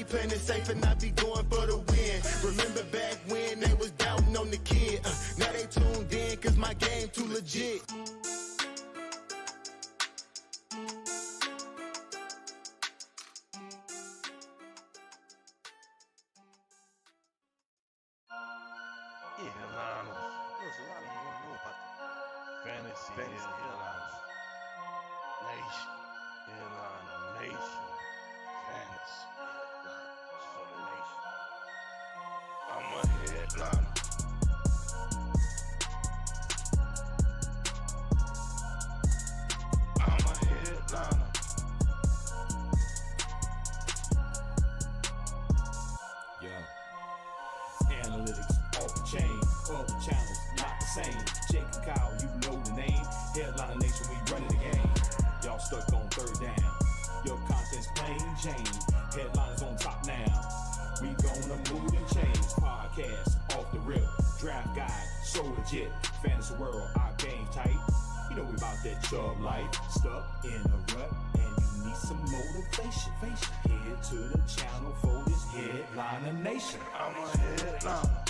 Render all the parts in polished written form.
playing it safe and I be going for the win. Remember back when they was doubting on the kid. Now they tuned in cause my game too legit. Fantasy Headlines Nation. Headliner Nation. Fantasy Headlines for the nation. I'm a headliner. I'm a headliner. Yo. Analytics off the chain. All the channels not the same. Jake and Kyle, you know the name. Headliner Nation, we running the game. Y'all stuck on third down. Your content's plain Jane. Headliners on top now. We gonna move and change. Podcast off the rip. Draft guide, so legit. Fantasy world, our game tight. You know we about that Chubb life. Stuck in a rut and you need some motivation. Head to the channel for this Headliner Nation. I'm a headliner.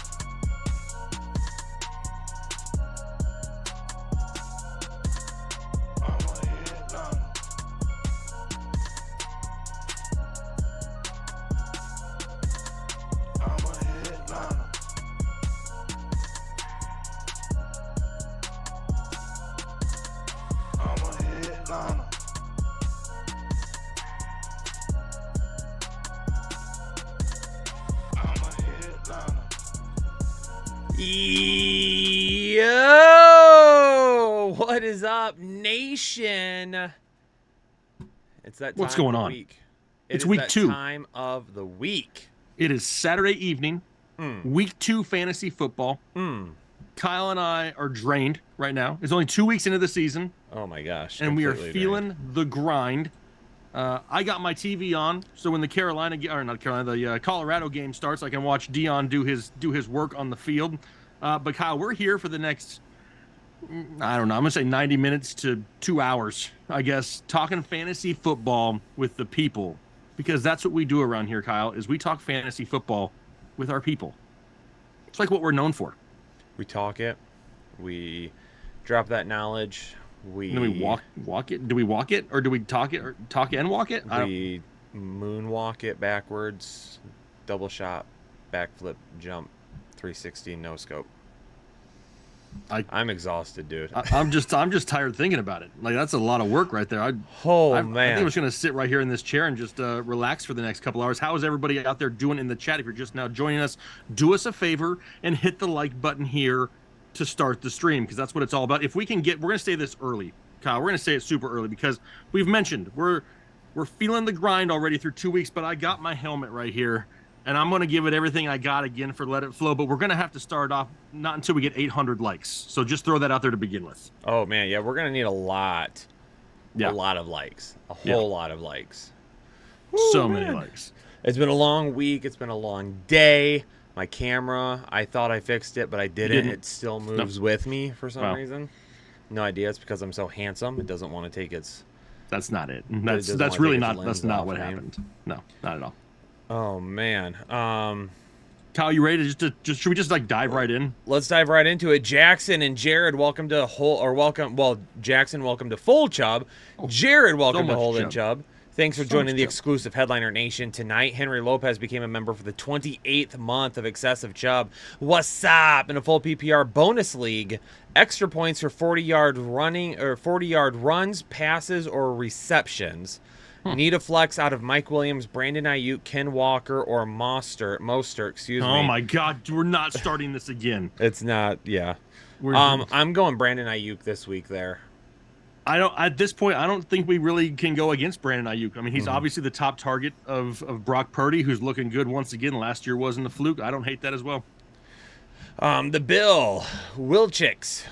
Yo, what is up, nation? It's that time What's going of the on? week. It's is week that 2. Time of the week. It is Saturday evening, week 2 fantasy football. Kyle and I are drained right now. It's only 2 weeks into the season, Oh my gosh! and we are completely feeling drained. the grind. I got my TV on, so when the Colorado game starts, I can watch Dion do his work on the field. But Kyle, we're here for the next, I don't know, I'm gonna say 90 minutes to 2 hours, I guess, talking fantasy football with the people, because that's what we do around here, Kyle. Is we talk fantasy football with our people. It's like what we're known for. We talk it. We drop that knowledge. And then we walk it. Do we walk it, or do we talk it, or talk and walk it? We moonwalk it backwards, double shot, backflip, jump, 360, no scope. I'm exhausted, dude. I'm just tired thinking about it. Like, that's a lot of work right there. Man, I think I'm just gonna sit right here in this chair and just relax for the next couple hours. How is everybody out there doing in the chat? If you're just now joining us, do us a favor and hit the like button here to start the stream, because that's what it's all about. If we can we're gonna say this early, Kyle. We're gonna say it super early because we've mentioned we're feeling the grind already through 2 weeks. But I got my helmet right here, and I'm going to give it everything I got again for Let It Flow. But we're going to have to start off not until we get 800 likes. So just throw that out there to begin with. Oh, man. Yeah, we're going to need a lot of likes. A whole lot of likes. So many likes. It's been a long week. It's been a long day. My camera, I thought I fixed it, but I didn't. It still moves with me for some reason. No idea. It's because I'm so handsome. It doesn't want to take its... That's not it. That's really not what happened. No, not at all. Oh, man. Kyle, you ready to just should we just like dive right in? Let's dive right into it. Jackson and Jared, welcome to Jackson, welcome to Full Chubb. Jared, welcome to Holden Chubb. Thanks for joining the exclusive Headliner Nation tonight. Henry Lopez became a member for the 28th month of Excessive Chubb. What's up? In a full PPR bonus league, extra points for 40-yard running or 40-yard runs, passes, or receptions. Need a flex out of Mike Williams, Brandon Ayuk, Ken Walker, or Mostert, excuse me. Oh my God, we're not starting this again. It's not, yeah. I'm going Brandon Ayuk this week there. At this point, I don't think we really can go against Brandon Ayuk. I mean, he's obviously the top target of Brock Purdy, who's looking good once again. Last year wasn't a fluke. I don't hate that as well. The Bill, Wilchicks,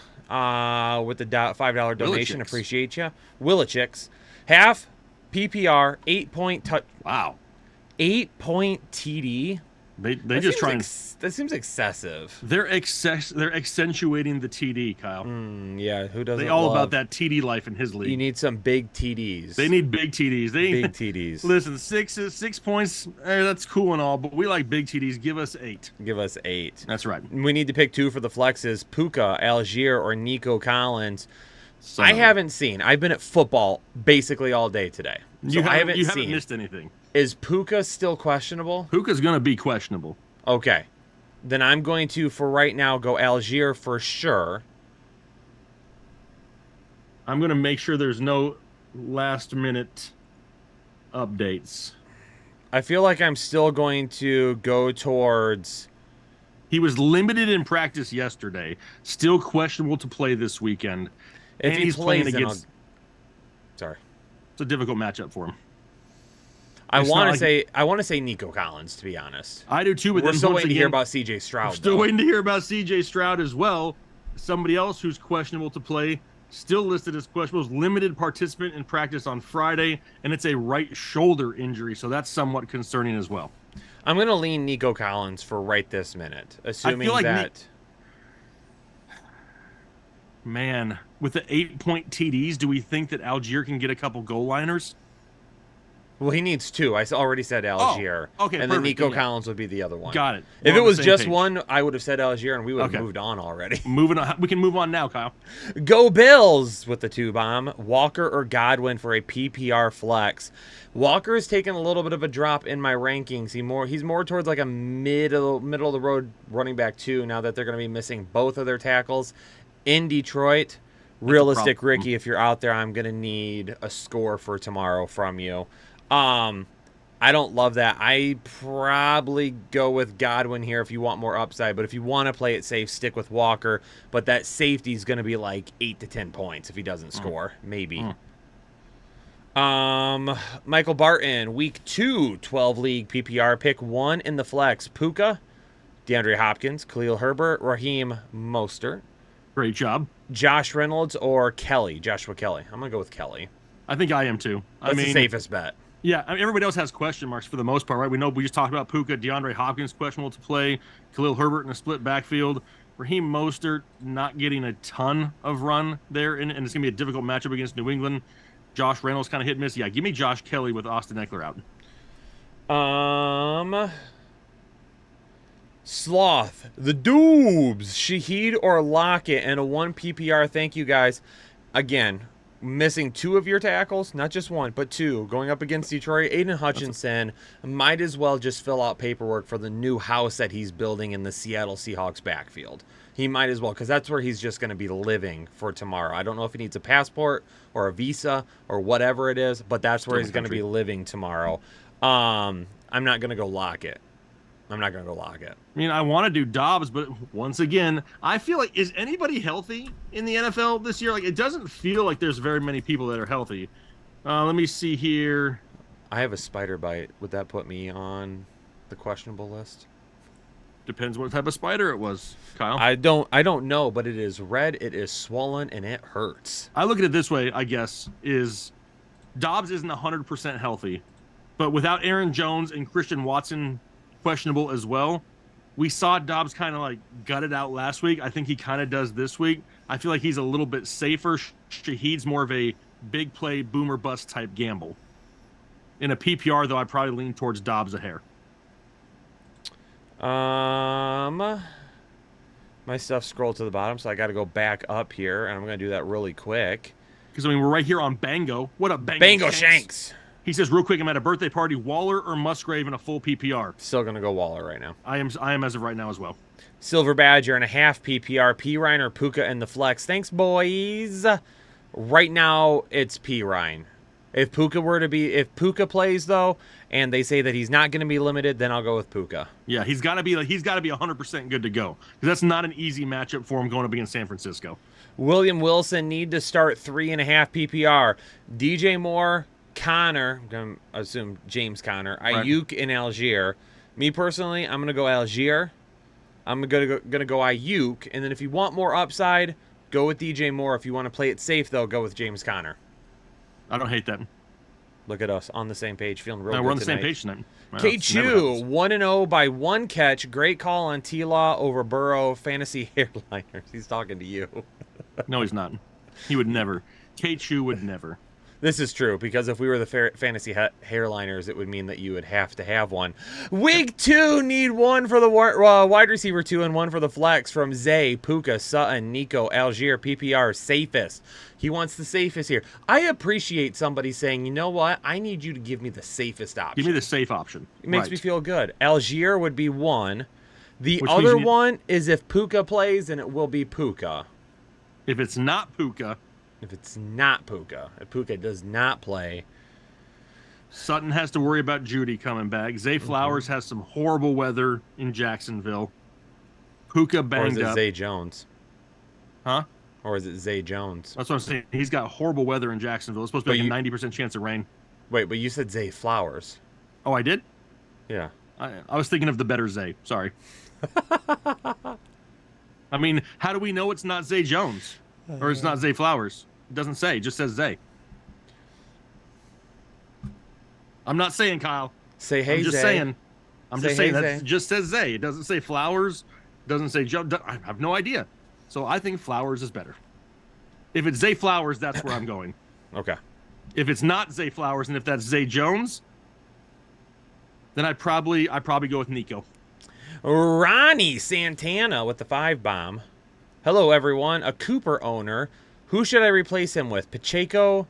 with the $5 donation. Willichicks. Appreciate you. Willichicks. Half PPR, 8-point touch. Wow. 8-point TD They That just seems try and that seems excessive. they're accentuating the TD, Kyle. Yeah, who doesn't? They all love- about that TD life in his league. You need some big TDs. They need big TDs. They big TDs. Listen, 6 points. That's cool and all, but we like big TDs. Give us 8. Give us 8. That's right. We need to pick 2 for the flexes: Puka, Algier, or Nico Collins. So, I haven't seen. I've been at football basically all day today, so I haven't you seen. haven't missed anything. Is Puka still questionable? Puka's gonna be questionable. Okay. Then I'm going to, for right now, go Algier for sure. I'm gonna make sure there's no last minute updates. I feel like I'm still going to go towards... He was limited in practice yesterday. Still questionable to play this weekend. If and he he's plays, playing then against. Sorry. It's a difficult matchup for him. I It's want not to like- say I want to say Nico Collins, to be honest. I do too, but We're then still once waiting to hear again, about CJ Stroud. still though. waiting to hear about CJ Stroud as well. Somebody else who's questionable to play, still listed as questionable, is limited participant in practice on Friday, and it's a right shoulder injury, so that's somewhat concerning as well. I'm going to lean Nico Collins for right this minute, assuming like that... Man, with the 8-point TDs, do we think that Algier can get a couple goal liners? Well, he needs 2. I already said Algier. okay, And then perfect, Nico yeah. Collins would be the other one. Got it. If We're it on the was same just page. one, I would have said Algier, and we would have Okay. moved on already. Moving on, we can move on now, Kyle. Go Bills with the 2-bomb. Walker or Godwin for a PPR flex. Walker has taken a little bit of a drop in my rankings. He's more towards like a middle of the road running back 2 now that they're going to be missing both of their tackles in Detroit. Realistic, problem. Ricky, if you're out there, I'm going to need a score for tomorrow from you. I don't love that. I probably go with Godwin here if you want more upside, but if you want to play it safe, stick with Walker. But that safety is going to be like 8 to 10 points if he doesn't score, maybe. Michael Barton, week 2, 12 league PPR, pick 1 in the flex: Puka, DeAndre Hopkins, Khalil Herbert, Raheem Mostert, Great job. Josh Reynolds, or Joshua Kelly. I'm gonna go with Kelly. I think I am too. That's the safest bet. Yeah, I mean, everybody else has question marks for the most part, right? We just talked about Puka, DeAndre Hopkins questionable to play, Khalil Herbert in a split backfield, Raheem Mostert not getting a ton of run there, and it's going to be a difficult matchup against New England. Josh Reynolds kind of hit and miss. Yeah, give me Josh Kelly with Austin Eckler out. Sloth, the Doobs, Shaheed or Lockett, and a 1 PPR. Thank you, guys. Again, missing 2 of your tackles, not just 1, but 2. Going up against Detroit, Aiden Hutchinson might as well just fill out paperwork for the new house that he's building in the Seattle Seahawks backfield. He might as well, because that's where he's just going to be living for tomorrow. I don't know if he needs a passport or a visa or whatever it is, but that's where he's going to be living tomorrow. I'm not going to go Lockett. I mean, I want to do Dobbs, but once again, I feel like, is anybody healthy in the NFL this year? Like, it doesn't feel like there's very many people that are healthy. Let me see here. I have a spider bite. Would that put me on the questionable list? Depends what type of spider it was, Kyle. I don't know, but it is red, it is swollen, and it hurts. I look at it this way, I guess, is Dobbs isn't 100% healthy, but without Aaron Jones and Christian Watson questionable as well, we saw Dobbs kind of like gut it out last week. I think he kind of does this week. I feel like he's a little bit safer. Shaheed's more of a big play, boomer bust type gamble. In a PPR, though, I probably lean towards Dobbs a hair. My stuff scrolled to the bottom, so I got to go back up here, and I'm going to do that really quick. Because, I mean, we're right here on Bango. What up, Bango? Bango Shanks. He says, real quick, I'm at a birthday party. Waller or Musgrave in a full PPR? Still going to go Waller right now. I am as of right now as well. Silver Badger and a half PPR. P. Ryan or Puka and the flex. Thanks, boys. Right now, it's P. Ryan. If Puka plays though, and they say that he's not going to be limited, then I'll go with Puka. Yeah, he's got to be 100% good to go, because that's not an easy matchup for him going up against San Francisco. William Wilson need to start 3.5 PPR. DJ Moore, Connor, I'm going to assume James Conner, Ayuk, and Algier. Me personally, I'm going to go Algier. I'm going to go Ayuk, and then if you want more upside, go with DJ Moore. If you want to play it safe, though, go with James Conner. I don't hate that. Look at us on the same page, feeling real No, good we're on the tonight. same page tonight. Wow, K it's never Chew, happens. 1-0 by one catch. Great call on T-Law over Burrow. Fantasy hairliners. He's talking to you. No, he's not. He would never. K Chew would never. This is true, because if we were the fantasy hairliners, it would mean that you would have to have one. Week 2, need one for the wide receiver 2 and one for the flex from Zay, Puka, Sutton, Nico, Algier, PPR, safest. He wants the safest here. I appreciate somebody saying, you know what? I need you to give me the safest option. Give me the safe option. It makes Right. me feel good. Algier would be one. The Which means other you need- one is if Puka plays, and it will be Puka. If it's not Puka, If it's not Puka, if Puka does not play, Sutton has to worry about Judy coming back. Zay Flowers has some horrible weather in Jacksonville. Puka or is banged it up. Zay Jones? Huh? Or is it Zay Jones? That's what I'm saying. He's got horrible weather in Jacksonville. It's supposed to be But like a 90% chance of rain. Wait, but you said Zay Flowers. Oh, I did? Yeah. I was thinking of the better Zay. Sorry. I mean, how do we know it's not Zay Jones? Or it's not Zay Flowers? It doesn't say. It just says Zay. I'm not saying Kyle. Say hey, I'm just Zay. saying. I'm Say just saying hey, that Zay. just says Zay. It doesn't say Flowers. Doesn't say Joe. I have no idea. So I think Flowers is better. If it's Zay Flowers, that's where I'm going. Okay. If it's not Zay Flowers, and if that's Zay Jones, then I'd probably go with Nico. Ronnie Santana with the 5-bomb. Hello, everyone. A Cooper owner. Who should I replace him with? Pacheco,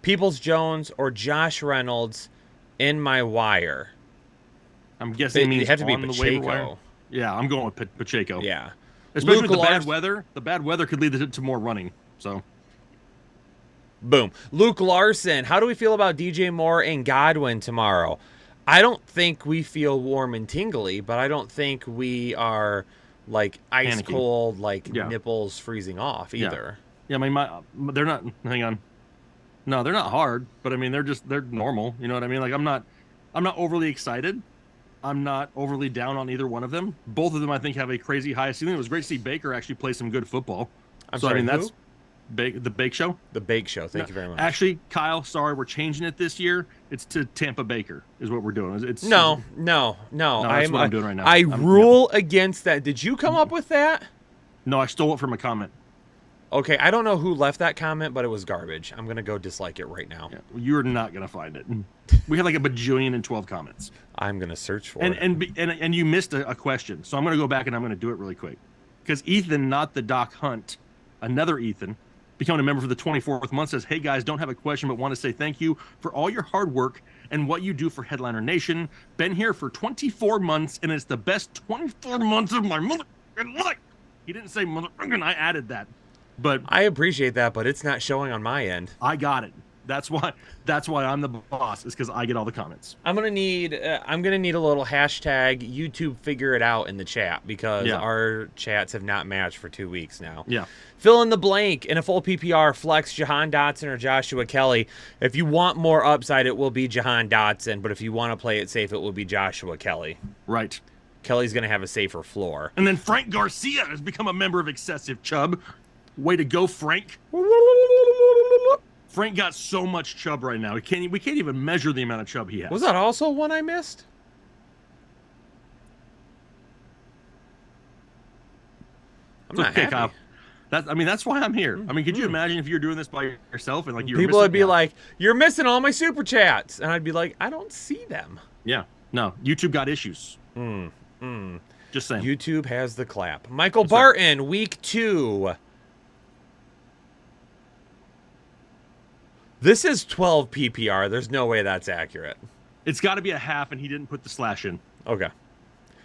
Peoples-Jones, or Josh Reynolds in my wire? I'm guessing it It means have to be on the waiver wire. Pacheco. Yeah, I'm going with Pacheco. Yeah. Especially Luke with the bad Larson- weather. The bad weather could lead to more running. So Boom. Luke Larson. How do we feel about DJ Moore and Godwin tomorrow? I don't think we feel warm and tingly, but I don't think we are like ice Panicking. cold, like Yeah. nipples freezing off either. yeah, I mean, they're not. Hang on. No, they're not hard, but I mean, they're normal. You know what I mean? Like I'm not overly excited. I'm not overly down on either one of them. Both of them, I think, have a crazy high ceiling. It was great to see Baker actually play some good football. I'm so sorry, I mean, who? that's the Bake Show. The Bake Show. Thank you very much. Actually, Kyle, sorry, we're changing it this year. It's to Tampa Baker is what we're doing. It's No. that's what I'm doing right now. I I'm- rule against that. Did you come up with that? No, I stole it from a comment. Okay, I don't know who left that comment, but it was garbage. I'm gonna go dislike it right now. Yeah, you're not gonna find it. We have like a bajillion and 12 comments. I'm gonna search for And it. and you missed a question, so I'm going to go back and I'm going to do it really quick. Because Ethan, not the Doc Hunt, another Ethan, becoming a member for the 24th month, says, "Hey guys, don't have a question, but want to say thank you for all your hard work and what you do for Headliner Nation. Been here for 24 months, and it's the best 24 months of my motherfucking life." He didn't say motherfucking. I added that, but I appreciate that, but it's not showing on my end. I got it. That's why I'm the boss. Is because I get all the comments. I'm gonna need a little hashtag YouTube figure it out in the chat because Yeah. our chats have not matched for 2 weeks now. Yeah. Fill in the blank in a full PPR flex Jahan Dotson or Joshua Kelly. If you want more upside, it will be Jahan Dotson, but if you want to play it safe, it will be Joshua Kelly. Right. Kelly's gonna have a safer floor. And then Frank Garcia has become a member of Excessive Chubb. Way to go, Frank. Frank got so much chub right now. We can't even measure the amount of chub he has. Was that also one I missed? I'm It's not okay, happy. Kyle. That's why I'm here. I mean, could you imagine if you're doing this by yourself and like you were People would missing- be like, "You're missing all my super chats," and I'd be like, "I don't see them." yeah, no, YouTube got issues. Just saying. YouTube has the clap. Michael Yes, sir. Barton, week 2. This is 12 PPR. There's no way that's accurate. It's got to be a half, and he didn't put the slash in. Okay.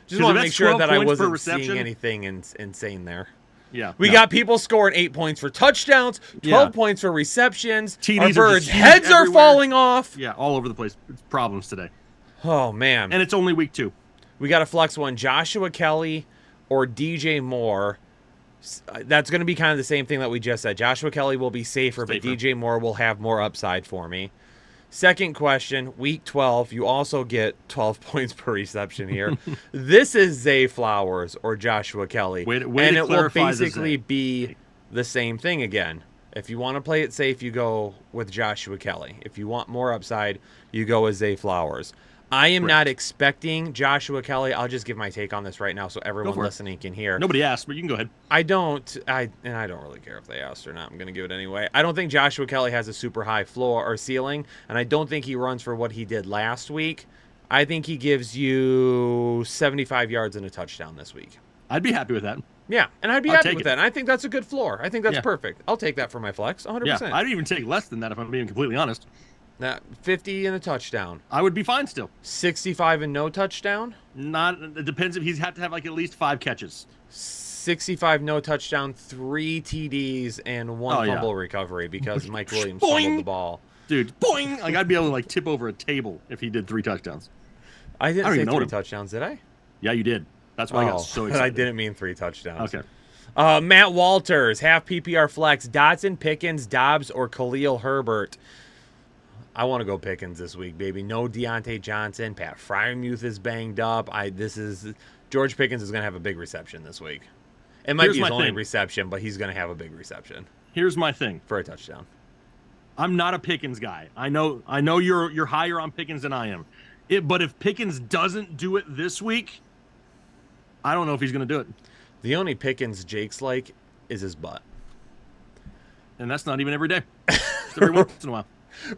Just 'Cause want if to make that's sure 12 that I points per wasn't seeing reception- anything insane there. Yeah, We no. got people scoring 8 points for touchdowns, 12 Yeah. points for receptions. TDs Our are just birds' huge heads are everywhere. falling off. Yeah, all over the place. It's problems today, Oh, man. and it's only week 2. We got to flex one, Joshua Kelly or DJ Moore. That's going to be kind of the same thing that we just said. Joshua Kelly will be safer, but Safer. DJ Moore will have more upside for me. Second question, week 12. You also get 12 points per reception here. This is Zay Flowers or Joshua Kelly. Way and to it will clarify the basically Zay. be the same thing again. If you want to play it safe, you go with Joshua Kelly. If you want more upside, you go with Zay Flowers. I am not expecting Joshua Kelly. I'll just give my take on this right now so everyone listening can hear. Nobody asked, but you can go ahead. I don't really care if they asked or not. I'm going to give it anyway. I don't think Joshua Kelly has a super high floor or ceiling, and I don't think he runs for what he did last week. I think he gives you 75 yards and a touchdown this week. I'd be happy with that. Yeah, and I'd be happy with that. And I think that's a good floor. I think that's perfect. I'll take that for my flex, 100%. Yeah, I'd even take less than that if I'm being completely honest. 50 and a touchdown. I would be fine still. 65 and no touchdown? It depends if he's had to have like at least 5 catches. 65 no touchdown, 3 TDs, and 1 fumble recovery because Mike Williams fumbled the ball. Dude, boing! Like I'd be able to like tip over a table if he did 3 touchdowns. I didn't say 3 touchdowns, did I? Yeah, you did. That's why I got so excited. I didn't mean 3 touchdowns. Okay. Matt Walters, half PPR flex, Dotson, Pickens, Dobbs, or Khalil Herbert. I want to go Pickens this week, baby. No Deontay Johnson. Pat Freiermuth is banged up. George Pickens is going to have a big reception this week. It might be his only reception, but he's going to have a big reception. Here's my thing for a touchdown. I'm not a Pickens guy. I know you're higher on Pickens than I am. But if Pickens doesn't do it this week, I don't know if he's going to do it. The only Pickens Jake's like is his butt. And that's not even every day. It's every once in a while.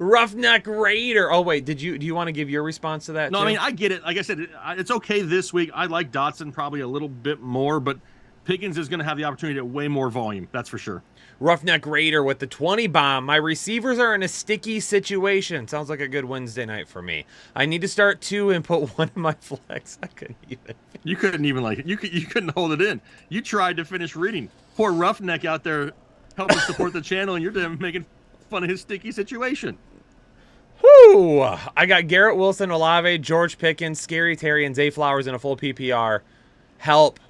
Roughneck Raider. Oh wait, do you want to give your response to that? No, too? I mean I get it. Like I said, it's okay this week. I like Dotson probably a little bit more, but Pickens is going to have the opportunity to way more volume. That's for sure. Roughneck Raider with the 20 bomb. My receivers are in a sticky situation. Sounds like a good Wednesday night for me. I need to start 2 and put 1 in my flex. I couldn't even. You couldn't even you couldn't hold it in. You tried to finish reading. Poor Roughneck out there helping support the channel, and you're making fun of his sticky situation. Whoo! I got Garrett Wilson, Olave, George Pickens, Scary Terry, and Zay Flowers in a full PPR. Help.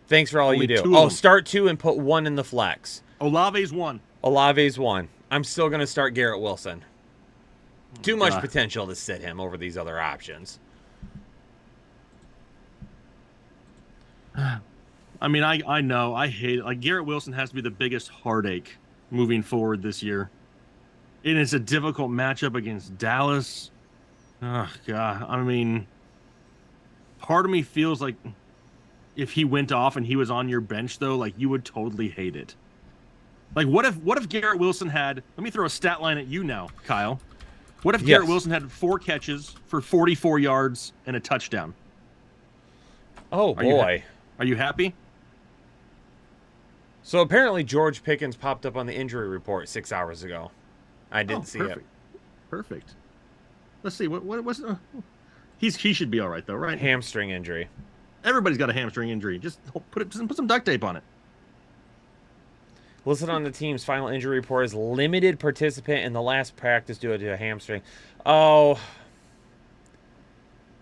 Thanks for all you do. Start 2 and put 1 in the flex. Olave's 1. Olave's 1. I'm still going to start Garrett Wilson. Too much potential to sit him over these other options. I mean, I know. I hate it. Like, Garrett Wilson has to be the biggest heartache moving forward this year. And it's a difficult matchup against Dallas. Oh, God. I mean, part of me feels like if he went off and he was on your bench, though, like, you would totally hate it. Like, what if Garrett Wilson had... Let me throw a stat line at you now, Kyle. What if Garrett Wilson had 4 catches for 44 yards and a touchdown? Oh, boy. Are you happy? So apparently George Pickens popped up on the injury report 6 hours ago. I didn't see it. Perfect. Let's see. What was he should be all right though, right? Hamstring injury. Everybody's got a hamstring injury. Just put some duct tape on it. Listed on the team's final injury report is limited participant in the last practice due to a hamstring. Oh.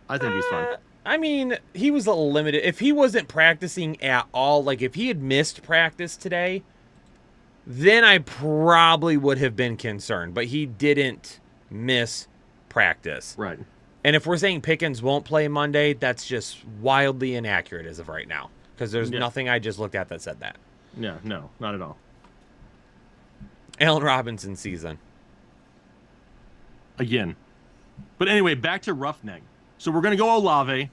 I think he's fine. I mean, he was a little limited. If he wasn't practicing at all, like if he had missed practice today, then I probably would have been concerned. But he didn't miss practice. Right. And if we're saying Pickens won't play Monday, that's just wildly inaccurate as of right now. Because there's nothing I just looked at that said that. Yeah, no, not at all. Allen Robinson season. Again. But anyway, back to Roughneck. So we're going to go Olave.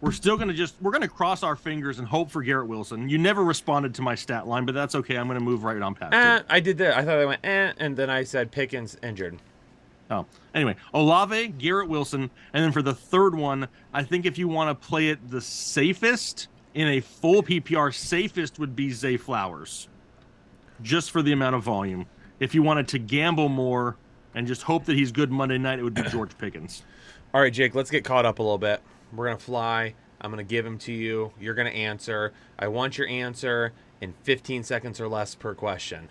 We're still going to cross our fingers and hope for Garrett Wilson. You never responded to my stat line, but that's okay. I'm going to move right on past it. I did that. I thought I went, and then I said Pickens injured. Oh, anyway, Olave, Garrett Wilson, and then for the third one, I think if you want to play it the safest, in a full PPR, safest would be Zay Flowers, just for the amount of volume. If you wanted to gamble more and just hope that he's good Monday night, it would be George Pickens. All right, Jake, let's get caught up a little bit. We're going to fly. I'm going to give them to you. You're going to answer. I want your answer in 15 seconds or less per question.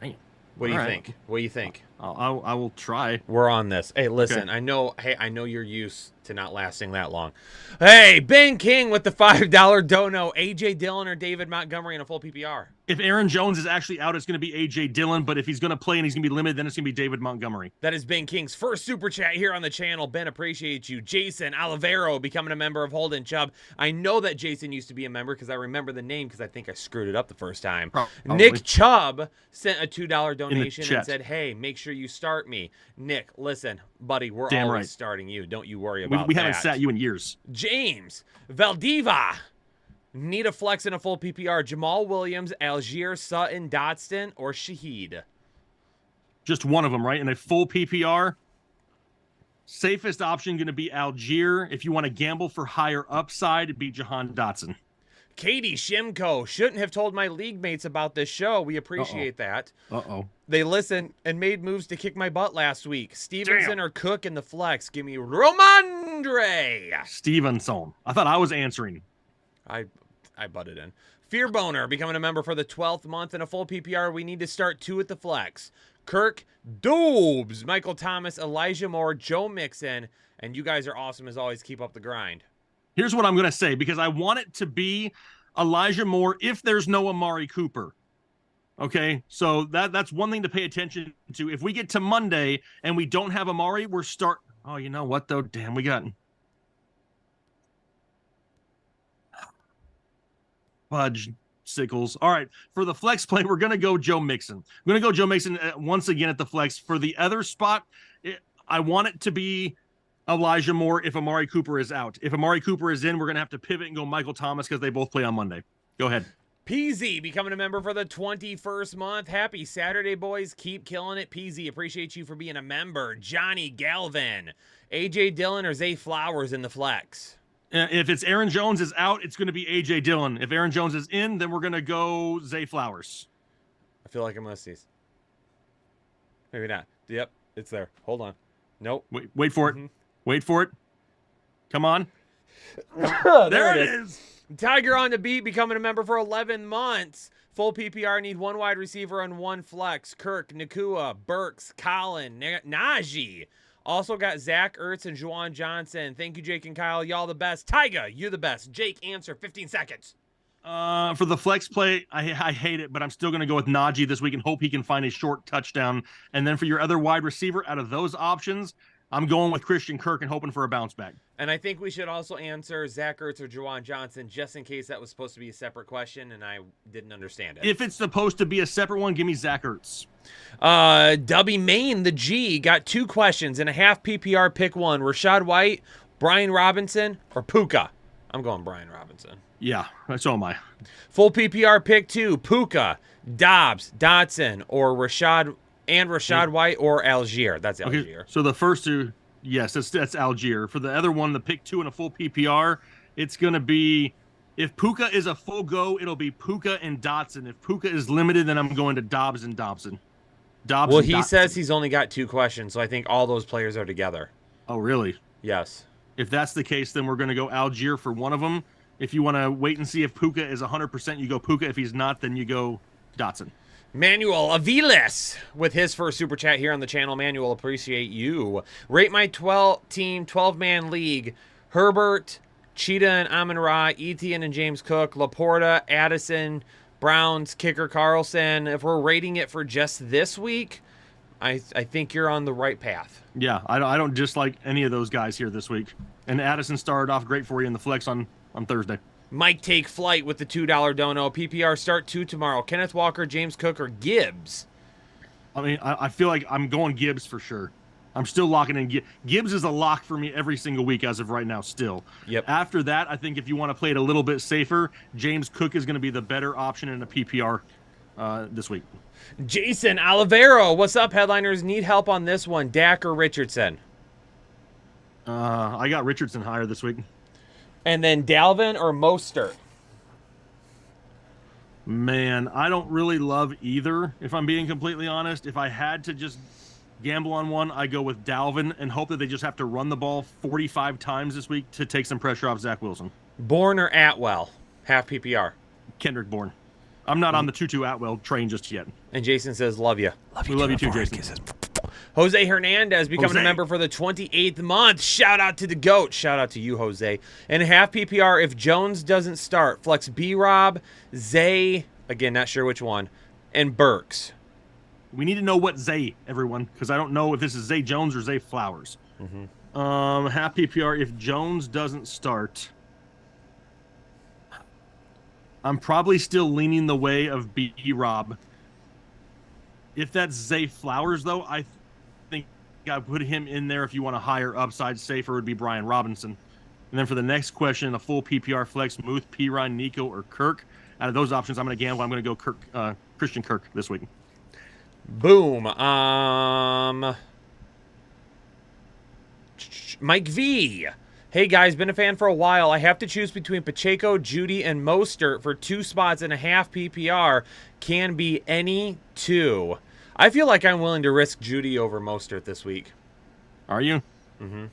Hey, what do you think? What do you think? I will try. We're on this. Hey, listen, Okay. I know you're used to not lasting that long. Hey, Ben King with the $5 dono. AJ Dillon or David Montgomery in a full PPR. If Aaron Jones is actually out, it's going to be A.J. Dillon. But if he's going to play and he's going to be limited, then it's going to be David Montgomery. That is Ben King's first super chat here on the channel. Ben, appreciate you. Jason Olivero becoming a member of Holden Chubb. I know that Jason used to be a member because I remember the name because I think I screwed it up the first time. Probably. Nick Chubb sent a $2 donation and chat. said, hey, make sure you start me. Nick, listen, buddy, we're Damn always right. starting you. Don't you worry about We that. haven't sat you in years. James Valdiva. Need a flex in a full PPR. Jamal Williams, Algier, Sutton, Dotson, or Shaheed. Just one of them, right? In a full PPR, safest option going to be Algier. If you want to gamble for higher upside, it'd be Jahan Dotson. Katie Shimko. Shouldn't have told my league mates about this show. We appreciate that. Uh-oh. They listened and made moves to kick my butt last week. Stevenson or Cook in the flex. Give me Romandre. Stevenson. I thought I was answering. I butted in. Fear Boner becoming a member for the 12th month in a full PPR. We need to start 2 at the flex. Kirk Doobs, Michael Thomas, Elijah Moore, Joe Mixon, and you guys are awesome as always. Keep up the grind. Here's what I'm going to say, because I want it to be Elijah Moore if there's no Amari Cooper. Okay, so that's one thing to pay attention to. If we get to Monday and we don't have Amari, we're start. Oh, you know what, though? Damn, we got fudge sickles. All right, for the flex play, we're going to go Joe Mixon. I'm going to go Joe Mixon once again at the flex. For the other spot, I want it to be Elijah Moore if Amari Cooper is out. If Amari Cooper is in, we're going to have to pivot and go Michael Thomas because they both play on Monday. Go ahead. PZ becoming a member for the 21st month. Happy Saturday, boys. Keep killing it. PZ, appreciate you for being a member. Johnny Galvin, AJ Dillon, or Zay Flowers in the flex. If it's Aaron Jones is out, it's going to be A.J. Dillon. If Aaron Jones is in, then we're going to go Zay Flowers. I feel like I must these. Maybe not. Yep, it's there. Hold on. Nope. Wait for it. Wait for it. Come on. there it is. Tiger on the beat becoming a member for 11 months. Full PPR, need 1 wide receiver and 1 flex. Kirk, Nakua, Burks, Colin, Najee. Also got Zach Ertz and Juwan Johnson. Thank you, Jake and Kyle. Y'all the best. Tyga, you the best. Jake, answer 15 seconds. For the flex play, I hate it, but I'm still going to go with Najee this week and hope he can find a short touchdown. And then for your other wide receiver, out of those options, I'm going with Christian Kirk and hoping for a bounce back. And I think we should also answer Zach Ertz or Juwan Johnson, just in case that was supposed to be a separate question and I didn't understand it. If it's supposed to be a separate one, give me Zach Ertz. Dubby Main, the G, got 2 questions and a half PPR. Pick one. Rashad White, Brian Robinson, or Puka? I'm going Brian Robinson. Yeah, so am I. Full PPR pick 2. Puka, Dobbs, Dotson, or Rashad White or Algier. That's Algier. Okay, so the first 2, yes, that's Algier. For the other one, the pick 2 and a full PPR, it's going to be, if Puka is a full go, it'll be Puka and Dotson. If Puka is limited, then I'm going to Dobbs and Dobson. Well, he says he's only got 2 questions, so I think all those players are together. Oh, really? Yes. If that's the case, then we're going to go Algier for one of them. If you want to wait and see if Puka is 100%, you go Puka. If he's not, then you go Dotson. Manuel Aviles with his first super chat here on the channel. Manuel, appreciate you. Rate my 12-man league. Herbert, Cheetah and Amon-Ra, Etienne and James Cook, Laporta, Addison, Browns, Kicker Carlson. If we're rating it for just this week, I think you're on the right path. Yeah, I don't dislike any of those guys here this week. And Addison started off great for you in the flex on Thursday. Mike Take Flight with the $2 dono. PPR start 2 tomorrow. Kenneth Walker, James Cook, or Gibbs? I mean, I feel like I'm going Gibbs for sure. I'm still locking in. Gibbs is a lock for me every single week as of right now still. Yep. After that, I think if you want to play it a little bit safer, James Cook is going to be the better option in a PPR this week. Jason Olivero, what's up, headliners? Need help on this one. Dak or Richardson? I got Richardson higher this week. And then Dalvin or Mostert? Man, I don't really love either, if I'm being completely honest. If I had to just gamble on one, I go with Dalvin and hope that they just have to run the ball 45 times this week to take some pressure off Zach Wilson. Bourne or Atwell? Half PPR. Kendrick Bourne. I'm not on the Tutu Atwell train just yet. And Jason says, love you. We love you too, Jason. Jose Hernandez becoming Jose. a member for the 28th month. Shout out to the GOAT. Shout out to you, Jose. And half PPR if Jones doesn't start. Flex B-Rob, Zay, again, not sure which one, and Burks. We need to know what Zay, everyone, because I don't know if this is Zay Jones or Zay Flowers. Half PPR if Jones doesn't start. I'm probably still leaning the way of B-Rob. If that's Zay Flowers, though, I think I put him in there. If you want a higher upside, safer would be Brian Robinson. And then for the next question, a full PPR flex, Muth, Pirine, Nico, or Kirk. Out of those options, I'm going to gamble. I'm going to go Christian Kirk this week. Boom. Mike V. Hey guys, been a fan for a while. I have to choose between Pacheco, Judy, and Mostert for 2 spots and a half PPR. Can be any 2. I feel like I'm willing to risk Judy over Mostert this week. Are you? Mm-hmm.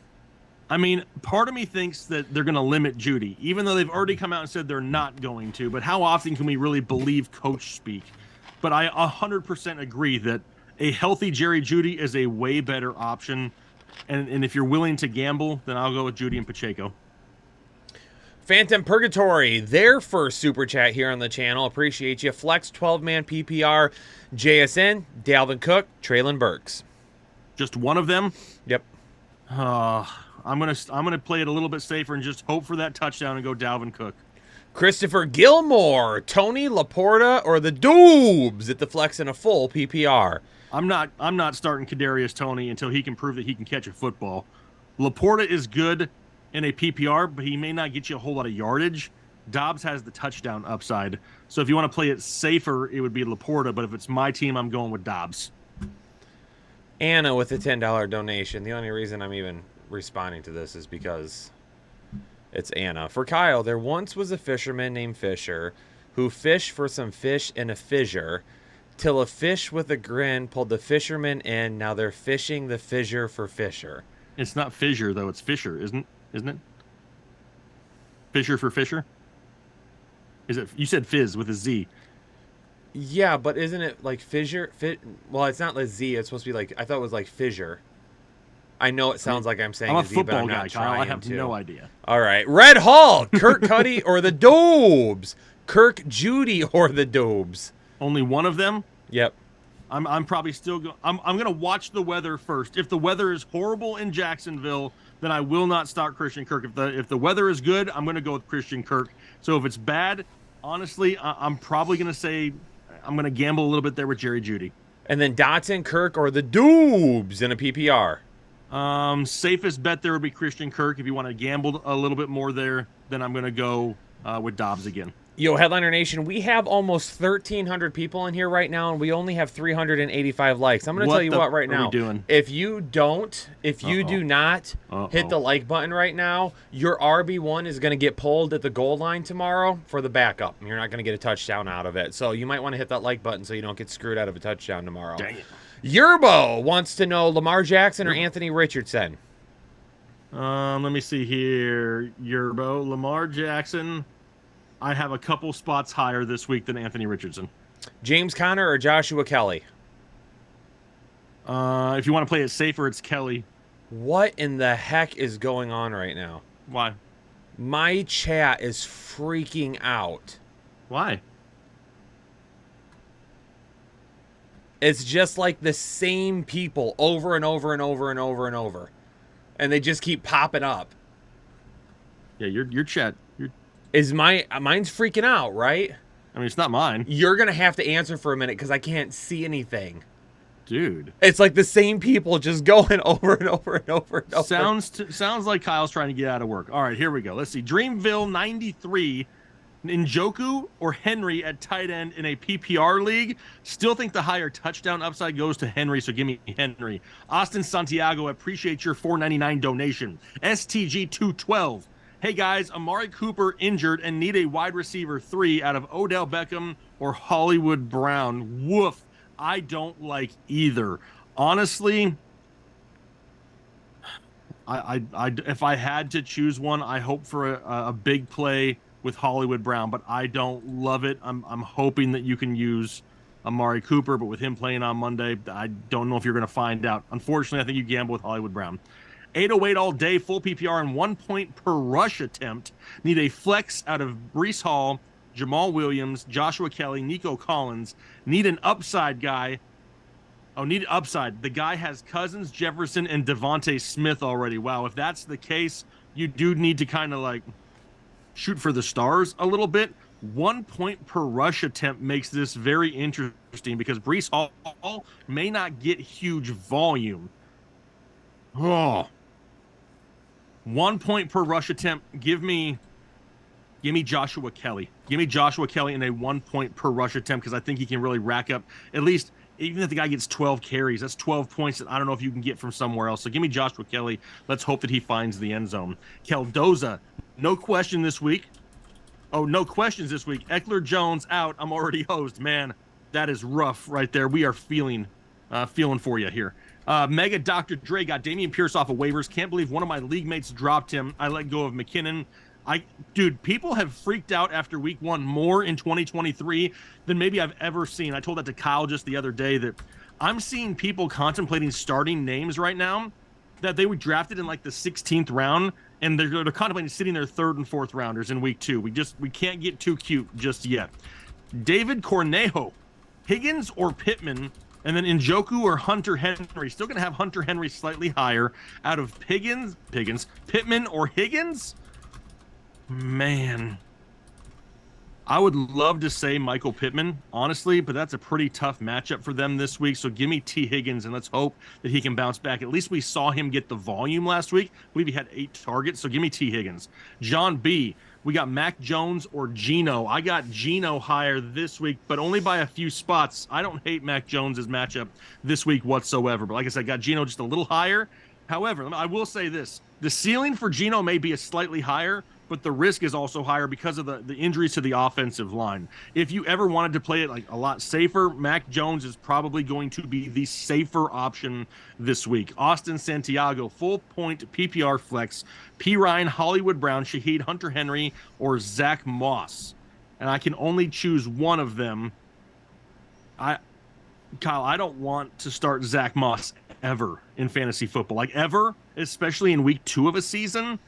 I mean, part of me thinks that they're going to limit Judy, even though they've already come out and said they're not going to. But how often can we really believe coach speak? But I 100% agree that a healthy Jerry Judy is a way better option. And if you're willing to gamble, then I'll go with Judy and Pacheco. Phantom Purgatory, their first super chat here on the channel. Appreciate you. Flex 12-man PPR, JSN, Dalvin Cook, Traylon Burks. Just one of them? Yep. I'm gonna play it a little bit safer and just hope for that touchdown and go Dalvin Cook. Christopher Gilmore, Tony Laporta, or the Doobs at the flex in a full PPR. I'm not starting Kadarius Toney until he can prove that he can catch a football. Laporta is good in a PPR, but he may not get you a whole lot of yardage. Dobbs has the touchdown upside. So if you want to play it safer, it would be Laporta, but if it's my team, I'm going with Dobbs. Anna with a $10 donation. The only reason I'm even responding to this is because it's Anna. For Kyle, there once was a fisherman named Fisher who fished for some fish in a fissure till a fish with a grin pulled the fisherman in. Now they're fishing the fissure for Fisher. It's not fissure, though. It's Fisher, isn't it? Fisher for Fisher? Is it? You said fizz with a Z. Yeah, but isn't it like fissure? Well, it's not like Z. It's supposed to be like, I thought it was like fissure. I know it sounds like I'm saying I'm a Z, but football I'm guy, not Kyle. I trying have to. no idea. All right. Red Hall, Kirk Cuddy, or the Doobs? Kirk Judy or the Doobs? Only one of them? Yep. I'm probably still going. I'm going to watch the weather first. If the weather is horrible in Jacksonville, then I will not start Christian Kirk. If the weather is good, I'm going to go with Christian Kirk. So if it's bad, honestly, I'm probably going to say I'm going to gamble a little bit there with Jerry Judy. And then Dotson, Kirk, or the Doobs in a PPR? Safest bet there would be Christian Kirk. If you want to gamble a little bit more there, then I'm going to go with Dobbs again. Yo, Headliner Nation, we have almost 1,300 people in here right now, and we only have 385 likes. I'm going to tell you what right now. If you do not hit the like button right now, your RB1 is going to get pulled at the goal line tomorrow for the backup. You're not going to get a touchdown out of it. So you might want to hit that like button so you don't get screwed out of a touchdown tomorrow. Dang it. Yerbo wants to know Lamar Jackson or Anthony Richardson. Let me see here. Yerbo, Lamar Jackson. I have a couple spots higher this week than Anthony Richardson. James Conner or Joshua Kelly? If you want to play it safer, it's Kelly. What in the heck is going on right now? Why? My chat is freaking out. Why? It's just like the same people over and over and over and over and over. And they just keep popping up. Yeah, your chat. Mine's freaking out, right? I mean, it's not mine. You're going to have to answer for a minute because I can't see anything. Dude. It's like the same people just going over and over and over and over. Sounds like Kyle's trying to get out of work. All right, here we go. Let's see. Dreamville 93, Njoku or Henry at tight end in a PPR league. Still think the higher touchdown upside goes to Henry, so give me Henry. Austin Santiago, appreciate your $4.99 donation. STG 212. Hey guys, Amari Cooper injured and need a wide receiver 3 out of Odell Beckham or Hollywood Brown. Woof. I don't like either. Honestly, I if I had to choose one, I hope for a big play with Hollywood Brown, but I don't love it. I'm hoping that you can use Amari Cooper, but with him playing on Monday, I don't know if you're going to find out. Unfortunately, I think you gamble with Hollywood Brown. 808 all day, full PPR, and 1 point per rush attempt. Need a flex out of Breece Hall, Jamal Williams, Joshua Kelly, Nico Collins. Need an upside guy. Oh, need upside. The guy has Cousins, Jefferson, and Devontae Smith already. Wow, if that's the case, you do need to kind of like shoot for the stars a little bit. 1 point per rush attempt makes this very interesting because Breece Hall may not get huge volume. Oh, 1 point per rush attempt. Give me Joshua Kelly. Give me Joshua Kelly in a 1 point per rush attempt because I think he can really rack up at least. Even if the guy gets 12 carries, that's 12 points that I don't know if you can get from somewhere else. So give me Joshua Kelly. Let's hope that he finds the end zone. Keldoza, no question this week. Oh, no questions this week. Eckler Jones out. I'm already hosed. Man, that is rough right there. We are feeling for you here. Mega Dr. Dre got Dameon Pierce off of waivers. Can't believe one of my league mates dropped him. I let go of McKinnon. Dude, people have freaked out after week 1 more in 2023 than maybe I've ever seen. I told that to Kyle just the other day that I'm seeing people contemplating starting names right now that they were drafted in like the 16th round, and they're contemplating sitting their 3rd and 4th rounders in week 2. We can't get too cute just yet. David Cornejo, Higgins or Pittman, and then Njoku or Hunter Henry. Still going to have Hunter Henry slightly higher. Out of Pittman or Higgins? Man, I would love to say Michael Pittman, honestly, but that's a pretty tough matchup for them this week. So give me T. Higgins, and let's hope that he can bounce back. At least we saw him get the volume last week. I believe he had 8 targets, so give me T. Higgins. John B., we got Mac Jones or Geno. I got Geno higher this week, but only by a few spots. I don't hate Mac Jones' matchup this week whatsoever. But like I said, I got Geno just a little higher. However, I will say this. The ceiling for Geno may be a slightly higher, but the risk is also higher because of the injuries to the offensive line. If you ever wanted to play it like a lot safer, Mac Jones is probably going to be the safer option this week. Austin Santiago, full point PPR flex, P. Ryan, Hollywood Brown, Shaheed, Hunter Henry, or Zach Moss. And I can only choose one of them. Kyle, I don't want to start Zach Moss ever in fantasy football. Like ever, especially in week 2 of a season.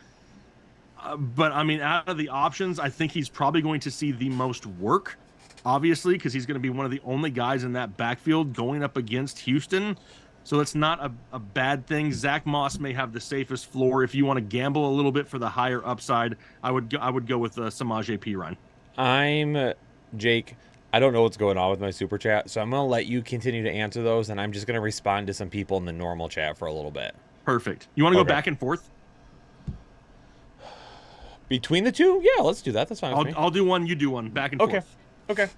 But, I mean, out of the options, I think he's probably going to see the most work, obviously, because he's going to be one of the only guys in that backfield going up against Houston. So it's not a bad thing. Zach Moss may have the safest floor. If you want to gamble a little bit for the higher upside, I would go with Samaje Perine. I'm Jake. I don't know what's going on with my super chat, so I'm going to let you continue to answer those, and I'm just going to respond to some people in the normal chat for a little bit. Perfect. You want to go back and forth? Between the two? Yeah, let's do that. That's fine with me. I'll do one, you do one. Back and forth. Okay.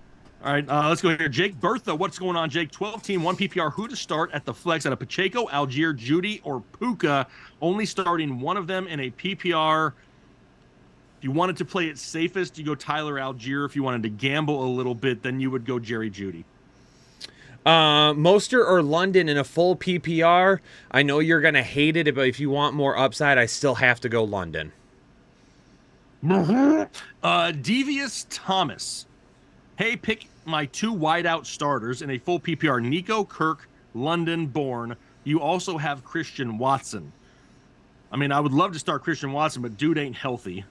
All right, let's go here. Jake Bertha, what's going on, Jake? 12-team, 1 PPR. Who to start at the flex out of Pacheco, Algier, Judy, or Puka? Only starting one of them in a PPR. If you wanted to play it safest, you go Tyler Algier. If you wanted to gamble a little bit, then you would go Jerry Judy. Mostert or London in a full PPR. I know you're going to hate it, but if you want more upside, I still have to go London. Devious Thomas. Hey, pick my 2 wideout starters in a full PPR. Nico, Kirk, London, Bourne. You also have Christian Watson. I mean, I would love to start Christian Watson, but dude ain't healthy.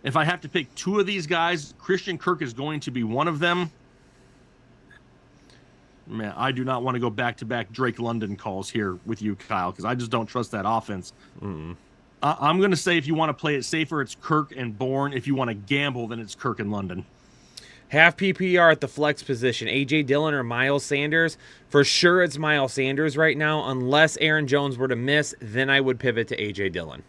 If I have to pick 2 of these guys, Christian Kirk is going to be one of them. Man, I do not want to go back-to-back Drake London calls here with you, Kyle, because I just don't trust that offense. I'm going to say if you want to play it safer, it's Kirk and Bourne. If you want to gamble, then it's Kirk and London. Half PPR at the flex position. A.J. Dillon or Miles Sanders? For sure it's Miles Sanders right now. Unless Aaron Jones were to miss, then I would pivot to A.J. Dillon.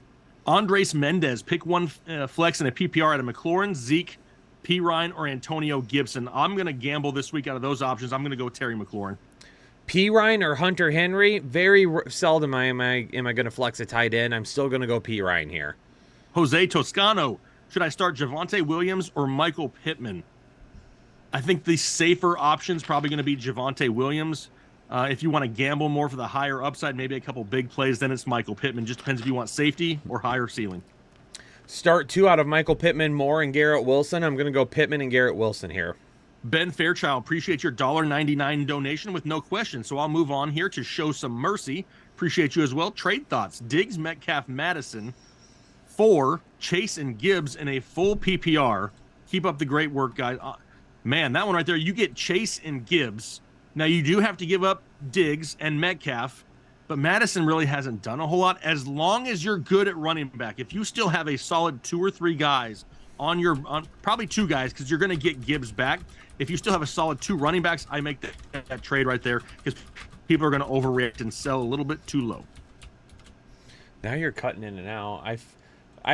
Andres Mendez. Pick one flex in a PPR out of McLaurin, Zeke, P. Ryan, or Antonio Gibson. I'm going to gamble this week out of those options. I'm going to go with Terry McLaurin. P. Ryan or Hunter Henry? Very seldom am I going to flex a tight end. I'm still going to go P. Ryan here. Jose Toscano. Should I start Javonte Williams or Michael Pittman? I think the safer option's probably going to be Javonte Williams. If you want to gamble more for the higher upside, maybe a couple big plays, then it's Michael Pittman. Just depends if you want safety or higher ceiling. Start 2 out of Michael Pittman, Moore, and Garrett Wilson. I'm going to go Pittman and Garrett Wilson here. Ben Fairchild, appreciate your $1.99 donation with no question. So I'll move on here to show some mercy. Appreciate you as well. Trade thoughts. Diggs, Metcalf, Madison. 4, Chase and Gibbs in a full PPR. Keep up the great work, guys. Man, that one right there, you get Chase and Gibbs. Now, you do have to give up Diggs and Metcalf, but Madison really hasn't done a whole lot. As long as you're good at running back, if you still have a solid 2 or 3 guys on probably 2 guys, because you're going to get Gibbs back. If you still have a solid 2 running backs, I make that trade right there, because people are going to overreact and sell a little bit too low. Now you're cutting in and out.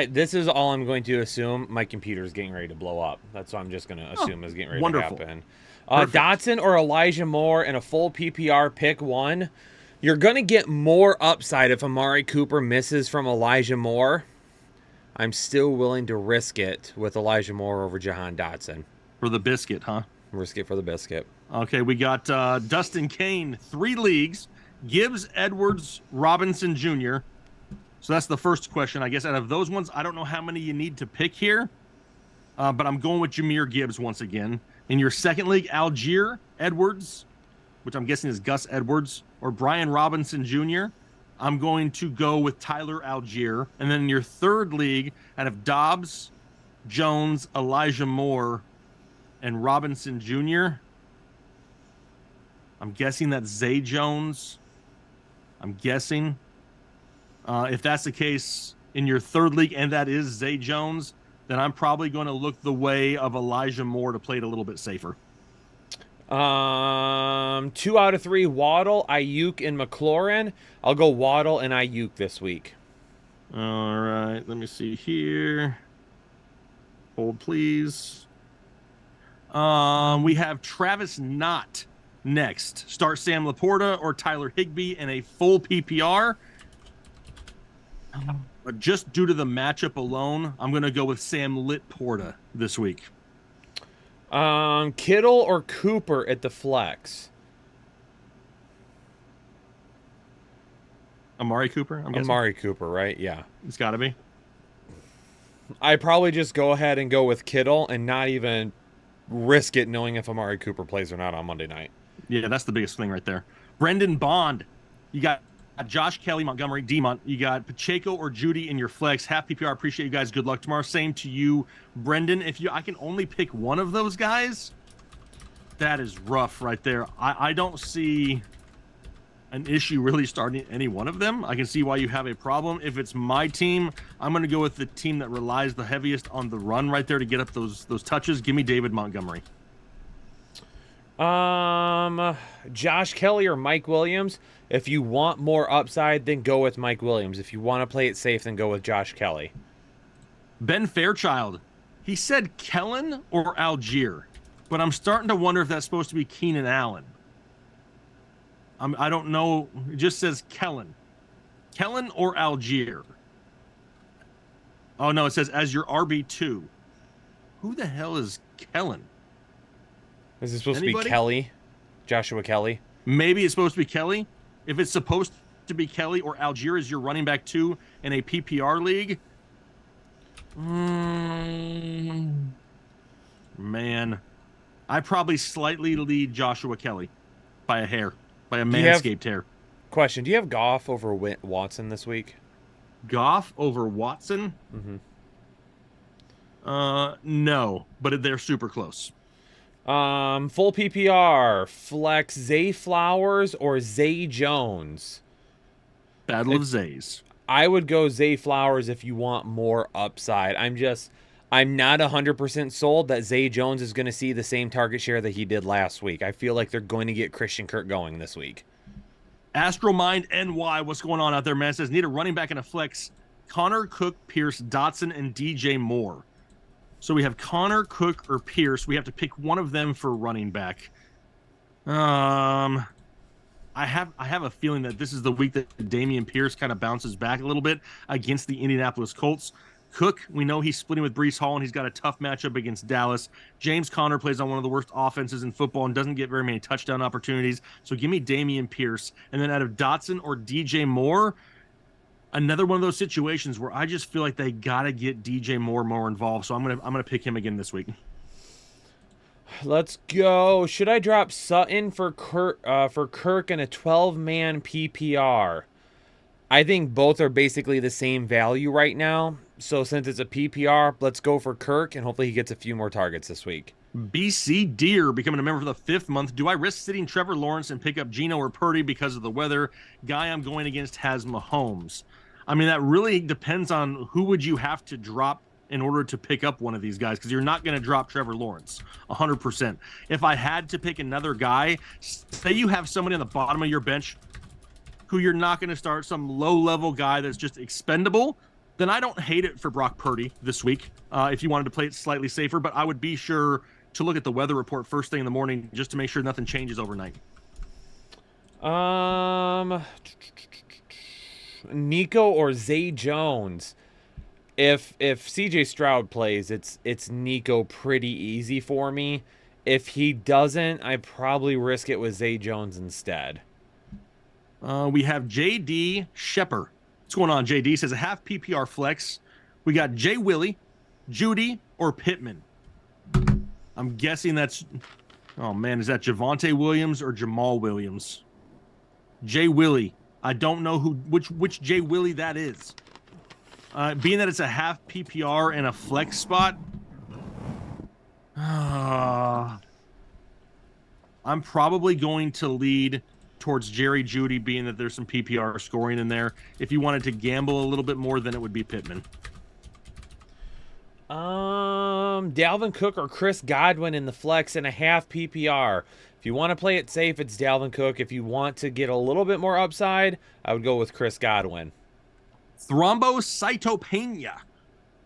This is all I'm going to assume. My computer's getting ready to blow up. That's what I'm just going to assume is getting ready to happen. Dotson or Elijah Moore in a full PPR, pick one. You're going to get more upside if Amari Cooper misses from Elijah Moore. I'm still willing to risk it with Elijah Moore over Jahan Dotson. For the biscuit, huh? Risk it for the biscuit. Okay, we got Dustin Kane, 3 leagues. Gibbs, Edwards, Robinson Jr. So that's the first question. I guess out of those ones, I don't know how many you need to pick here. But I'm going with Jahmyr Gibbs once again. In your second league, Algier Edwards, which I'm guessing is Gus Edwards, or Brian Robinson Jr. I'm going to go with Tyler Algier. And then in your third league, out of Dobbs, Jones, Elijah Moore, and Robinson Jr., I'm guessing that's Zay Jones. I'm guessing. If that's the case in your third league, and that is Zay Jones, then I'm probably going to look the way of Elijah Moore to play it a little bit safer. 2 out of 3, Waddle, Ayuk, and McLaurin. I'll go Waddle and Ayuk this week. All right, let me see here. Hold, please. We have Travis Knott next. Start Sam Laporta or Tyler Higbee in a full PPR. But just due to the matchup alone, I'm going to go with Sam Laporta this week. Kittle or Cooper at the flex? Amari Cooper, I'm guessing? Amari Cooper, right? Yeah. It's got to be. I probably just go ahead and go with Kittle and not even risk it knowing if Amari Cooper plays or not on Monday night. Yeah, that's the biggest thing right there. Brendan Bond. You got Josh Kelly, Montgomery, Demont. You got Pacheco or Judy in your flex. Half PPR. Appreciate you guys. Good luck tomorrow. Same to you, Brendan. I can only pick one of those guys, that is rough right there. I don't see an issue really starting any one of them. I can see why you have a problem. If it's my team, I'm going to go with the team that relies the heaviest on the run right there to get up those touches. Give me David Montgomery. Josh Kelly or Mike Williams. If you want more upside, then go with Mike Williams. If you want to play it safe, then go with Josh Kelly. Ben Fairchild. He said Kellen or Algier, but I'm starting to wonder if that's supposed to be Keenan Allen. I don't know. It just says Kellen. Kellen or Algier. Oh, no, it says as your RB2. Who the hell is Kellen? Is it supposed to be Kelly? Joshua Kelly? Maybe it's supposed to be Kelly. If it's supposed to be Kelly or Algier is your running back 2 in a PPR league. Man. I probably slightly lead Joshua Kelly by a hair. By a manscaped hair. Question. Do you have Goff over Watson this week? Goff over Watson? Mm-hmm. No, but they're super close. Full PPR, flex Zay Flowers or Zay Jones? Battle of Zays. I would go Zay Flowers if you want more upside. I'm not 100% sold that Zay Jones is going to see the same target share that he did last week. I feel like they're going to get Christian Kirk going this week. Astromind NY, what's going on out there, man? It says need a running back and a flex. Connor, Cook, Pierce, Dotson, and DJ Moore. So we have Connor, Cook, or Pierce. We have to pick one of them for running back. I have a feeling that this is the week that Dameon Pierce kind of bounces back a little bit against the Indianapolis Colts. Cook, we know he's splitting with Breece Hall, and he's got a tough matchup against Dallas. James Conner plays on one of the worst offenses in football and doesn't get very many touchdown opportunities. So give me Dameon Pierce. And then out of Dotson or DJ Moore, another one of those situations where I just feel like they got to get DJ Moore more involved. So I'm gonna pick him again this week. Let's go. Should I drop Sutton for Kirk in a 12-man PPR? I think both are basically the same value right now. So since it's a PPR, let's go for Kirk, and hopefully he gets a few more targets this week. BC Deer becoming a member for the 5th month. Do I risk sitting Trevor Lawrence and pick up Geno or Purdy because of the weather? Guy I'm going against has Mahomes. I mean, that really depends on who would you have to drop in order to pick up one of these guys, because you're not going to drop Trevor Lawrence 100%. If I had to pick another guy, say you have somebody on the bottom of your bench who you're not going to start, some low-level guy that's just expendable, then I don't hate it for Brock Purdy this week if you wanted to play it slightly safer, but I would be sure to look at the weather report first thing in the morning just to make sure nothing changes overnight. Nico or Zay Jones. If CJ Stroud plays, it's Nico pretty easy for me. If he doesn't, I probably risk it with Zay Jones instead. We have JD Shepard. What's going on, JD? Says a half PPR flex. We got Jay Willie, Judy, or Pittman. I'm guessing that's, oh man, is that Javonte Williams or Jamal Williams? Jay Willie. I don't know which Jay Willie that is. Being that it's a half PPR and a flex spot, I'm probably going to lead towards Jerry Judy, being that there's some PPR scoring in there. If you wanted to gamble a little bit more, then it would be Pittman. Dalvin Cook or Chris Godwin in the flex and a half PPR. If you want to play it safe, it's Dalvin Cook. If you want to get a little bit more upside, I would go with Chris Godwin. Thrombocytopenia.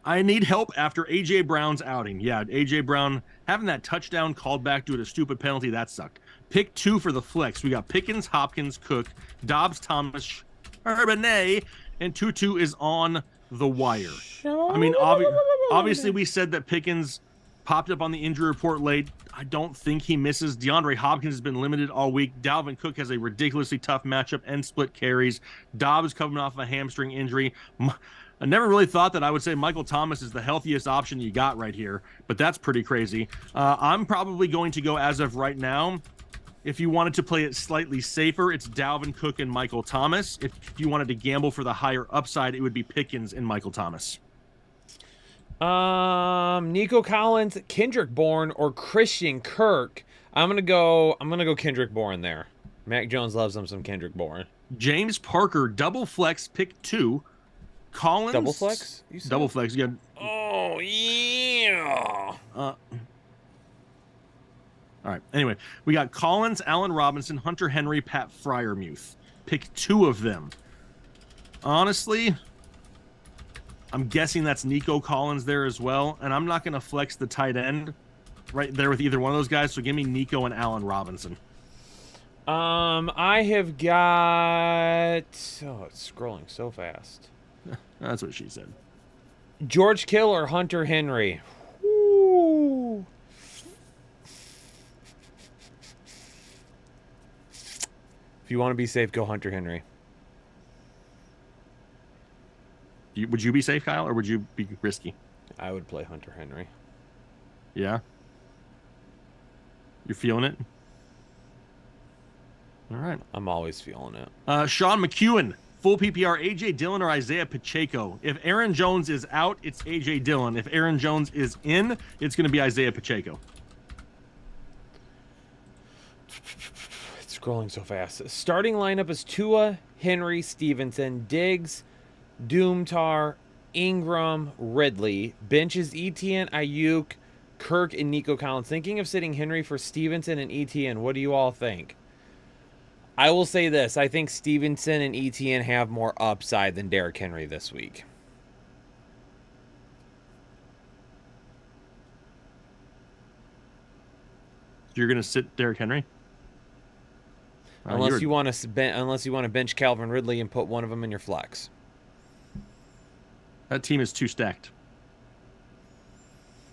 I need help after A.J. Brown's outing. Yeah, A.J. Brown having that touchdown called back due to a stupid penalty, that sucked. Pick 2 for the flex. We got Pickens, Hopkins, Cook, Dobbs, Thomas, Herbenet, and Tutu is on the wire. I mean, obviously we said that Pickens popped up on the injury report late. I don't think he misses. DeAndre Hopkins has been limited all week. Dalvin Cook has a ridiculously tough matchup and split carries. Dobbs coming off a hamstring injury. I never really thought that I would say Michael Thomas is the healthiest option you got right here, but that's pretty crazy. I'm probably going to go, as of right now, if you wanted to play it slightly safer, it's Dalvin Cook and Michael Thomas. If you wanted to gamble for the higher upside, it would be Pickens and Michael Thomas. Nico Collins, Kendrick Bourne, or Christian Kirk. I'm gonna go Kendrick Bourne there. Mac Jones loves him some Kendrick Bourne. James Parker, double flex, pick 2. Collins, double flex. You said? Double flex. Yeah. Oh yeah. All right. Anyway, we got Collins, Allen Robinson, Hunter Henry, Pat Freiermuth. Pick 2 of them. Honestly, I'm guessing that's Nico Collins there as well, and I'm not going to flex the tight end right there with either one of those guys, so give me Nico and Allen Robinson. I have got... Oh, it's scrolling so fast. That's what she said. George Kittle or Hunter Henry? Woo. If you want to be safe, go Hunter Henry. Would you be safe, Kyle, or would you be risky? I would play Hunter Henry. Yeah? You're feeling it? All right. I'm always feeling it. Sean McEwen, full PPR, A.J. Dillon or Isaiah Pacheco. If Aaron Jones is out, it's A.J. Dillon. If Aaron Jones is in, it's going to be Isaiah Pacheco. It's scrolling so fast. Starting lineup is Tua, Henry, Stevenson, Diggs, Doomtar, Ingram, Ridley. Bench is Etienne, Ayuk, Kirk, and Nico Collins. Thinking of sitting Henry for Stevenson and Etienne. What do you all think? I will say this. I think Stevenson and Etienne have more upside than Derrick Henry this week. You're going to sit Derrick Henry? Unless you want to bench Calvin Ridley and put one of them in your flex. That team is too stacked.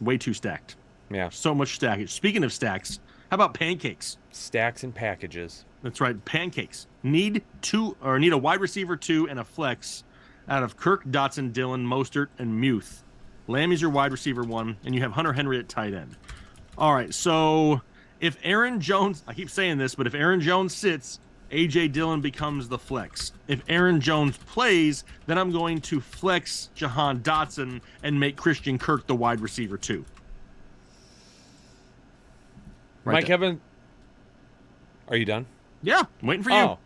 Way too stacked. Yeah. So much stackage. Speaking of stacks, how about pancakes? Stacks and packages. That's right, pancakes. Need a wide receiver 2 and a flex out of Kirk, Dotson, Dillon, Mostert, and Muth. Lammy's your wide receiver 1, and you have Hunter Henry at tight end. All right, so if Aaron Jones, I keep saying this, but if Aaron Jones sits, A.J. Dillon becomes the flex. If Aaron Jones plays, then I'm going to flex Jahan Dotson and make Christian Kirk the wide receiver 2. Mike Evans, are you done? Yeah, I'm waiting for you.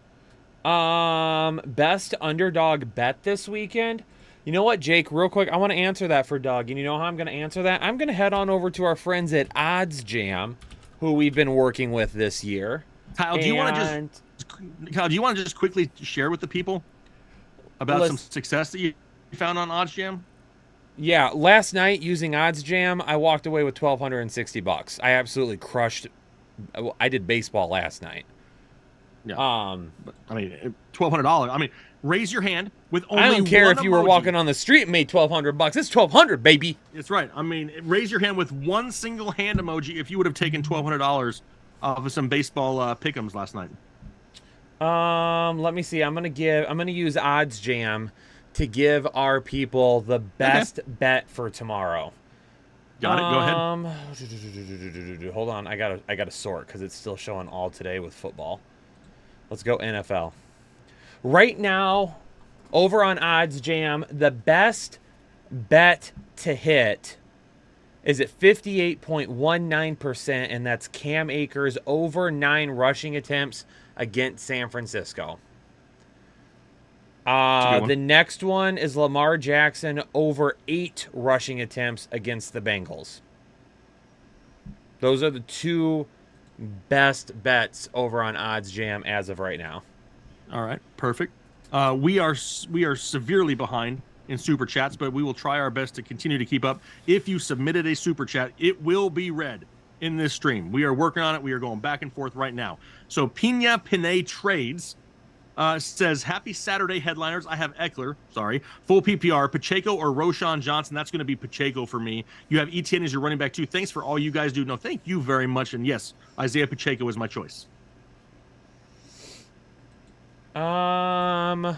Best underdog bet this weekend. You know what, Jake, real quick, I want to answer that for Doug. And you know how I'm going to answer that? I'm going to head on over to our friends at Odds Jam, who we've been working with this year. Kyle, do you want to just quickly share with the people about some success that you found on Odds Jam? Yeah, last night using Odds Jam, I walked away with $1,260. I absolutely crushed. I did baseball last night. Yeah. But, I mean, $1,200. I mean, raise your hand with only I don't care one if you were emoji. walking on the street and made $1,200. It's $1,200, baby. That's right. I mean, raise your hand with one single hand emoji if you would have taken $1,200 off of some baseball pick'ems last night. Let me see. I'm gonna use Odds Jam to give our people the best bet for tomorrow. Got it. Go ahead. Hold on. I gotta sort because it's still showing all today with football. Let's go NFL. Right now, over on Odds Jam, the best bet to hit is at 58.19%, and that's Cam Akers over 9 rushing attempts against San Francisco. The next one is Lamar Jackson over 8 rushing attempts against the Bengals. Those are the 2 best bets over on Odds Jam as of right now. All right, perfect. We are severely behind in super chats, but we will try our best to continue to keep up. If you submitted a super chat, it will be read in this stream. We are working on it. We are going back and forth right now. So Pina Pinay Trades says, happy Saturday, headliners. I have Eckler, full PPR, Pacheco or Roshan Johnson. That's going to be Pacheco for me. You have Etienne as your running back too. Thanks for all you guys do. No, thank you very much. And yes, Isaiah Pacheco is my choice. Kyle's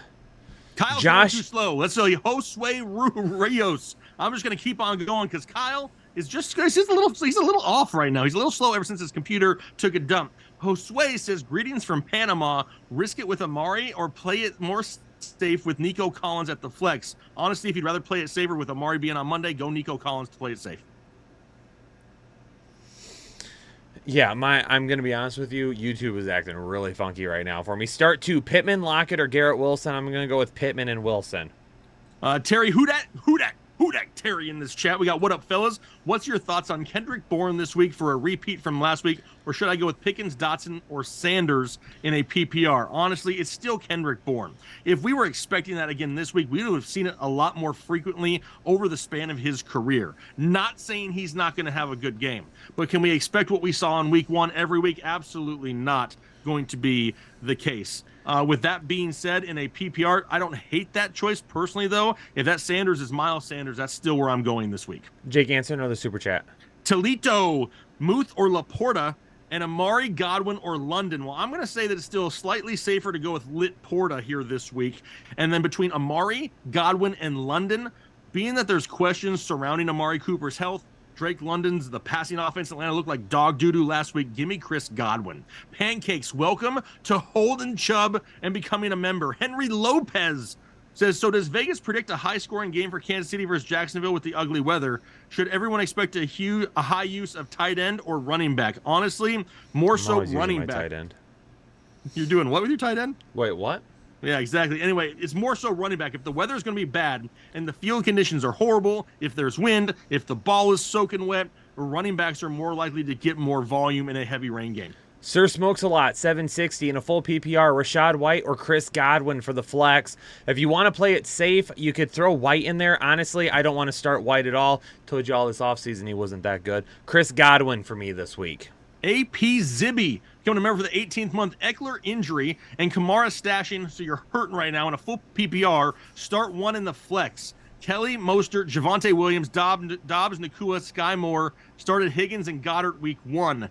Josh, too slow. Let's tell you, Josue Rios. I'm just going to keep on going because Kyle is he's a little off right now. He's a little slow ever since his computer took a dump. Josue says, greetings from Panama. Risk it with Amari or play it more safe with Nico Collins at the flex. Honestly, if you'd rather play it safer with Amari being on Monday, go Nico Collins to play it safe. Yeah, I'm going to be honest with you. YouTube is acting really funky right now for me. Start 2, Pittman, Lockett, or Garrett Wilson. I'm going to go with Pittman and Wilson. Terry, who dat, Terry in this chat. We got what up, fellas? What's your thoughts on Kendrick Bourne this week for a repeat from last week? Or should I go with Pickens, Dotson, or Sanders in a PPR? Honestly, it's still Kendrick Bourne. If we were expecting that again this week, we would have seen it a lot more frequently over the span of his career. Not saying he's not going to have a good game, but can we expect what we saw in week 1 every week? Absolutely not going to be the case. With that being said, in a PPR, I don't hate that choice personally, though. If that Sanders is Miles Sanders, that's still where I'm going this week. Jake, answer another super chat. Toledo, Muth or Laporta, and Amari, Godwin, or London. Well, I'm going to say that it's still slightly safer to go with Laporta here this week. And then between Amari, Godwin, and London, being that there's questions surrounding Amari Cooper's health, Drake London's the passing offense in Atlanta looked like dog doo-doo last week. Give me Chris Godwin. Pancakes, welcome to Holden Chubb and becoming a member. Henry Lopez says, so does Vegas predict a high-scoring game for Kansas City versus Jacksonville with the ugly weather? Should everyone expect a high use of tight end or running back? Honestly, more so running back. Tight end. You're doing what with your tight end? Wait, what? Yeah, exactly. Anyway, it's more so running back. If the weather is going to be bad and the field conditions are horrible, if there's wind, if the ball is soaking wet, running backs are more likely to get more volume in a heavy rain game. Sir Smokes a Lot, 760 in a full PPR. Rashad White or Chris Godwin for the flex. If you want to play it safe, you could throw White in there. Honestly, I don't want to start White at all. Told you all this offseason he wasn't that good. Chris Godwin for me this week. AP Zibby coming to member for the 18th month. Eckler injury and Kamara stashing, so you're hurting right now in a full PPR. Start 1 in the flex. Kelly, Mostert, Javonte Williams, Dobbs, Nakua, Sky Moore. Started Higgins and Goddard week 1.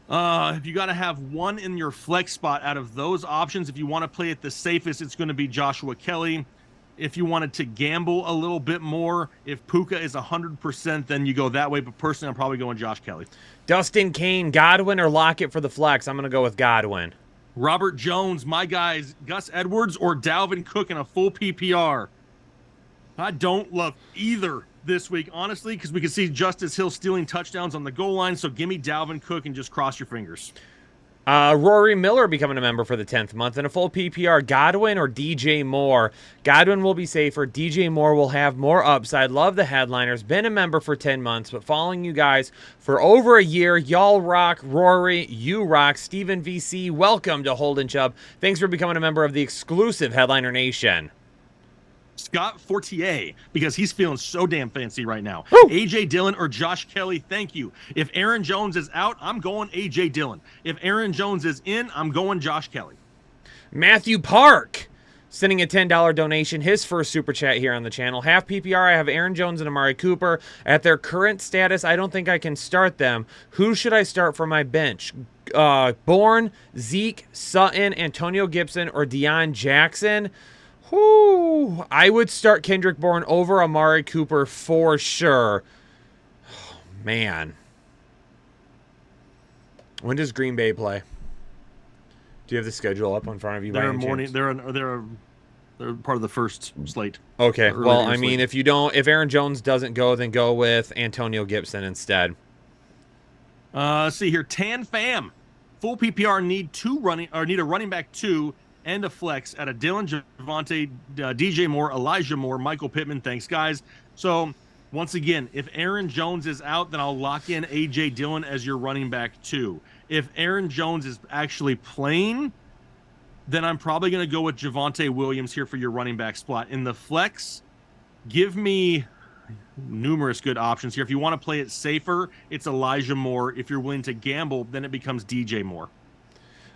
If you got to have 1 in your flex spot out of those options, if you want to play it the safest, it's going to be Joshua Kelly. If you wanted to gamble a little bit more, if Puka is 100%, then you go that way. But personally, I'm probably going Josh Kelly. Dustin Kane, Godwin or Lockett for the flex? I'm going to go with Godwin. Robert Jones, my guys, Gus Edwards or Dalvin Cook in a full PPR. I don't love either this week, honestly, because we can see Justice Hill stealing touchdowns on the goal line. So give me Dalvin Cook and just cross your fingers. Rory Miller becoming a member for the 10th month. In a full PPR, Godwin or DJ Moore? Godwin will be safer. DJ Moore will have more upside. Love the headliners. Been a member for 10 months, but following you guys for over a year. Y'all rock. Rory, you rock. Steven VC, welcome to Holden Chubb. Thanks for becoming a member of the exclusive Headliner Nation. Scott Fortier, because he's feeling so damn fancy right now. Woo! A.J. Dillon or Josh Kelly, thank you. If Aaron Jones is out, I'm going A.J. Dillon. If Aaron Jones is in, I'm going Josh Kelly. Matthew Park sending a $10 donation, his first super chat here on the channel. Half PPR, I have Aaron Jones and Amari Cooper. At their current status, I don't think I can start them. Who should I start for my bench? Bourne, Zeke, Sutton, Antonio Gibson, or Deion Jackson? Whoo, I would start Kendrick Bourne over Amari Cooper for sure. Oh, man. When does Green Bay play? Do you have the schedule up in front of you? They're morning. They're part of the first slate. Okay. Well, I mean, if Aaron Jones doesn't go, then go with Antonio Gibson instead. Let's see here. Tan Fam, full PPR need a running back 2 and a flex at a Dylan Javonte, DJ Moore, Elijah Moore, Michael Pittman. Thanks, guys. So, once again, if Aaron Jones is out, then I'll lock in A.J. Dillon as your running back 2. If Aaron Jones is actually playing, then I'm probably going to go with Javonte Williams here for your running back spot. In the flex, give me numerous good options here. If you want to play it safer, it's Elijah Moore. If you're willing to gamble, then it becomes DJ Moore.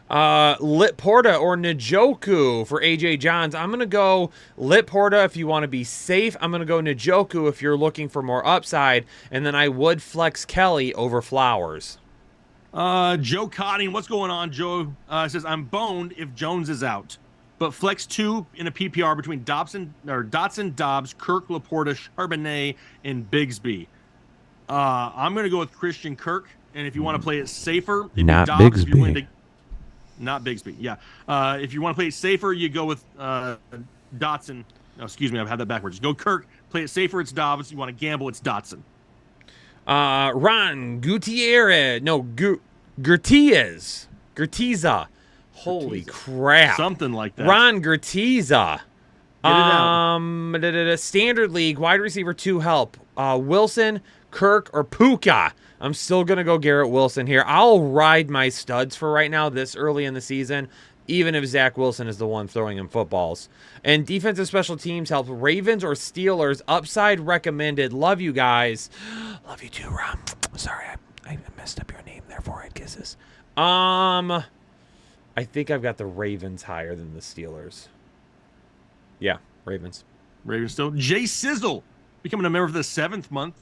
Lit Porta or Njoku for AJ Johns. I'm going to go Lit Porta if you want to be safe. I'm going to go Njoku if you're looking for more upside. And then I would flex Kelly over Flowers. Joe Cotting, what's going on, Joe? Says, I'm boned if Jones is out. But flex 2 in a PPR between Dotson, Dobbs, Kirk, Laporta, Charbonnet, and Bigsby. I'm going to go with Christian Kirk. And if you want to play it safer, Not Dobbs, Bigsby. if you're willing to, not Bigsby, yeah. If you want to play it safer, you go with Dotson. No, excuse me, I've had that backwards. Go Kirk. Play it safer, it's Dobbs. You want to gamble, it's Dotson. Ron Gutierrez. No, Gertiza. Holy crap. Something like that. Ron Gertiza. Get it out. Standard League, wide receiver 2 help. Wilson, Kirk, or Puka. I'm still going to go Garrett Wilson here. I'll ride my studs for right now this early in the season, even if Zach Wilson is the one throwing him footballs. And defensive special teams help Ravens or Steelers. Upside recommended. Love you guys. Love you too, Ron. Sorry, I messed up your name there. Forehead kisses. I think I've got the Ravens higher than the Steelers. Yeah, Ravens. Ravens still. Jay Sizzle becoming a member for the 7th month.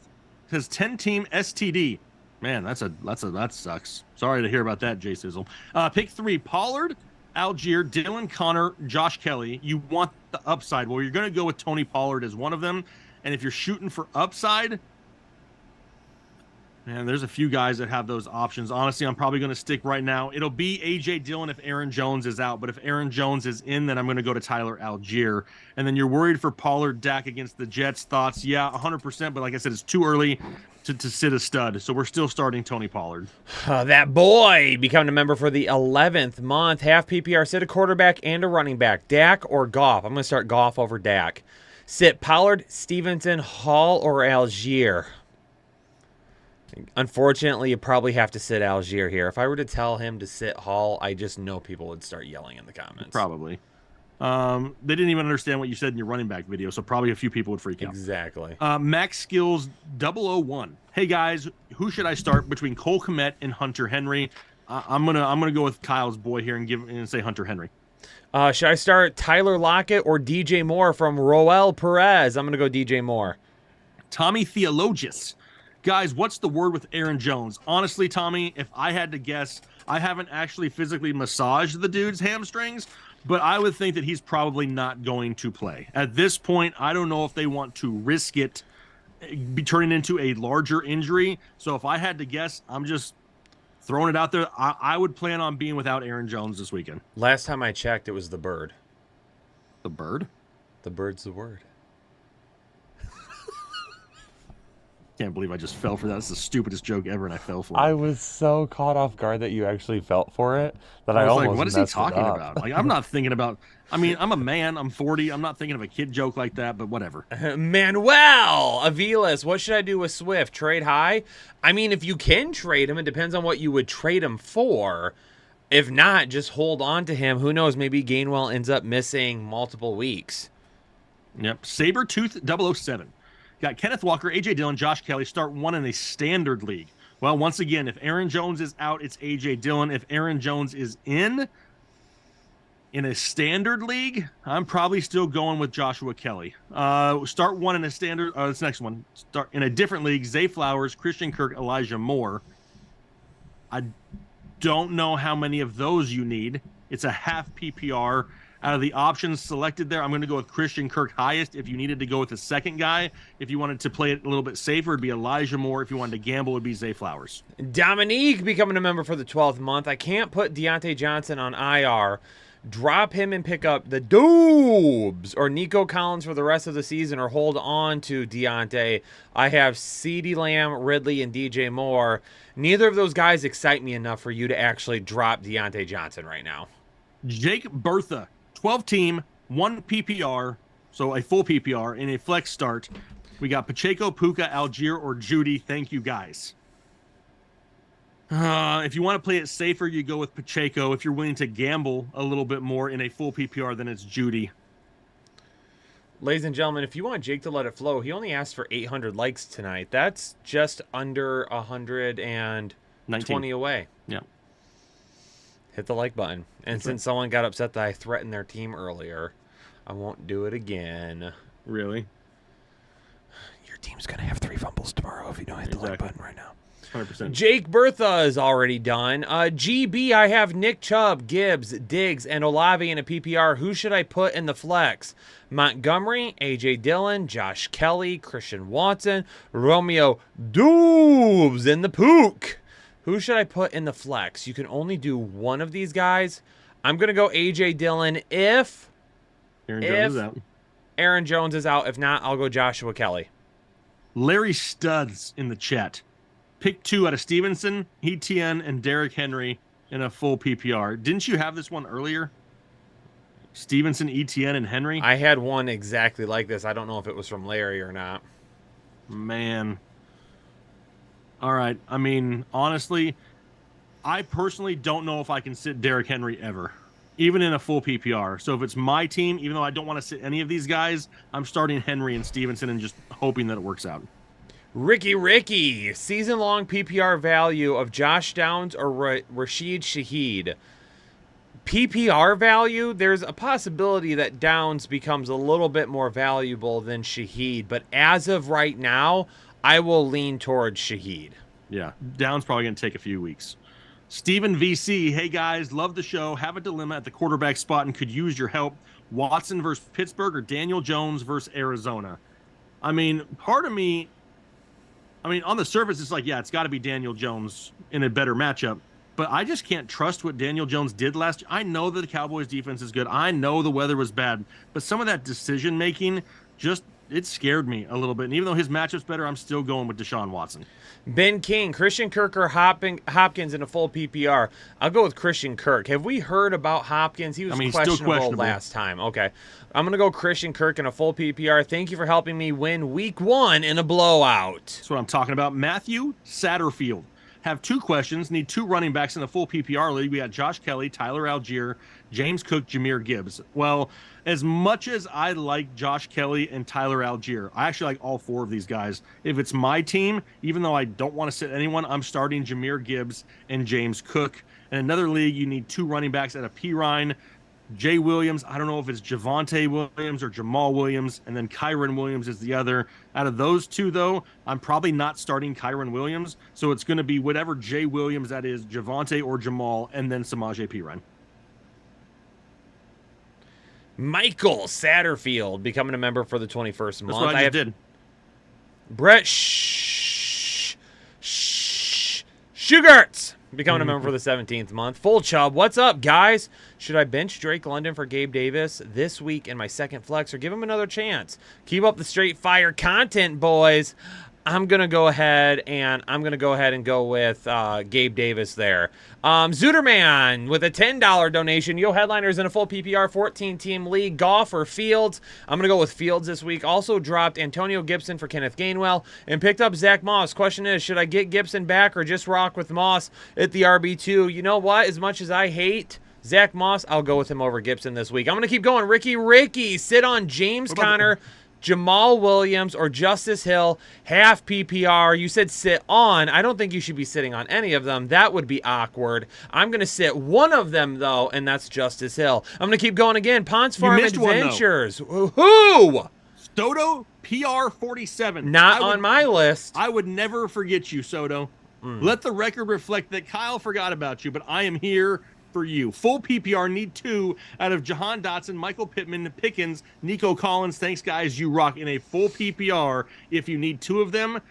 Says 10-team STD. Man, that sucks. Sorry to hear about that, Jay Sizzle. Pick 3: Pollard, Algier, Dylan Connor, Josh Kelly. You want the upside. Well, you're going to go with Tony Pollard as one of them. And if you're shooting for upside, man, there's a few guys that have those options. Honestly, I'm probably going to stick right now. It'll be A.J. Dillon if Aaron Jones is out. But if Aaron Jones is in, then I'm going to go to Tyler Algier. And then you're worried for Pollard, Dak against the Jets. Thoughts? Yeah, 100%. But like I said, it's too early to sit a stud. So we're still starting Tony Pollard. That boy becoming a member for the 11th month. Half PPR, sit a quarterback and a running back. Dak or Goff? I'm going to start Goff over Dak. Sit Pollard, Stevenson, Hall, or Algier? Unfortunately, you probably have to sit Algier here. If I were to tell him to sit Hall, I just know people would start yelling in the comments. Probably. They didn't even understand what you said in your running back video, so probably a few people would freak out. Exactly. Max Skills 001. Hey guys, who should I start between Cole Kmet and Hunter Henry? I'm gonna go with Kyle's boy here and say Hunter Henry. Should I start Tyler Lockett or DJ Moore from Roel Perez? I'm gonna go DJ Moore. Tommy Theologus. Guys, what's the word with Aaron Jones? Honestly, Tommy, if I had to guess, I haven't actually physically massaged the dude's hamstrings, but I would think that he's probably not going to play. At this point, I don't know if they want to risk it be turning into a larger injury. So if I had to guess, I'm just throwing it out there. I would plan on being without Aaron Jones this weekend. Last time I checked, it was the bird. The bird? The bird's the word. Can't believe I just fell for that. That's the stupidest joke ever, and I fell for it. I was so caught off guard that you actually felt for it that I was almost like, what is he messed it talking up. about? Like, I'm not thinking about. I mean, I'm a man. I'm 40. I'm not thinking of a kid joke like that, but whatever. Manuel Aviles, what should I do with Swift? Trade high? I mean, if you can trade him, it depends on what you would trade him for. If not, just hold on to him. Who knows? Maybe Gainwell ends up missing multiple weeks. Yep. Sabretooth 007. Got Kenneth Walker, A.J. Dillon, Josh Kelly, start one in a standard league. Well, once again, if Aaron Jones is out, it's A.J. Dillon. If Aaron Jones is in a standard league, I'm probably still going with Joshua Kelly. Start one in a standard. This next one. Start in a different league. Zay Flowers, Christian Kirk, Elijah Moore. I don't know how many of those you need. It's a half PPR. Out of the options selected there, I'm going to go with Christian Kirk highest. If you needed to go with the second guy, if you wanted to play it a little bit safer, it'd be Elijah Moore. If you wanted to gamble, it would be Zay Flowers. Dominique becoming a member for the 12th month. I can't put Deontay Johnson on IR. Drop him and pick up the Doobs or Nico Collins for the rest of the season, or hold on to Deontay. I have CeeDee Lamb, Ridley, and DJ Moore. Neither of those guys excite me enough for you to actually drop Deontay Johnson right now. Jake Bertha, 12-team, 1 PPR, so a full PPR, in a flex start. We got Pacheco, Puka, Algier, or Judy. Thank you, guys. If you want to play it safer, you go with Pacheco. If you're willing to gamble a little bit more in a full PPR, then it's Judy. Ladies and gentlemen, if you want Jake to let it flow, he only asked for 800 likes tonight. That's just under 120 away. Yeah. Hit the like button. And since someone got upset that I threatened their team earlier, I won't do it again. Really? Your team's going to have 3 fumbles tomorrow if you don't hit the like button right now. 100%. Jake Bertha is already done. GB, I have Nick Chubb, Gibbs, Diggs, and Olave in a PPR. Who should I put in the flex? Montgomery, A.J. Dillon, Josh Kelly, Christian Watson, Romeo Doubs in the Pook. Who should I put in the flex? You can only do one of these guys. I'm going to go A.J. Dillon if Aaron Jones is out. Aaron Jones is out. If not, I'll go Joshua Kelly. Larry Studs in the chat. Pick 2 out of Stevenson, Etienne, and Derrick Henry in a full PPR. Didn't you have this one earlier? Stevenson, Etienne, and Henry? I had one exactly like this. I don't know if it was from Larry or not. Man. All right. I mean, honestly, I personally don't know if I can sit Derrick Henry ever, even in a full PPR. So if it's my team, even though I don't want to sit any of these guys, I'm starting Henry and Stevenson and just hoping that it works out. Ricky, season-long PPR value of Josh Downs or Rashid Shaheed. PPR value, there's a possibility that Downs becomes a little bit more valuable than Shaheed, but as of right now, I will lean towards Shaheed. Yeah, Downs probably going to take a few weeks. Steven VC, hey guys, love the show. Have a dilemma at the quarterback spot and could use your help. Watson versus Pittsburgh or Daniel Jones versus Arizona? I mean, part of me... on the surface, it's like, yeah, it's got to be Daniel Jones in a better matchup. But I just can't trust what Daniel Jones did last year. I know that the Cowboys' defense is good. I know the weather was bad. But some of that decision-making, it scared me a little bit. And even though his matchup's better, I'm still going with Deshaun Watson. Ben King, Christian Kirk or Hopkins in a full PPR? I'll go with Christian Kirk. Have we heard about Hopkins? He was questionable last time. Okay. I'm going to go Christian Kirk in a full PPR. Thank you for helping me win week 1 in a blowout. That's what I'm talking about. Matthew Satterfield. Have 2 questions. Need 2 running backs in a full PPR league. We got Josh Kelly, Tyler Algier, James Cook, Jahmyr Gibbs. Well, as much as I like Josh Kelly and Tyler Algier, I actually like all 4 of these guys. If it's my team, even though I don't want to sit anyone, I'm starting Jahmyr Gibbs and James Cook. In another league, you need 2 running backs at a Pirine. Jay Williams, I don't know if it's Javonte Williams or Jamal Williams, and then Kyron Williams is the other. Out of those 2, though, I'm probably not starting Kyron Williams, so it's going to be whatever Jay Williams that is, Javonte or Jamal, and then Samaje Pirine. Michael Satterfield becoming a member for the 21st month. That's what I just did. Brett Shugarts becoming a member for the 17th month. Full Chubb, what's up, guys? Should I bench Drake London for Gabe Davis this week in my second flex or give him another chance? Keep up the straight fire content, boys. I'm going to go ahead and go with Gabe Davis there. Zuderman with a $10 donation. Yo, headliners in a full PPR 14-team league. Golf or Fields? I'm going to go with Fields this week. Also dropped Antonio Gibson for Kenneth Gainwell and picked up Zach Moss. Question is, should I get Gibson back or just rock with Moss at the RB2? You know what? As much as I hate Zach Moss, I'll go with him over Gibson this week. I'm going to keep going. Ricky, sit on James Conner, Jamal Williams, or Justice Hill, half PPR. You said sit on. I don't think you should be sitting on any of them. That would be awkward. I'm going to sit one of them, though, and that's Justice Hill. I'm going to keep going again. Ponce Farm Adventures. Who? Soto PR47. Not on my list. I would never forget you, Soto. Let the record reflect that Kyle forgot about you, but I am here for you. Full PPR, need 2 out of Jahan Dotson, Michael Pittman, Pickens, Nico Collins. Thanks, guys. You rock in a full PPR. If you need 2 of them,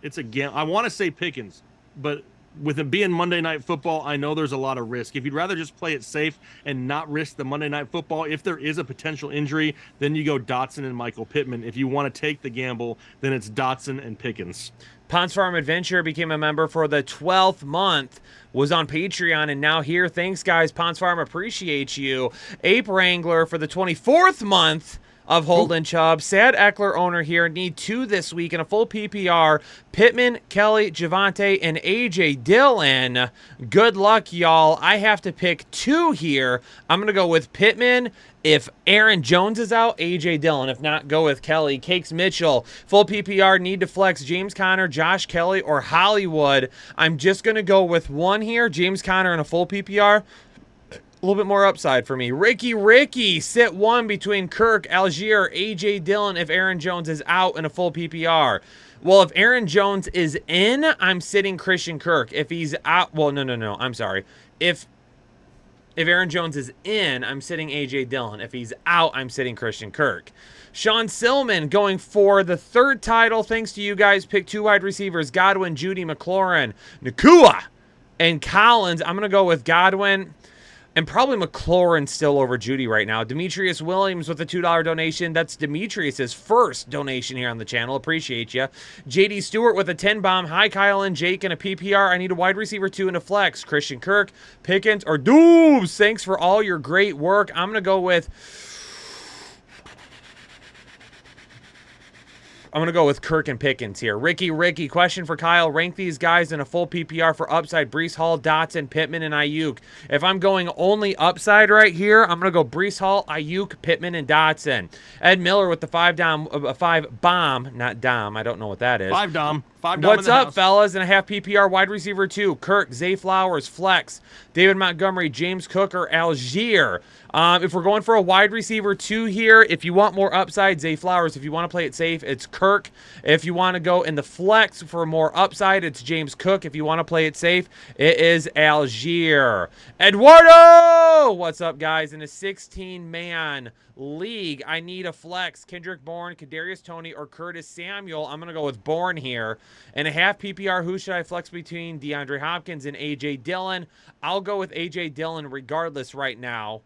it's a game. I want to say Pickens, but with it being Monday Night Football, I know there's a lot of risk. If you'd rather just play it safe and not risk the Monday Night Football, if there is a potential injury, then you go Dotson and Michael Pittman. If you want to take the gamble, then it's Dotson and Pickens. Ponce Farm Adventure became a member for the 12th month, was on Patreon, and now here. Thanks, guys. Ponce Farm appreciates you. Ape Wrangler for the 24th month of Holden Chubb. Sad Eckler owner here. Need 2 this week in a full PPR. Pittman, Kelly, Javonte, and A.J. Dillon. Good luck, y'all. I have to pick 2 here. I'm going to go with Pittman. If Aaron Jones is out, A.J. Dillon. If not, go with Kelly. Cakes Mitchell. Full PPR, need to flex James Conner, Josh Kelly, or Hollywood. I'm just going to go with 1 here. James Conner in a full PPR. A little bit more upside for me. Ricky, sit 1 between Kirk, Algier, A.J. Dillon if Aaron Jones is out in a full PPR. Well, if Aaron Jones is in, I'm sitting Christian Kirk. If he's out, well, no, I'm sorry. If Aaron Jones is in, I'm sitting A.J. Dillon. If he's out, I'm sitting Christian Kirk. Sean Sillman going for the 3rd title. Thanks to you guys. Pick 2 wide receivers, Godwin, Judy, McLaurin, Nakua, and Collins. I'm going to go with Godwin. And probably McLaurin still over Judy right now. Demetrius Williams with a $2 donation. That's Demetrius's first donation here on the channel. Appreciate you. JD Stewart with a 10 bomb. Hi, Kyle and Jake in a PPR. I need a wide receiver 2 and a flex. Christian Kirk, Pickens, or Doobs. Thanks for all your great work. I'm going to go with Kirk and Pickens here. Ricky, question for Kyle. Rank these guys in a full PPR for upside. Breece Hall, Dotson, Pittman, and Ayuk. If I'm going only upside right here, I'm going to go Breece Hall, Ayuk, Pittman, and Dotson. Ed Miller with the 5 bomb, not dom. I don't know what that is. 5 dom. What's up, fellas? And a half PPR wide receiver 2. Kirk, Zay Flowers, Flex, David Montgomery, James Cook, or Algier. If we're going for a wide receiver 2 here, if you want more upside, Zay Flowers. If you want to play it safe, it's Kirk. If you want to go in the flex for more upside, it's James Cook. If you want to play it safe, it is Algier. Eduardo! What's up, guys? In a 16-man league, I need a flex. Kendrick Bourne, Kadarius Toney, or Curtis Samuel. I'm going to go with Bourne here. And a half PPR, who should I flex between DeAndre Hopkins and A.J. Dillon? I'll go with A.J. Dillon regardless right now.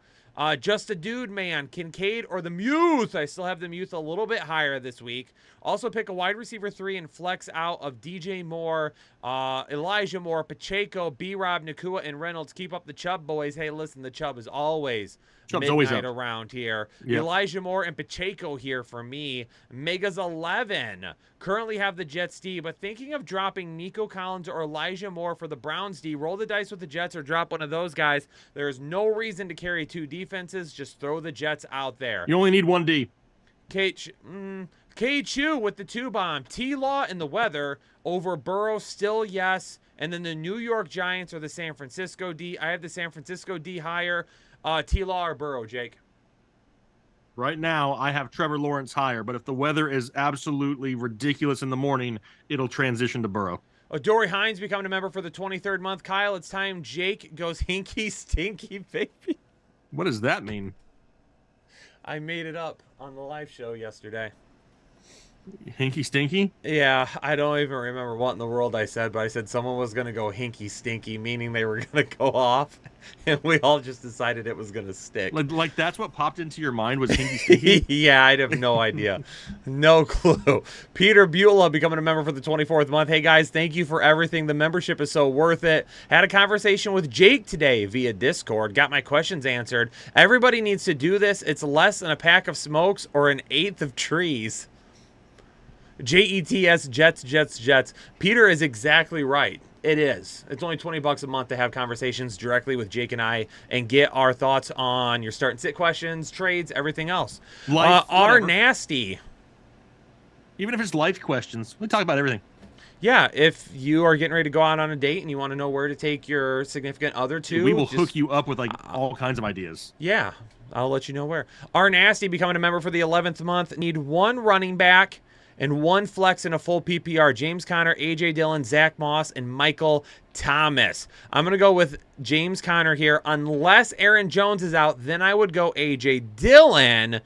Just a dude, man. Kincaid or the Muth. I still have the Muth a little bit higher this week. Also pick a wide receiver 3 and flex out of DJ Moore, Elijah Moore, Pacheco, B-Rob, Nakua, and Reynolds. Keep up the Chubb, boys. Hey, listen, the Chubb is always midnight around here. Yep. Elijah Moore and Pacheco here for me. Megas 11. Currently have the Jets D, but thinking of dropping Nico Collins or Elijah Moore for the Browns D. Roll the dice with the Jets or drop one of those guys. There's no reason to carry 2 defenses. Just throw the Jets out there. You only need 1 D. K-Chew with the 2 bomb. T-Law in the weather over Burrow, still yes. And then the New York Giants or the San Francisco D. I have the San Francisco D higher. T-Law or Burrow, Jake? Right now, I have Trevor Lawrence higher, but if the weather is absolutely ridiculous in the morning, it'll transition to Burrow. Dory Hines becoming a member for the 23rd month. Kyle, it's time Jake goes hinky stinky baby. What does that mean? I made it up on the live show yesterday. Hinky stinky? Yeah, I don't even remember what in the world I said, but I said someone was going to go hinky stinky, meaning they were going to go off, and we all just decided it was going to stick. Like that's what popped into your mind was hinky stinky? Yeah, I'd have no idea. No clue. Peter Beulah becoming a member for the 24th month. Hey, guys, thank you for everything. The membership is so worth it. Had a conversation with Jake today via Discord. Got my questions answered. Everybody needs to do this. It's less than a pack of smokes or an eighth of trees. JETS, Jets. Peter is exactly right. It is. It's only $20 a month to have conversations directly with Jake and I and get our thoughts on your start and sit questions, trades, everything else. Life, Are whatever. nasty. Even if it's life questions, we talk about everything. Yeah, if you are getting ready to go out on a date and you want to know where to take your significant other to, We will hook you up with like all kinds of ideas. Yeah, I'll let you know where. Are nasty becoming a member for the 11th month. Need one running back and one flex in a full PPR. James Conner, A.J. Dillon, Zach Moss, and Michael Thomas. I'm going to go with James Conner here. Unless Aaron Jones is out, then I would go A.J. Dillon.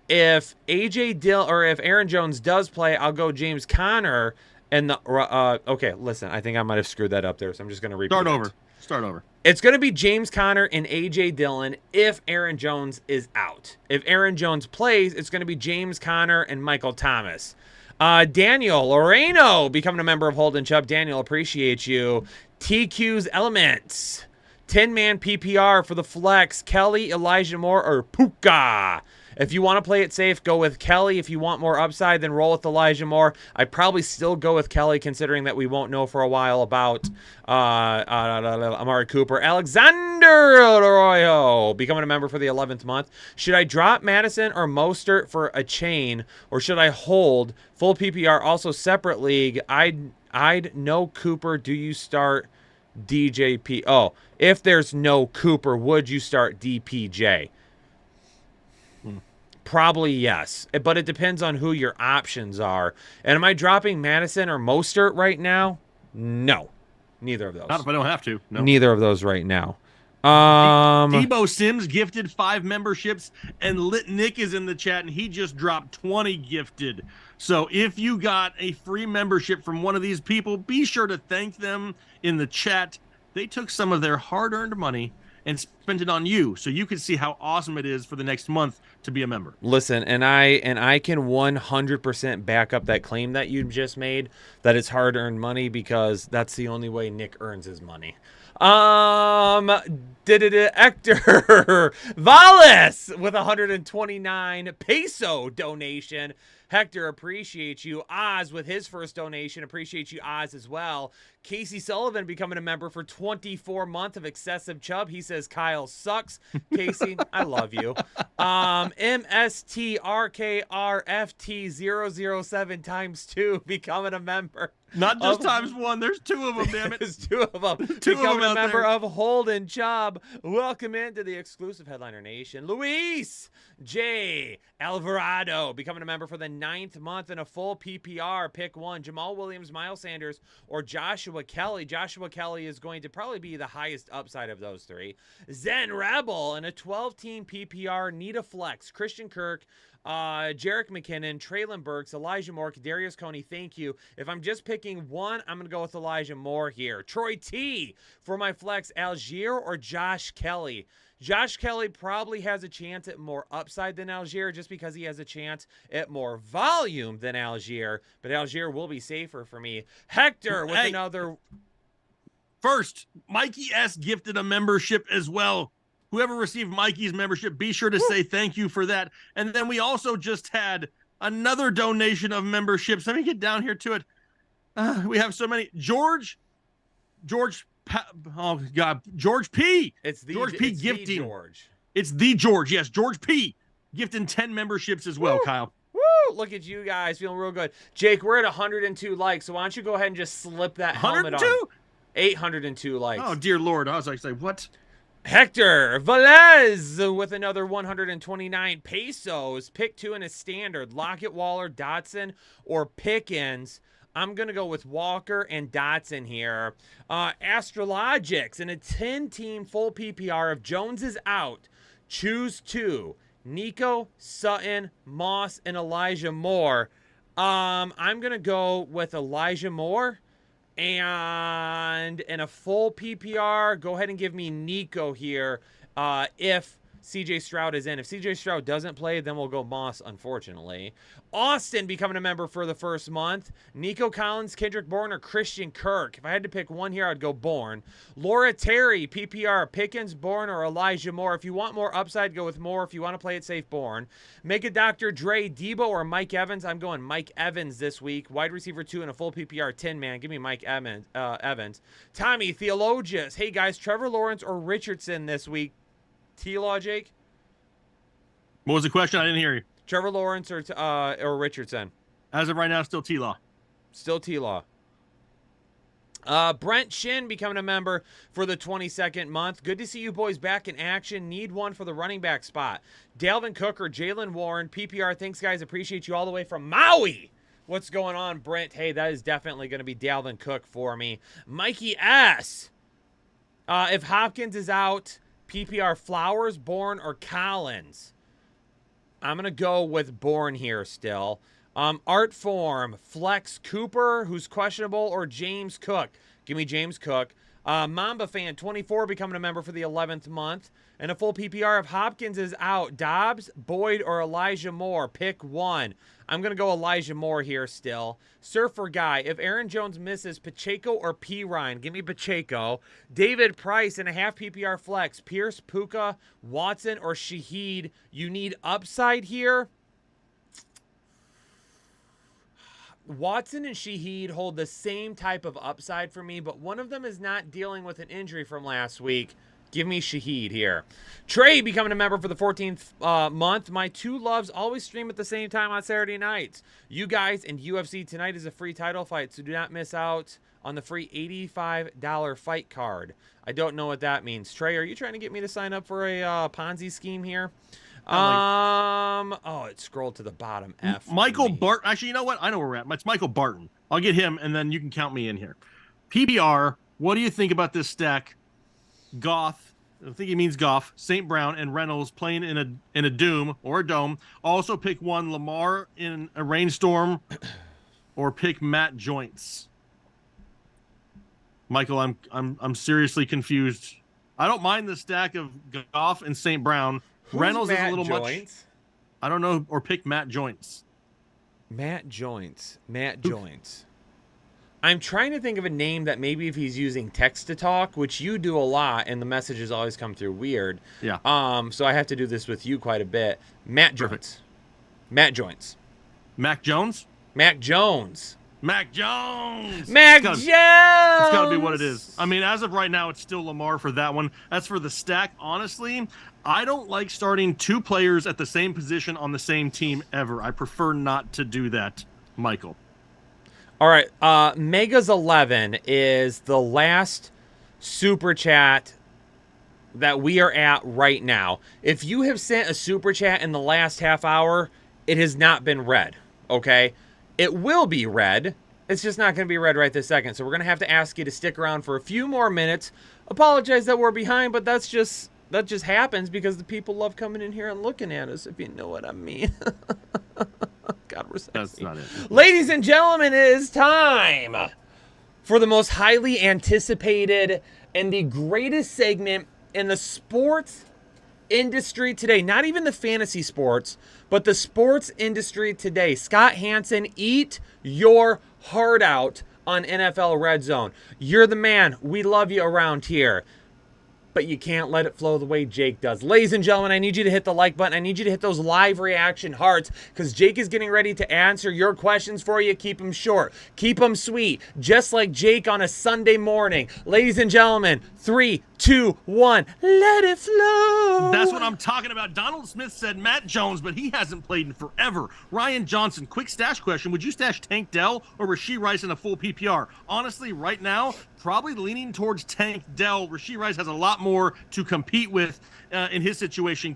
If if Aaron Jones does play, I'll go James Conner. And the okay, listen, I think I might have screwed that up there, so I'm just going to repeat Start over. It's going to be James Conner and A.J. Dillon if Aaron Jones is out. If Aaron Jones plays, it's going to be James Conner and Michael Thomas. Daniel Loreno becoming a member of Holden Chubb. Daniel, appreciate you. TQ's Elements. 10-man PPR for the flex. Kelly, Elijah Moore, or Puka. If you want to play it safe, go with Kelly. If you want more upside, then roll with Elijah Moore. I'd probably still go with Kelly, considering that we won't know for a while about Amari Cooper. Alexander Arroyo becoming a member for the 11th month. Should I drop Madison or Mostert for a chain, or should I hold full PPR? Also, separate league. I'd no Cooper. Do you start DJP? Oh, if there's no Cooper, would you start DPJ? Probably yes, but it depends on who your options are. And am I dropping Madison or Mostert right now? No, neither of those. Not if I don't have to. No. Neither of those right now. Debo Sims gifted 5 memberships, and Lit Nick is in the chat, and he just dropped 20 gifted. So if you got a free membership from one of these people, be sure to thank them in the chat. They took some of their hard-earned money and spent it on you, so you can see how awesome it is for the next month to be a member. Listen, and I can 100% back up that claim that you just made, that it's hard-earned money, because that's the only way Nick earns his money. Hector Valles with 129 peso donation. Hector, appreciate you. Oz with his first donation. Appreciate you, Oz, as well. Casey Sullivan becoming a member for 24 months of Excessive Chubb. He says Kyle sucks. Casey, I love you. MSTRKRFT007 times 2 becoming a member. Not just times 1. There's 2 of them, damn it. There's 2 of them. Two of Becoming them a out member there. of Holden Chubb. Welcome into the exclusive Headliner Nation. Luis J. Alvarado becoming a member for the 9th month in a full PPR. Pick 1. Jamal Williams, Miles Sanders, or Joshua Kelly. Joshua Kelly is going to probably be the highest upside of those 3. Zen Rebel in a 12-team PPR. Need a flex. Christian Kirk, Jerick McKinnon, Traylon Burks, Elijah Moore, Kadarius Coney, thank you. If I'm just picking one, I'm going to go with Elijah Moore here. Troy T for my flex, Algier or Josh Kelly. Josh Kelly probably has a chance at more upside than Algier, just because he has a chance at more volume than Algier, but Algier will be safer for me. Hector with another. First, Mikey S. gifted a membership as well. Whoever received Mikey's membership, be sure to say thank you for that. And then we also just had another donation of memberships. Let me get down here to it. We have so many. George P. It's the George P. it's gifting. the George. It's the George. Yes, George P. gifting 10 memberships as well, Kyle. Woo! Look at you guys feeling real good. Jake, we're at 102 likes, so why don't you go ahead and just slip that helmet on. 102? 802 likes. Oh, dear Lord. I was like, what? Hector Velez with another 129 pesos. Pick 2 in a standard. Lockett, Waller, Dotson, or Pickens. I'm going to go with Walker and Dotson here. Astrologics in a 10-team full PPR. If Jones is out, choose 2. Nico, Sutton, Moss, and Elijah Moore. I'm going to go with Elijah Moore. And in a full PPR, go ahead and give me Nico here if CJ Stroud is in. If CJ Stroud doesn't play, then we'll go Moss, unfortunately. Austin becoming a member for the first month. Nico Collins, Kendrick Bourne, or Christian Kirk. If I had to pick one here, I'd go Bourne. Laura Terry, PPR, Pickens, Bourne, or Elijah Moore. If you want more upside, go with Moore. If you want to play it safe, Bourne. Make it Dr. Dre, Debo, or Mike Evans. I'm going Mike Evans this week. Wide receiver 2 in a full PPR 10-man. Give me Mike Evans. Tommy, Theologius. Hey, guys, Trevor Lawrence or Richardson this week? T-Law, Jake? What was the question? I didn't hear you. Trevor Lawrence or Richardson? As of right now, still T-Law. Still T-Law. Brent Shin becoming a member for the 22nd month. Good to see you boys back in action. Need one for the running back spot. Dalvin Cook or Jalen Warren. PPR, thanks, guys. Appreciate you all the way from Maui. What's going on, Brent? Hey, that is definitely going to be Dalvin Cook for me. Mikey S. If Hopkins is out, PPR, Flowers, Bourne, or Collins? I'm going to go with Bourne here still. Art Form, Flex Cooper, who's questionable, or James Cook? Give me James Cook. Mamba Fan, 24, becoming a member for the 11th month. And a full PPR if Hopkins is out. Dobbs, Boyd, or Elijah Moore? Pick one. I'm going to go Elijah Moore here still. Surfer Guy, if Aaron Jones misses, Pacheco or P. Ryan? Give me Pacheco. David Price in a half PPR flex. Pierce, Puka, Watson, or Shaheed? You need upside here. Watson and Shaheed hold the same type of upside for me, but one of them is not dealing with an injury from last week. Give me Shaheed here. Trey becoming a member for the 14th month. My two loves always stream at the same time on Saturday nights. You guys and UFC tonight is a free title fight, so do not miss out on the free $85 fight card. I don't know what that means. Trey, are you trying to get me to sign up for a Ponzi scheme here? Oh, it scrolled to the bottom. F. Michael Barton. Actually, you know what? I know where we're at. It's Michael Barton. I'll get him, and then you can count me in here. PPR, what do you think about this stack? Goff, I think he means Goff, St. Brown, and Reynolds playing in a doom or a dome. Also pick one, Lamar in a rainstorm, or pick Matt Joints. Michael, I'm seriously confused. I don't mind the stack of Goff and St. Brown. Who's Reynolds Matt is a little Joints? much. I don't know, or pick Matt Joints. Matt Joints. I'm trying to think of a name that maybe if he's using text to talk, which you do a lot, and the messages always come through weird. Yeah. So I have to do this with you quite a bit. Matt Joints. Perfect. Matt Joints. Mac Jones? Mac Jones. Mac Jones! Mac Jones! It's got to be what it is. I mean, as of right now, it's still Lamar for that one. As for the stack, honestly, I don't like starting two players at the same position on the same team ever. I prefer not to do that, Michael. All right. Megas 11 is the last super chat that we are at right now. If you have sent a super chat in the last half hour, it has not been read, okay? It will be read. It's just not going to be read right this second. So we're going to have to ask you to stick around for a few more minutes. Apologize that we're behind, but that just happens because the people love coming in here and looking at us, if you know what I mean. God, we're sexy. That's not it. Ladies and gentlemen, it is time for the most highly anticipated and the greatest segment in the sports industry today. Not even the fantasy sports, but the sports industry today. Scott Hansen, eat your heart out on NFL Red Zone. You're the man. We love you around here. But you can't let it flow the way Jake does. Ladies and gentlemen, I need you to hit the like button. I need you to hit those live reaction hearts because Jake is getting ready to answer your questions for you. Keep them short. Keep them sweet. Just like Jake on a Sunday morning. Ladies and gentlemen, 3, 2, 1, let it flow. That's what I'm talking about. Donald Smith said Matt Jones, but he hasn't played in forever. Ryan Johnson, quick stash question. Would you stash Tank Dell or Rashee Rice in a full PPR? Honestly, right now, probably leaning towards Tank Dell. Rashee Rice has a lot more to compete with in his situation.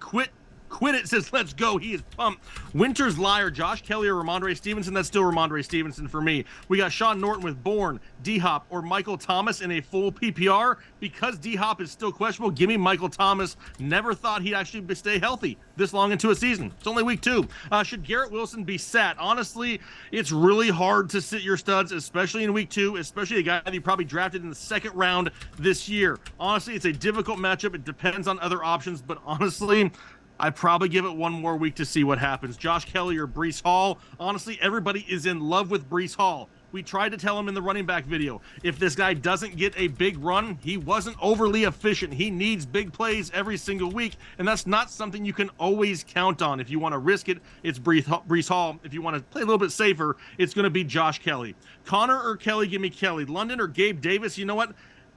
Quit It says, let's go. He is pumped. Winter's Liar, Josh Kelly or Ramondre Stevenson. That's still Ramondre Stevenson for me. We got Sean Norton with Bourne, D-Hop, or Michael Thomas in a full PPR. Because D-Hop is still questionable, give me Michael Thomas. Never thought he'd actually stay healthy this long into a season. It's only week 2. Should Garrett Wilson be sat? Honestly, it's really hard to sit your studs, especially in week 2, especially a guy that you probably drafted in the 2nd round this year. Honestly, it's a difficult matchup. It depends on other options, but honestly, I'd probably give it one more week to see what happens. Josh Kelly or Breece Hall. Honestly, everybody is in love with Breece Hall. We tried to tell him in the running back video, if this guy doesn't get a big run, he wasn't overly efficient. He needs big plays every single week, and that's not something you can always count on. If you want to risk it, it's Breece Hall. If you want to play a little bit safer, it's going to be Josh Kelly. Connor or Kelly, give me Kelly. London or Gabe Davis, you know what?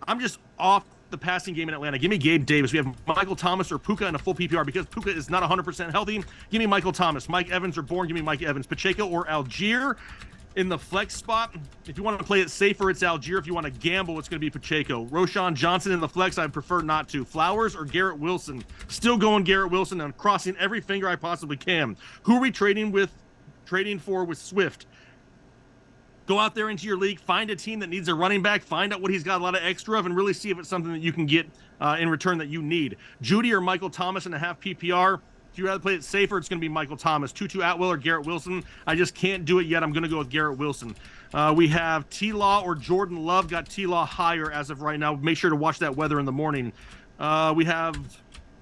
I'm just off the passing game in Atlanta. Give me Gabe Davis. We have Michael Thomas or Puka in a full PPR. Because Puka is not 100% healthy, give me Michael Thomas. Mike Evans or Bourne, give me Mike Evans. Pacheco or Algier in the flex spot. If you want to play it safer, it's Algier. If you want to gamble, it's going to be Pacheco. Roshan Johnson in the flex, I'd prefer not to. Flowers or Garrett Wilson? Still going Garrett Wilson. I'm crossing every finger I possibly can. Who are we trading for with Swift? Go out there into your league, find a team that needs a running back, find out what he's got a lot of extra of, and really see if it's something that you can get in return that you need. Judy or Michael Thomas in a half PPR. If you'd rather play it safer, it's going to be Michael Thomas. Tutu Atwell or Garrett Wilson. I just can't do it yet. I'm going to go with Garrett Wilson. We have T-Law or Jordan Love. Got T-Law higher as of right now. Make sure to watch that weather in the morning. We have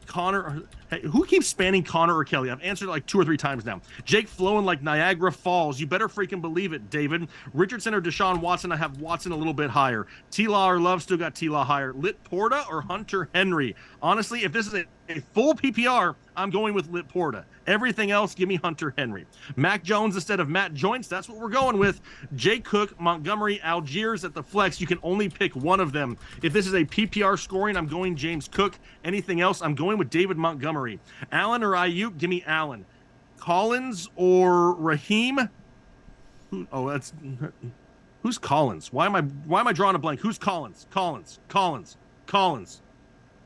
Connor. Hey, who keeps spanning Connor or Kelly? I've answered it like 2 or 3 times now. Jake flowing like Niagara Falls. You better freaking believe it, David. Richardson or Deshaun Watson? I have Watson a little bit higher. T-Law or Love? Still got T-Law higher. Lit Porta or Hunter Henry? Honestly, if this is a full PPR, I'm going with Lit Porta. Everything else, give me Hunter Henry. Mac Jones instead of Matt Joints. That's what we're going with. Jay Cook, Montgomery, Algiers at the flex. You can only pick one of them. If this is a PPR scoring, I'm going James Cook. Anything else, I'm going with David Montgomery. Allen or Ayuk? Give me Allen. Collins or Raheem? Who's Collins? Why am I drawing a blank? Who's Collins? Collins.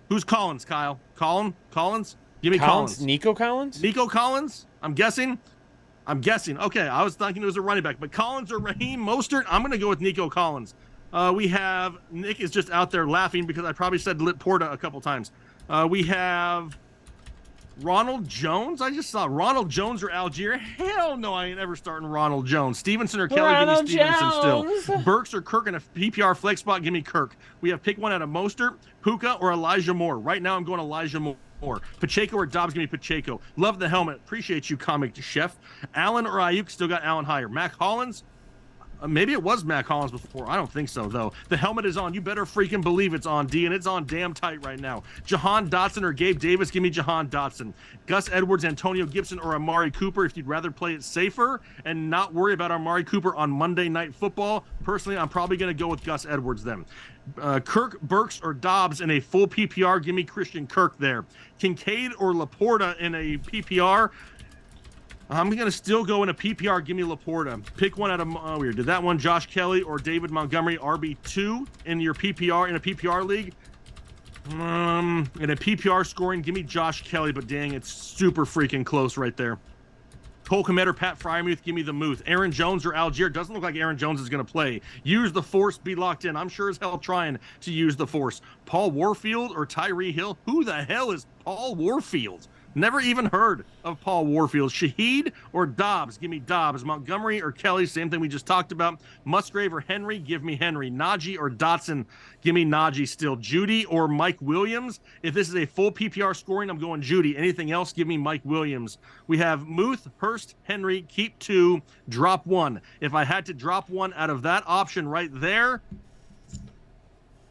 Who's Collins, Kyle? Collins? Give me Collins. Nico Collins? Nico Collins? I'm guessing. Okay, I was thinking it was a running back, but Collins or Raheem Mostert? I'm going to go with Nico Collins. We have Nick is just out there laughing because I probably said Lit Porta a couple times. We have Ronald Jones. I just saw Ronald Jones or Algier. Hell no, I ain't ever starting Ronald Jones. Stevenson or Kelly? Give me Stevenson still. Burks or Kirk in a PPR flex spot? Give me Kirk. We have pick one out of Mostert, Puka, or Elijah Moore. Right now I'm going Elijah Moore. Pacheco or Dobbs? Give me Pacheco. Love the helmet. Appreciate you, comic chef. Allen or Ayuk? Still got Allen higher. Mac Hollins? Maybe it was Mac Hollins before. I don't think so, though. The helmet is on. You better freaking believe it's on, D, and it's on damn tight right now. Jahan Dotson or Gabe Davis? Give me Jahan Dotson. Gus Edwards, Antonio Gibson, or Amari Cooper if you'd rather play it safer and not worry about Amari Cooper on Monday Night Football. Personally, I'm probably going to go with Gus Edwards then. Kirk, Burks, or Dobbs in a full PPR? Give me Christian Kirk there. Kincaid or Laporta in a PPR? I'm going to still go in a PPR. Give me Laporta. Pick one out of we did that one. Josh Kelly or David Montgomery, RB2 in your PPR, in a PPR league. In a PPR scoring, give me Josh Kelly, but dang, it's super freaking close right there. Cole Kmet or Pat Fryermuth, give me the Muth. Aaron Jones or Algier? Doesn't look like Aaron Jones is going to play. Use the Force, be locked in. I'm sure as hell trying to use the Force. Paul Warfield or Tyree Hill? Who the hell is Paul Warfield? Never even heard of Paul Warfield. Shaheed or Dobbs? Give me Dobbs. Montgomery or Kelly? Same thing we just talked about. Musgrave or Henry? Give me Henry. Najee or Dotson? Give me Najee still. Judy or Mike Williams? If this is a full PPR scoring, I'm going Judy. Anything else? Give me Mike Williams. We have Muth, Hurst, Henry. Keep 2, drop 1. If I had to drop one out of that option right there,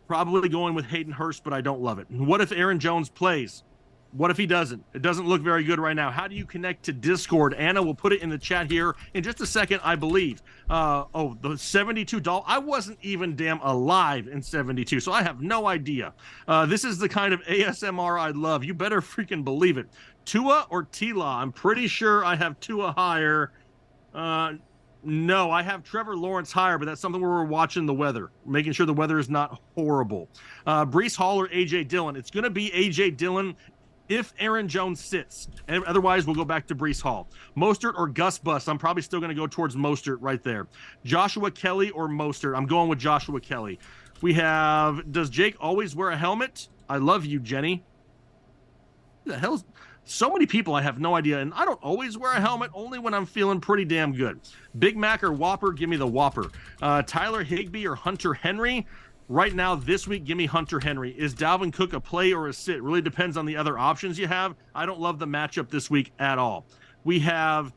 probably going with Hayden Hurst, but I don't love it. What if Aaron Jones plays? What if he doesn't? It doesn't look very good right now. How do you connect to Discord? Anna will put it in the chat here in just a second, I believe. The 72 doll. I wasn't even damn alive in 72, so I have no idea. This is the kind of ASMR I love. You better freaking believe it. Tua or T-Law? I'm pretty sure I have Tua higher. No, I have Trevor Lawrence higher, but that's something where we're watching the weather, making sure the weather is not horrible. Breece Hall or A.J. Dillon? It's going to be A.J. Dillon. if Aaron Jones sits. And otherwise, we'll go back to Breece Hall. Mostert or Gus Bus. I'm probably still going to go towards Mostert right there. Joshua Kelly or Mostert. I'm going with Joshua Kelly. We have, does Jake always wear a helmet? I love you, Jenny. Who the hell's... So many people, I have no idea, and I don't always wear a helmet, only when I'm feeling pretty damn good. Big Mac or Whopper? Give me the Whopper. Tyler Higbee or Hunter Henry? Right now, this week, give me Hunter Henry. Is Dalvin Cook a play or a sit? Really depends on the other options you have. I don't love the matchup this week at all. We have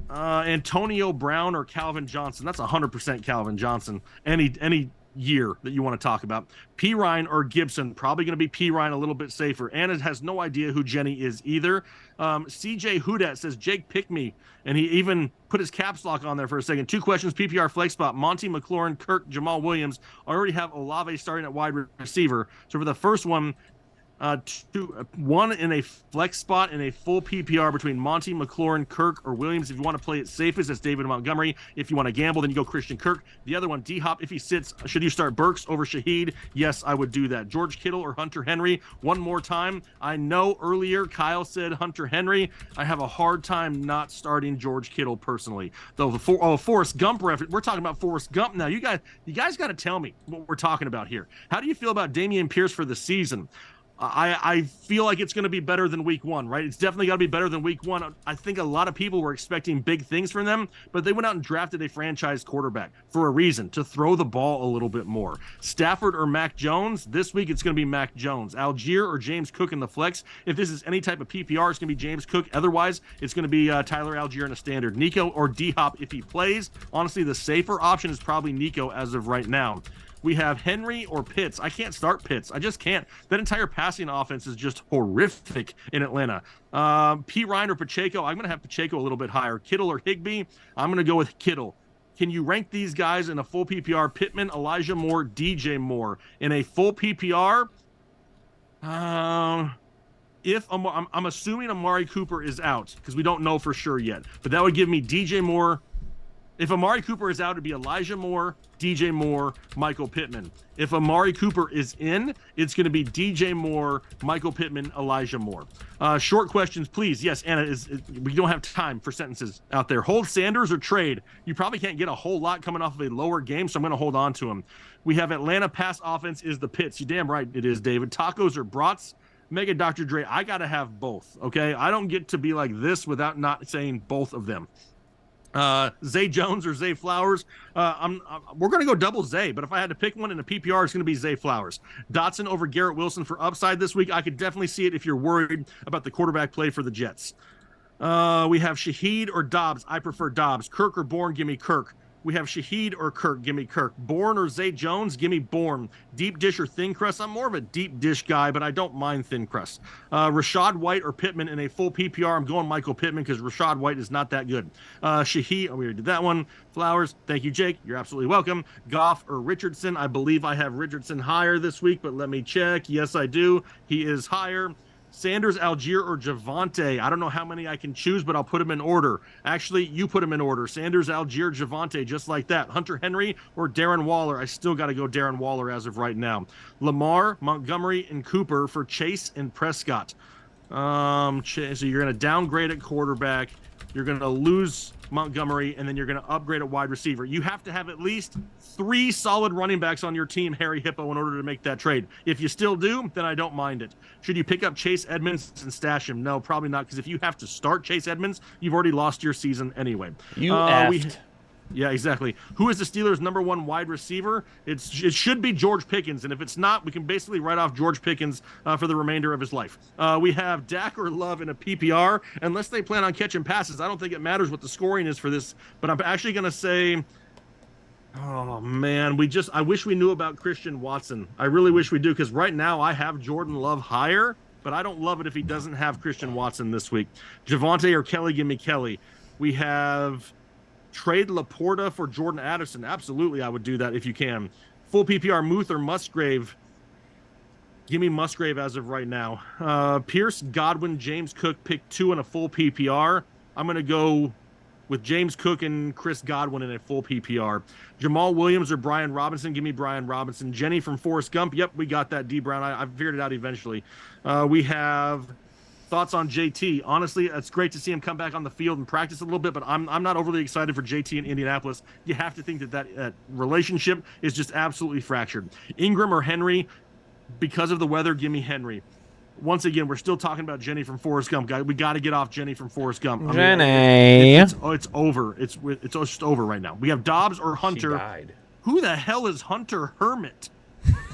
Antonio Brown or Calvin Johnson. That's 100% Calvin Johnson. Any year that you want to talk about. P. Ryan or Gibson. Probably going to be P. Ryan, a little bit safer. Anna has no idea who Jenny is either. CJ Hudat says, Jake, pick me. And he even put his caps lock on there for a second. 2 questions, PPR flex spot. Monty McLaurin, Kirk, Jamal Williams. I already have Olave starting at wide receiver. So for the first one, one in a flex spot in a full PPR between Monty, McLaurin, Kirk, or Williams. If you want to play it safest, that's David Montgomery. If you want to gamble, then you go Christian Kirk. The other one, D-Hop, if he sits, should you start Burks over Shaheed? Yes, I would do that. George Kittle or Hunter Henry? One more time. I know earlier Kyle said Hunter Henry. I have a hard time not starting George Kittle personally. Though Forrest Gump reference, we're talking about Forrest Gump now. You guys got to tell me what we're talking about here. How do you feel about Dameon Pierce for the season? I feel like it's going to be better than week 1, right? It's definitely got to be better than week 1. I think a lot of people were expecting big things from them, but they went out and drafted a franchise quarterback for a reason, to throw the ball a little bit more. Stafford or Mac Jones? This week it's going to be Mac Jones. Algier or James Cook in the flex? If this is any type of PPR, it's going to be James Cook. Otherwise, it's going to be Tyler Algier in a standard. Nico or D-Hop if he plays? Honestly, the safer option is probably Nico as of right now. We have Henry or Pitts. I can't start Pitts. I just can't. That entire passing offense is just horrific in Atlanta. P. Ryan or Pacheco. I'm going to have Pacheco a little bit higher. Kittle or Higbee. I'm going to go with Kittle. Can you rank these guys in a full PPR? Pittman, Elijah Moore, DJ Moore. In a full PPR, if I'm assuming Amari Cooper is out, because we don't know for sure yet. But that would give me DJ Moore. If Amari Cooper is out, it'd be Elijah Moore, DJ Moore, Michael Pittman. If Amari Cooper is in, it's going to be DJ Moore, Michael Pittman, Elijah Moore. Short questions, please. Yes, Anna, we don't have time for sentences out there. Hold Sanders or trade? You probably can't get a whole lot coming off of a lower game, so I'm going to hold on to him. We have Atlanta pass offense is the Pits. You damn right it is, David. Tacos or brats? Mega Dr. Dre, I got to have both, okay? I don't get to be like this without not saying both of them. Zay Jones or Zay Flowers? We're going to go double Zay, but if I had to pick one in a PPR, it's going to be Zay Flowers. Dotson over Garrett Wilson for upside this week. I could definitely see it if you're worried about the quarterback play for the Jets. We have Shaheed or Dobbs. I prefer Dobbs. Kirk or Bourne? Give me Kirk. We have Shaheed or Kirk. Give me Kirk. Bourne or Zay Jones? Give me Bourne. Deep dish or thin crust? I'm more of a deep dish guy, but I don't mind thin crust. Rashad White or Pittman in a full PPR? I'm going Michael Pittman because Rashad White is not that good. Shaheed, we already did that one. Flowers, thank you, Jake. You're absolutely welcome. Goff or Richardson? I believe I have Richardson higher this week, but let me check. Yes, I do. He is higher. Sanders, Algier, or Javonte. I don't know how many I can choose, but I'll put them in order. Actually, you put them in order. Sanders, Algier, Javonte, just like that. Hunter Henry or Darren Waller. I still got to go Darren Waller as of right now. Lamar, Montgomery, and Cooper for Chase and Prescott. So you're going to downgrade at quarterback. You're going to lose Montgomery, and then you're going to upgrade at wide receiver. You have to have at least 3 solid running backs on your team, Harry Hippo, in order to make that trade. If you still do, then I don't mind it. Should you pick up Chase Edmonds and stash him? No, probably not, because if you have to start Chase Edmonds, you've already lost your season anyway. You effed. Yeah, exactly. Who is the Steelers' #1 wide receiver? It should be George Pickens, and if it's not, we can basically write off George Pickens for the remainder of his life. We have Dak or Love in a PPR. Unless they plan on catching passes, I don't think it matters what the scoring is for this, but I'm actually going to say, oh, man, I wish we knew about Christian Watson. I really wish we do, because right now I have Jordan Love higher, but I don't love it if he doesn't have Christian Watson this week. Javonte or Kelly? Give me Kelly. We have... Trade Laporta for Jordan Addison. Absolutely, I would do that if you can. Full PPR, Muth or Musgrave? Give me Musgrave as of right now. Pierce, Godwin, James Cook, pick 2 in a full PPR. I'm going to go with James Cook and Chris Godwin in a full PPR. Jamal Williams or Brian Robinson? Give me Brian Robinson. Jenny from Forrest Gump. Yep, we got that. D. Brown. I figured it out eventually. We have thoughts on JT? Honestly, it's great to see him come back on the field and practice a little bit, but I'm not overly excited for JT in Indianapolis. You have to think that relationship is just absolutely fractured. Ingram or Henry, because of the weather, give me Henry. Once again, we're still talking about Jenny from Forrest Gump. We got to get off Jenny from Forrest Gump. Jenny. It's over. It's just over right now. We have Dobbs or Hunter. She died. Who the hell is Hunter Hermit?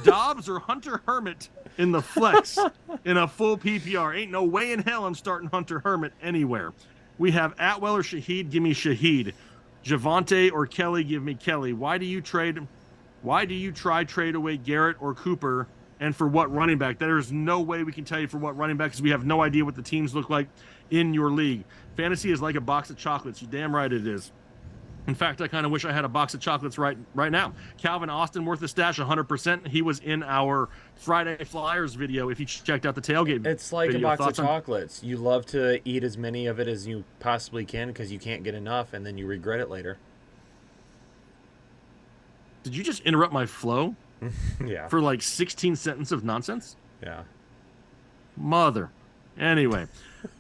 Dobbs or Hunter Hermit in the flex in a full PPR. Ain't no way in hell I'm starting Hunter Hermit anywhere. We have Atwell or Shaheed. Give me Shaheed. Javonte or Kelly. Give me Kelly. Why do you try trade away Garrett or Cooper? And for what running back? There's no way we can tell you for what running back because we have no idea what the teams look like in your league. Fantasy is like a box of chocolates. You're damn right it is. In fact, I kind of wish I had a box of chocolates right now. Calvin Austin worth the stash 100%. He was in our Friday Flyers video if you checked out the tailgate It's like video. a box Thoughts of on- chocolates. You love to eat as many of it as you possibly can because you can't get enough, and then you regret it later. Did you just interrupt my flow Yeah. for like 16 sentences of nonsense? Yeah. Mother. Anyway,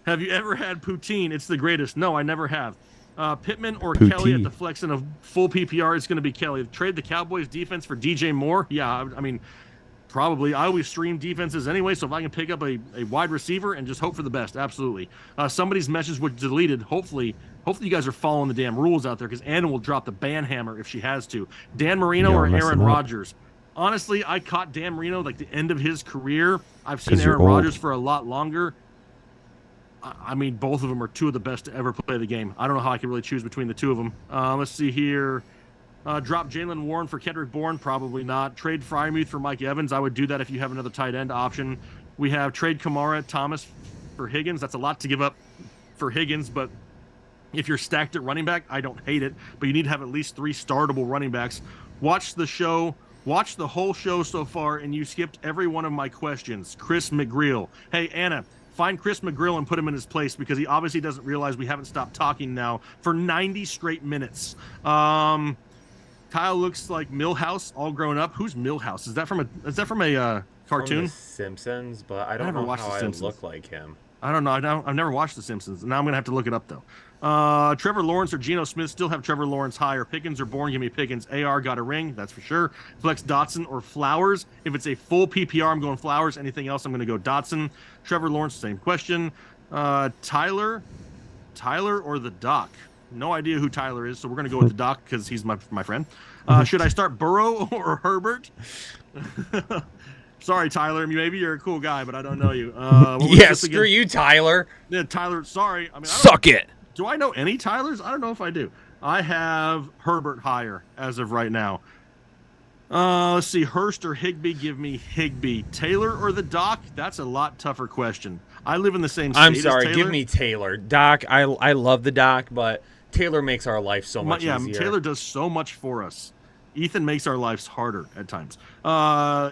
have you ever had poutine? It's the greatest. No, I never have. Pittman or Kelly at the flex in a full PPR is going to be Kelly. Trade the Cowboys defense for DJ Moore? Yeah, I mean, probably. I always stream defenses anyway, so if I can pick up a wide receiver and just hope for the best, absolutely. Somebody's message was deleted. Hopefully you guys are following the damn rules out there because Anna will drop the ban hammer if she has to. Dan Marino or Aaron Rodgers? Honestly, I caught Dan Marino like the end of his career. I've seen Aaron Rodgers for a lot longer. I mean, both of them are two of the best to ever play the game. I don't know how I can really choose between the two of them. Let's see here. Drop Jalen Warren for Kendrick Bourne? Probably not. Trade Freiermuth for Mike Evans? I would do that if you have another tight end option. We have trade Kamara Thomas for Higgins. That's a lot to give up for Higgins, but if you're stacked at running back, I don't hate it. But you need to have at least 3 startable running backs. Watch the show. Watch the whole show so far, and you skipped every one of my questions. Chris McGreal. Hey, Anna. Find Chris McGrill and put him in his place because he obviously doesn't realize we haven't stopped talking now for 90 straight minutes. Kyle looks like Millhouse all grown up. Who's Millhouse? Is that from a cartoon? From The Simpsons, but I don't know how I look like him. I don't know. I've never watched The Simpsons. Now I'm going to have to look it up, though. Trevor Lawrence or Geno Smith? Still have Trevor Lawrence higher. Pickens or Bourne? Give me Pickens. AR got a ring, that's for sure. Flex Dotson or Flowers? If it's a full PPR, I'm going Flowers. Anything else, I'm going to go Dotson. Trevor Lawrence, same question. Tyler or the Doc? No idea who Tyler is, so we're going to go with the Doc because he's my friend. Should I start Burrow or Herbert? Sorry, Tyler. Maybe you're a cool guy, but I don't know you. Yeah, screw you, Tyler. Yeah, Tyler. Sorry. I mean, Suck it. Do I know any Tylers? I don't know if I do. I have Herbert higher as of right now. Let's see. Hurst or Higbee? Give me Higbee. Taylor or the Doc? That's a lot tougher question. I live in the same state I'm sorry. as Taylor. Give me Taylor. Doc, I love the Doc, but Taylor makes our life so much easier. Taylor does so much for us. Ethan makes our lives harder at times.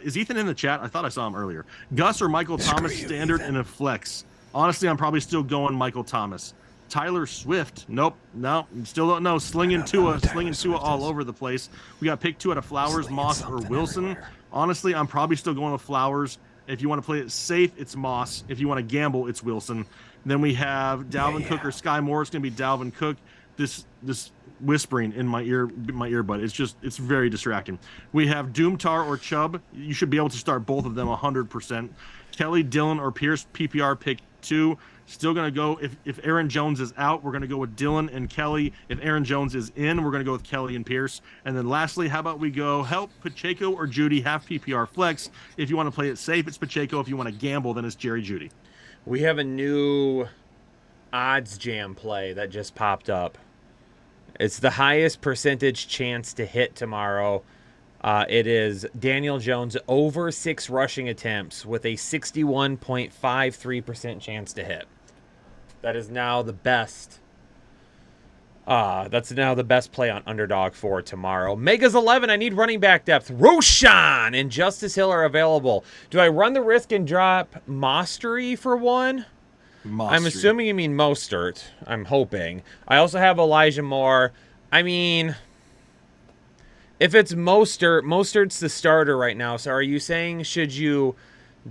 Is Ethan in the chat? I thought I saw him earlier. Gus or Michael Thomas standard in a flex? Honestly, I'm probably still going Michael Thomas. Tyler Swift. Nope. No, still don't know. Slinging Tua all over the place. We got pick 2 out of Flowers, Moss, or Wilson. Everywhere. Honestly, I'm probably still going with Flowers. If you want to play it safe, it's Moss. If you want to gamble, it's Wilson. Then we have Dalvin Cook or Sky Moore. It's going to be Dalvin Cook. This whispering in my earbud. It's very distracting. We have Doomtar or Chubb. You should be able to start both of them 100%. Kelly, Dillon, or Pierce, PPR pick 2. Still going to go, if Aaron Jones is out, we're going to go with Dillon and Kelly. If Aaron Jones is in, we're going to go with Kelly and Pierce. And then lastly, how about we go help Pacheco or Judy, half PPR flex. If you want to play it safe, it's Pacheco. If you want to gamble, then it's Jerry Judy. We have a new odds jam play that just popped up. It's the highest percentage chance to hit tomorrow. It is Daniel Jones over 6 rushing attempts with a 61.53% chance to hit. That is now the best. That's now the best play on Underdog for tomorrow. Megas 11. I need running back depth. Roshan and Justice Hill are available. Do I run the risk and drop Mostery for one? I'm assuming you mean Mostert. I'm hoping. I also have Elijah Moore. I mean, if it's Mostert's the starter right now. So are you saying should you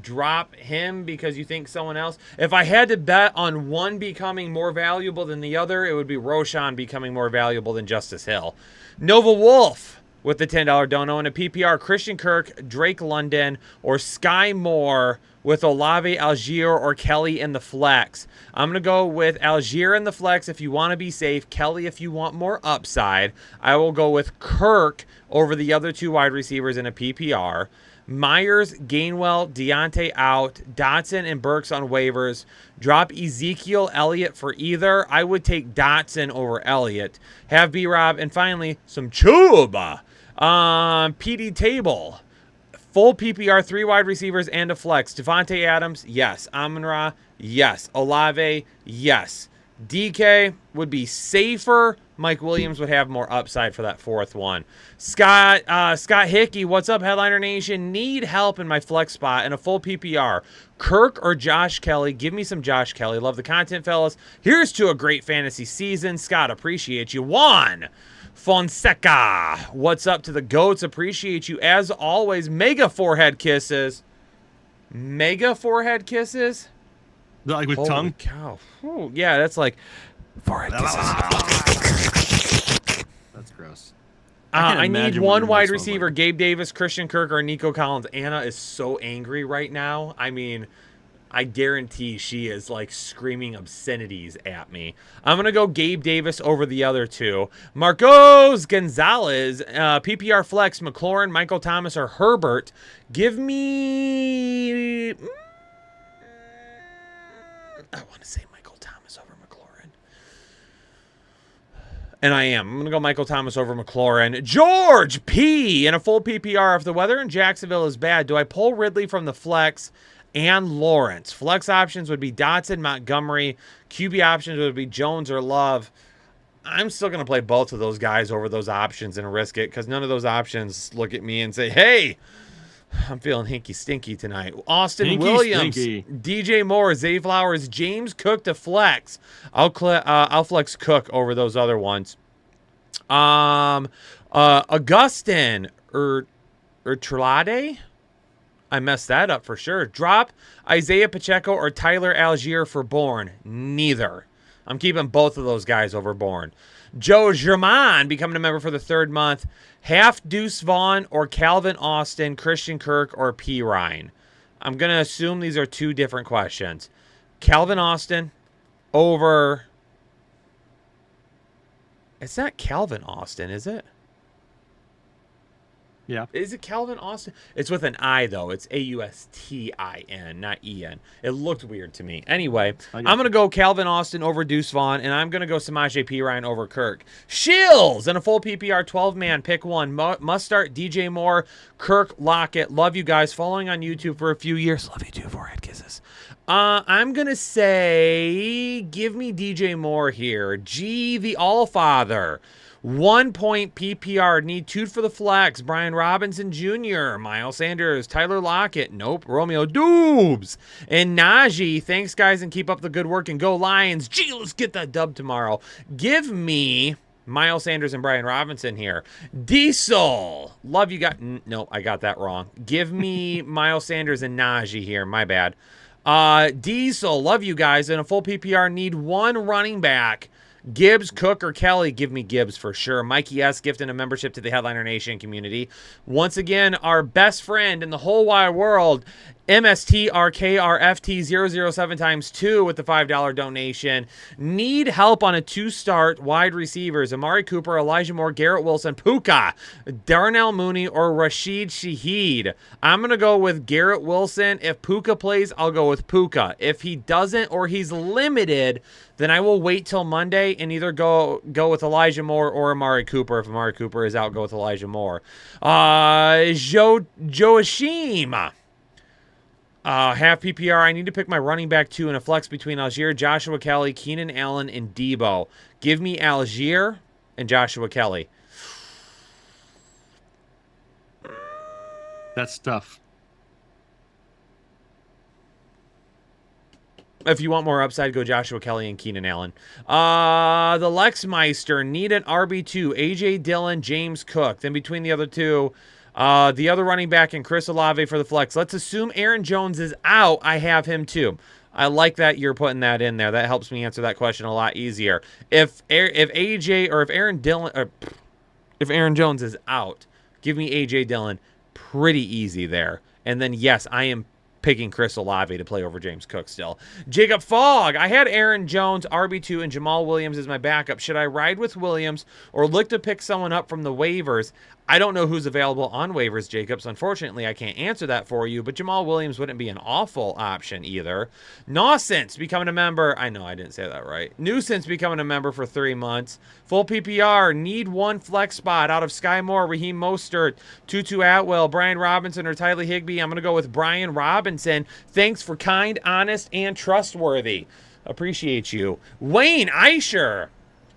drop him because you think someone else. If I had to bet on one becoming more valuable than the other, it would be Roshan becoming more valuable than Justice Hill. Nova Wolf with the $10 dono, and a PPR, Christian Kirk, Drake London, or Sky Moore with Olave, Algier, or Kelly in the flex. I'm going to go with Algier in the flex if you want to be safe. Kelly if you want more upside. I will go with Kirk over the other two wide receivers in a PPR. Myers, Gainwell, Deontay out, Dotson and Burks on waivers. Drop Ezekiel Elliott for either. I would take Dotson over Elliott. Have B-Rob, and finally, some Chuba. PD table. Full PPR, 3 wide receivers and a flex. Devontae Adams, yes. Amon-Ra, yes. Olave, yes. DK would be safer. Mike Williams would have more upside for that 4th one. Scott Hickey, what's up, Headliner Nation? Need help in my flex spot and a full PPR. Kirk or Josh Kelly? Give me some Josh Kelly. Love the content, fellas. Here's to a great fantasy season. Scott, appreciate you. Juan Fonseca, what's up to the GOATs? Appreciate you as always. Mega forehead kisses. Mega forehead kisses? Like with Holy tongue? Cow. Ooh, yeah, that's like forehead kisses. That's gross. I need imagine what one your wide voice sounds receiver, like. Gabe Davis, Christian Kirk, or Nico Collins. Anna is so angry right now. I mean, I guarantee she is like screaming obscenities at me. I'm going to go Gabe Davis over the other two. Marcos Gonzalez, PPR flex, McLaurin, Michael Thomas, or Herbert. Give me... I want to say Michael Thomas over McLaurin. And I am. I'm going to go Michael Thomas over McLaurin. George P. in a full PPR. If the weather in Jacksonville is bad, do I pull Ridley from the flex and Lawrence? Flex options would be Dotson, Montgomery. QB options would be Jones or Love. I'm still going to play both of those guys over those options and risk it because none of those options look at me and say, hey, I'm feeling hinky-stinky tonight. Austin Hinky Williams, stinky. DJ Moore, Zay Flowers, James Cook to flex. I'll flex Cook over those other ones. Augustin or Trulade? I messed that up for sure. Drop Isaiah Pacheco or Tyler Algier for Bourne. Neither. I'm keeping both of those guys over Bourne. Joe German becoming a member for the 3rd month. Half Deuce Vaughn or Calvin Austin, Christian Kirk or P. Ryan. I'm going to assume these are 2 different questions. Calvin Austin over... It's not Calvin Austin, is it? Yeah. Is it Calvin Austin? It's with an I, though. It's Austin, not En. It looked weird to me. Anyway, I'm going to go Calvin Austin over Deuce Vaughn, and I'm going to go Samaje Perine over Kirk. Shills in a full PPR 12-man. Pick one. Must start DJ Moore, Kirk, Lockett. Love you guys. Following on YouTube for a few years. Love you too. Forehead kisses. I'm going to say give me DJ Moore here. G, the Allfather. 1 point PPR. Need 2 for the flex. Brian Robinson Jr., Miles Sanders, Tyler Lockett. Nope. Romeo Doubs. And Najee. Thanks, guys, and keep up the good work. And go Lions. Gee, let's get that dub tomorrow. Give me Miles Sanders and Brian Robinson here. Diesel. Love you guys. No, I got that wrong. Give me Miles Sanders and Najee here. My bad. Diesel. Love you guys. In a full PPR, need 1 running back. Gibbs, Cook, or Kelly. Give me Gibbs for sure. Mikey S. gifting a membership to the Headliner Nation community. Once again, our best friend in the whole wide world, MSTRKRFT007 times 2 with the $5 donation. Need help on a 2-start wide receivers. Amari Cooper, Elijah Moore, Garrett Wilson, Puka, Darnell Mooney, or Rashid Shaheed. I'm going to go with Garrett Wilson. If Puka plays, I'll go with Puka. If he doesn't or he's limited, then I will wait till Monday and either go with Elijah Moore or Amari Cooper. If Amari Cooper is out, go with Elijah Moore. Joachim. Half PPR. I need to pick my running back 2 in a flex between Algier, Joshua Kelly, Keenan Allen, and Debo. Give me Algier and Joshua Kelly. That's tough. If you want more upside, go Joshua Kelly and Keenan Allen. The Lexmeister need an RB2. AJ Dillon, James Cook. Then between the other two, The other running back in Chris Olave for the flex. Let's assume Aaron Jones is out. I have him too. I like that you're putting that in there. That helps me answer that question a lot easier. If AJ or if Aaron Dillon, if Aaron Jones is out, give me AJ Dillon. Pretty easy there. And then yes, I am picking Chris Olave to play over James Cook still. Jacob Fogg. I had Aaron Jones, RB2, and Jamal Williams as my backup. Should I ride with Williams or look to pick someone up from the waivers? I don't know who's available on waivers, Jacobs. Unfortunately, I can't answer that for you, but Jamal Williams wouldn't be an awful option either. Nuisance becoming a member. I know I didn't say that right. Nuisance becoming a member for 3 months. Full PPR. Need one flex spot out of Sky Moore, Raheem Mostert, Tutu Atwell, Brian Robinson, or Tyler Higbee. I'm going to go with Brian Robinson. Thanks for kind, honest, and trustworthy. Appreciate you. Wayne Eicher.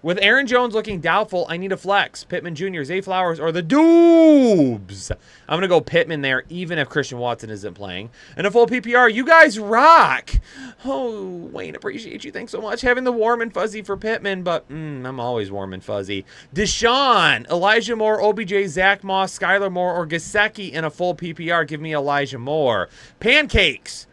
With Aaron Jones looking doubtful, I need a flex. Pittman Jr., Zay Flowers, or the Doobs. I'm going to go Pittman there, even if Christian Watson isn't playing. And a full PPR. You guys rock. Oh, Wayne, appreciate you. Thanks so much. Having the warm and fuzzy for Pittman, but I'm always warm and fuzzy. Deshaun, Elijah Moore, OBJ, Zach Moss, Skylar Moore, or Gesicki in a full PPR. Give me Elijah Moore. Pancakes.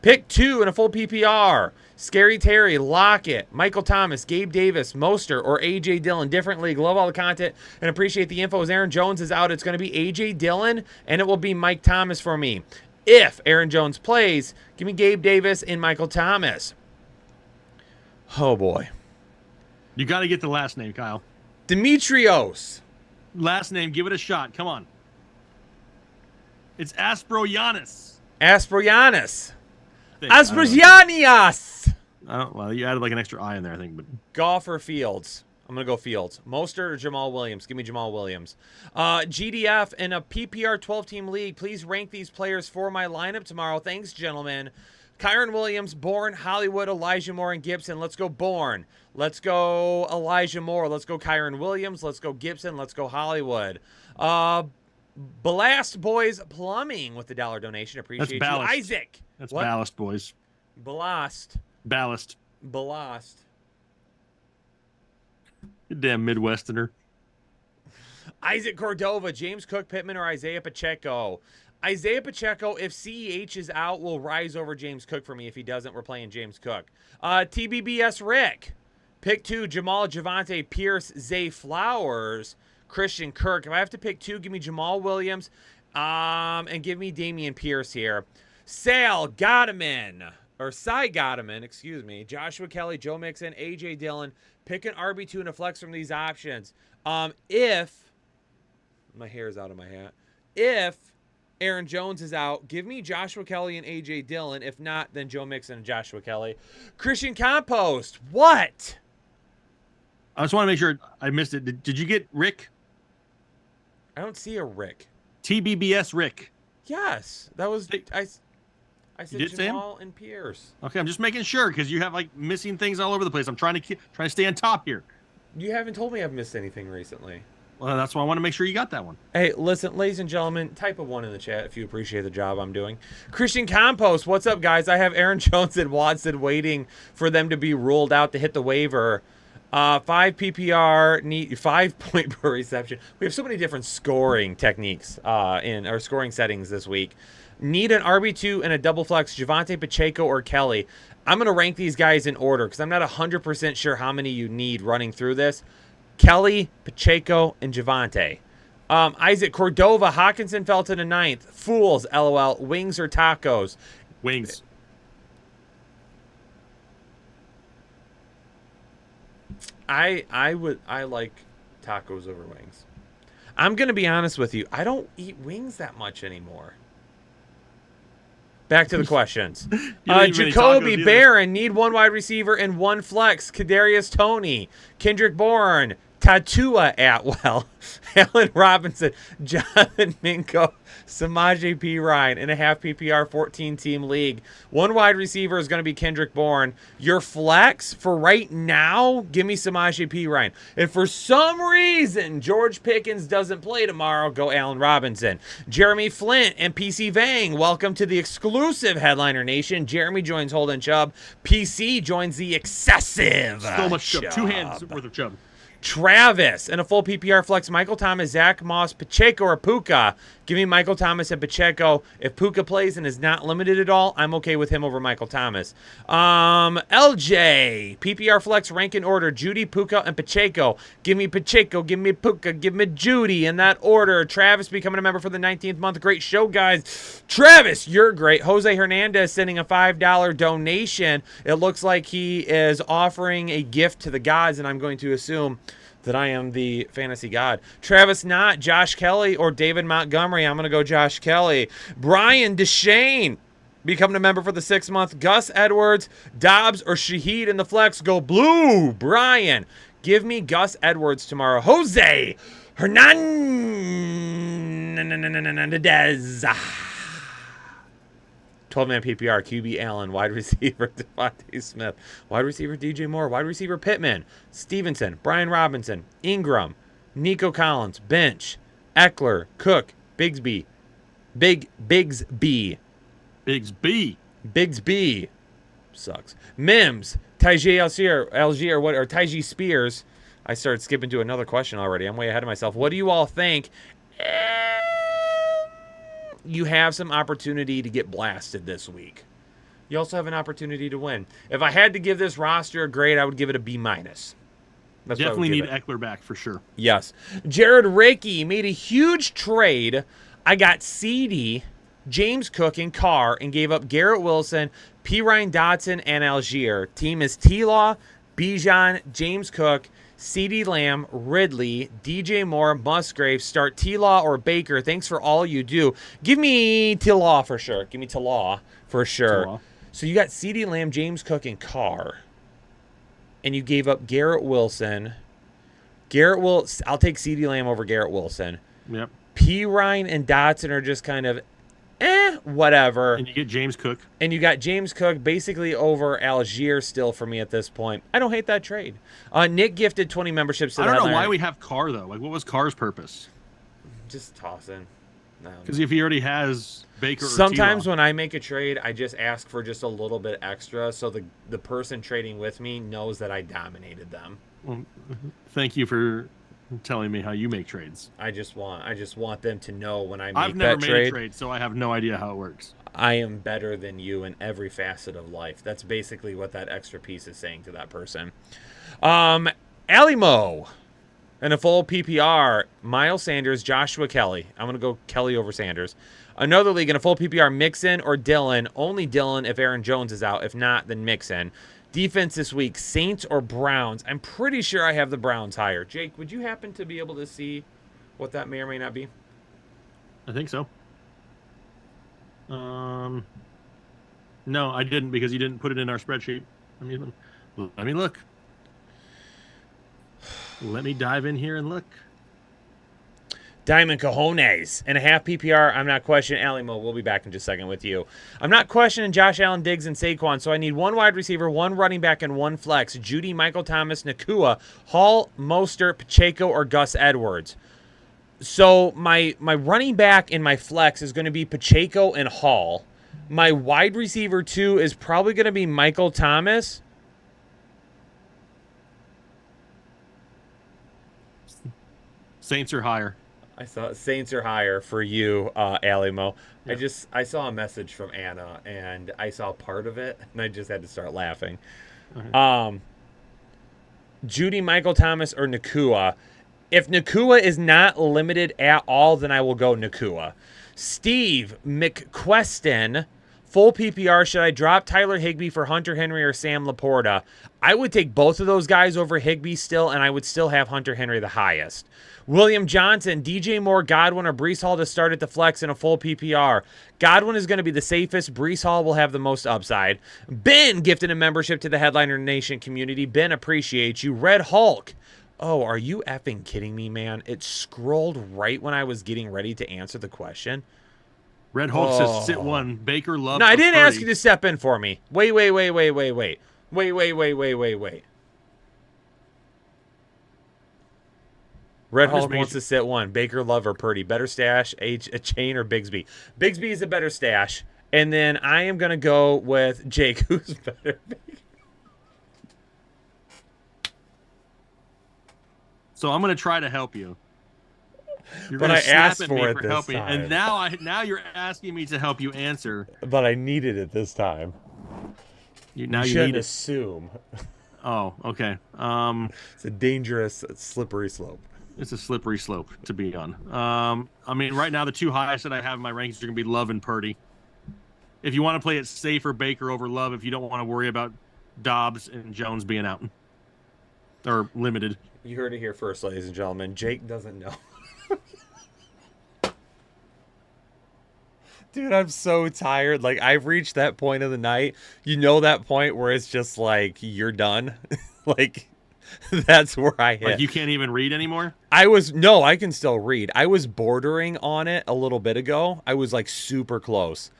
Pick 2 in a full PPR. Scary Terry, Lockett, Michael Thomas, Gabe Davis, Mostert, or A.J. Dillon. Different league. Love all the content and appreciate the info. As Aaron Jones is out, it's going to be A.J. Dillon, and it will be Mike Thomas for me. If Aaron Jones plays, give me Gabe Davis and Michael Thomas. Oh, boy. You got to get the last name, Kyle. Demetrios. Last name. Give it a shot. Come on. It's Asprogianis. Asprogianis. Asprogianias. Well, you added like an extra I in there, I think. But Golfer Fields. I'm going to go Fields. Mostert or Jamal Williams? Give me Jamal Williams. GDF in a PPR 12-team league. Please rank these players for my lineup tomorrow. Thanks, gentlemen. Kyron Williams, Bourne, Hollywood, Elijah Moore, and Gibson. Let's go Bourne. Let's go Elijah Moore. Let's go Kyron Williams. Let's go Gibson. Let's go Hollywood. Blast Boys Plumbing with the $1 donation. Appreciate you. Isaac. That's What? Ballast, boys. Ballast. Ballast. You damn Midwesterner. Isaac Cordova, James Cook, Pittman, or Isaiah Pacheco. Isaiah Pacheco, if CEH is out, will rise over James Cook for me. If he doesn't, we're playing James Cook. TBBS Rick. Pick 2, Jamal, Javonte, Pierce, Zay Flowers, Christian Kirk. If I have to pick 2, give me Jamal Williams and give me Damian Pierce here. Sal Gottman, or Cy Gottman, excuse me, Joshua Kelly, Joe Mixon, A.J. Dillon. Pick an RB2 and a flex from these options. If, my hair is out of my hat, if Aaron Jones is out, give me Joshua Kelly and A.J. Dillon. If not, then Joe Mixon and Joshua Kelly. Christian Compost, what? I just want to make sure I missed it. Did you get Rick? I don't see a Rick. TBBS Rick. Yes, that was I said Jamal and Pierce. Okay, I'm just making sure because you have like missing things all over the place. I'm trying to stay on top here. You haven't told me I've missed anything recently. Well, that's why I want to make sure you got that one. Hey, listen, ladies and gentlemen, type a 1 in the chat if you appreciate the job I'm doing. Christian Compost, what's up, guys? I have Aaron Jones and Watson waiting for them to be ruled out to hit the waiver. 5 PPR, need 5 point per reception. We have so many different scoring techniques in our scoring settings this week. Need an RB2 and a double flex, Javonte, Pacheco, or Kelly. I'm going to rank these guys in order because I'm not 100% sure how many you need running through this. Kelly, Pacheco, and Javonte. Isaac Cordova, Hawkinson fell to the 9th. Fools, LOL. Wings or tacos? Wings. I like tacos over wings. I'm going to be honest with you. I don't eat wings that much anymore. Back to the questions. Jacoby Barron, need 1 wide receiver and 1 flex. Kadarius Toney, Kendrick Bourne, Tatua Atwell, Allen Robinson, Jonathan Minko, Samaje P. Ryan in a half PPR 14-team league. 1 wide receiver is going to be Kendrick Bourne. Your flex for right now, give me Samaje P. Ryan. If for some reason George Pickens doesn't play tomorrow, go Allen Robinson. Jeremy Flint and PC Vang, welcome to the exclusive Headliner Nation. Jeremy joins Holden Chubb. PC joins the excessive So much Chubb. Chubb. 2 hands worth of Chubb. Travis and a full PPR flex. Michael Thomas, Zach Moss, Pacheco, or Puka. Give me Michael Thomas and Pacheco. If Puka plays and is not limited at all, I'm okay with him over Michael Thomas. LJ, PPR flex rank in order. Judy, Puka, and Pacheco. Give me Pacheco, give me Puka, give me Judy in that order. Travis becoming a member for the 19th month. Great show, guys. Travis, you're great. Jose Hernandez sending a $5 donation. It looks like he is offering a gift to the gods, and I'm going to assume that I am the fantasy god. Travis Knott, Josh Kelly, or David Montgomery. I'm going to go Josh Kelly. Brian Deshane becoming a member for the 6th month. Gus Edwards, Dobbs, or Shaheed in the flex. Go blue. Brian, give me Gus Edwards tomorrow. Jose Hernandez. 12-man PPR, QB Allen, wide receiver Devontae Smith, wide receiver DJ Moore, wide receiver Pittman, Stevenson, Brian Robinson, Ingram, Nico Collins, bench, Eckler, Cook, Bigsby, Bigsby, sucks, Mims, Tyjae Tyjae Spears. I started skipping to another question already. I'm way ahead of myself. What do you all think? You have some opportunity to get blasted this week. You also have an opportunity to win. If I had to give this roster a grade, I would give it a B-. Definitely need Eckler back for sure. Yes. Jared Rickey made a huge trade. I got CD, James Cook, and Carr, and gave up Garrett Wilson, P. Ryan Dotson, and Algier. Team is T-Law, Bijan, James Cook, CeeDee Lamb, Ridley, DJ Moore, Musgrave. Start T-Law or Baker. Thanks for all you do. Give me T-Law for sure. Give me T-Law for sure. T-Law. So you got CeeDee Lamb, James Cook, and Carr. And you gave up Garrett Wilson. I'll take CeeDee Lamb over Garrett Wilson. Yep. P. Ryan and Dotson are just kind of whatever. And you get James Cook. And you got James Cook basically over Algier still for me at this point. I don't hate that trade. Nick gifted 20 memberships to the I don't know Headliner. why we have Carr, though. Like, what was Carr's purpose? Just tossing. Because if he already has Baker or Sometimes T-Law. when I make a trade, I just ask for just a little bit extra so the person trading with me knows that I dominated them. Well, thank you for telling me how you make trades. I just want them to know when I make I've never that made trade. a trade, so I have no idea how it works. I am better than you in every facet of life. That's basically what that extra piece is saying to that person. Alimo and a full PPR, Miles Sanders, Joshua Kelly. I'm going to go Kelly over Sanders. Another league in a full PPR, Mixon or Dillon. Only Dillon if Aaron Jones is out. If not, then Mixon. Defense this week, Saints or Browns. I'm pretty sure I have the Browns higher. Jake, would you happen to be able to see what that may or may not be? I think so. No, I didn't because you didn't put it in our spreadsheet. Let me look. Let me dive in here and look. Diamond Cojones and a half PPR. I'm not questioning Alimo. We'll be back in just a second with you. I'm not questioning Josh Allen, Diggs, and Saquon, so I need one wide receiver, one running back, and one flex. Judy, Michael Thomas, Nakua, Hall, Mostert, Pacheco, or Gus Edwards. So my running back and my flex is going to be Pacheco and Hall. My wide receiver 2 is probably going to be Michael Thomas. Saints are higher. I saw Saints are higher for you, Alimo. Yeah. I saw a message from Anna, and I saw part of it, and I just had to start laughing. Okay. Judy, Michael Thomas, or Nakua. If Nakua is not limited at all, then I will go Nakua. Steve McQueston, full PPR. Should I drop Tyler Higbee for Hunter Henry or Sam Laporta? I would take both of those guys over Higbee still, and I would still have Hunter Henry the highest. William Johnson, DJ Moore, Godwin, or Breece Hall to start at the flex in a full PPR. Godwin is going to be the safest. Breece Hall will have the most upside. Ben gifted a membership to the Headliner Nation community. Ben, appreciate you. Red Hulk. Oh, are you effing kidding me, man? It scrolled right when I was getting ready to answer the question. Red Hulk says sit one. Baker Love. No, I didn't Purdy. ask you to step in for me. Wait. Red Hulk wants to sit one. Baker, Love, or Purdy. Better stash, a chain, or Bigsby. Bigsby is a better stash. And then I am going to go with Jake, who's better. So I'm going to try to help you. You're But gonna I snap asked at for me it this helping, time. and now you're asking me to help you answer. But I needed it this time. Now you shouldn't need it. assume. Oh, okay. It's a dangerous, slippery slope. It's a slippery slope to be on. I mean, right now the two highest that I have in my rankings are going to be Love and Purdy. If you want to play it safer, Baker over Love. If you don't want to worry about Dobbs and Jones being out or limited. You heard it here first, ladies and gentlemen. Jake doesn't know. Dude, I'm so tired. Like, I've reached that point of the night. You know that point where it's just like, you're done? Like, that's where I hit. Like you can't even read anymore? No, I can still read. I was bordering on it a little bit ago. I was like super close.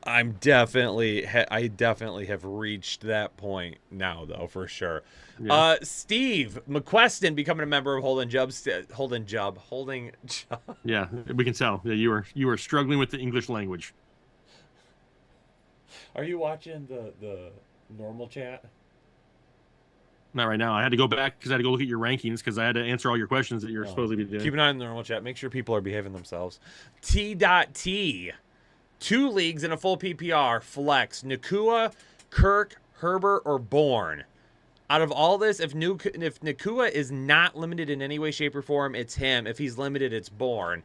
I definitely have reached that point now, though, for sure. Yeah. Steve McQuestion becoming a member of Holding Job. Yeah, we can tell. Yeah, you were struggling with the English language. Are you watching the normal chat? Not right now. I had to go back because I had to go look at your rankings because I had to answer all your questions that you're supposed to be doing. Keep an eye on the normal chat. Make sure people are behaving themselves. T.T. 2 leagues in a full PPR. Flex. Nakua, Kirk, Herbert, or Bourne. Out of all this, if Nakua is not limited in any way, shape, or form, it's him. If he's limited, it's Bourne.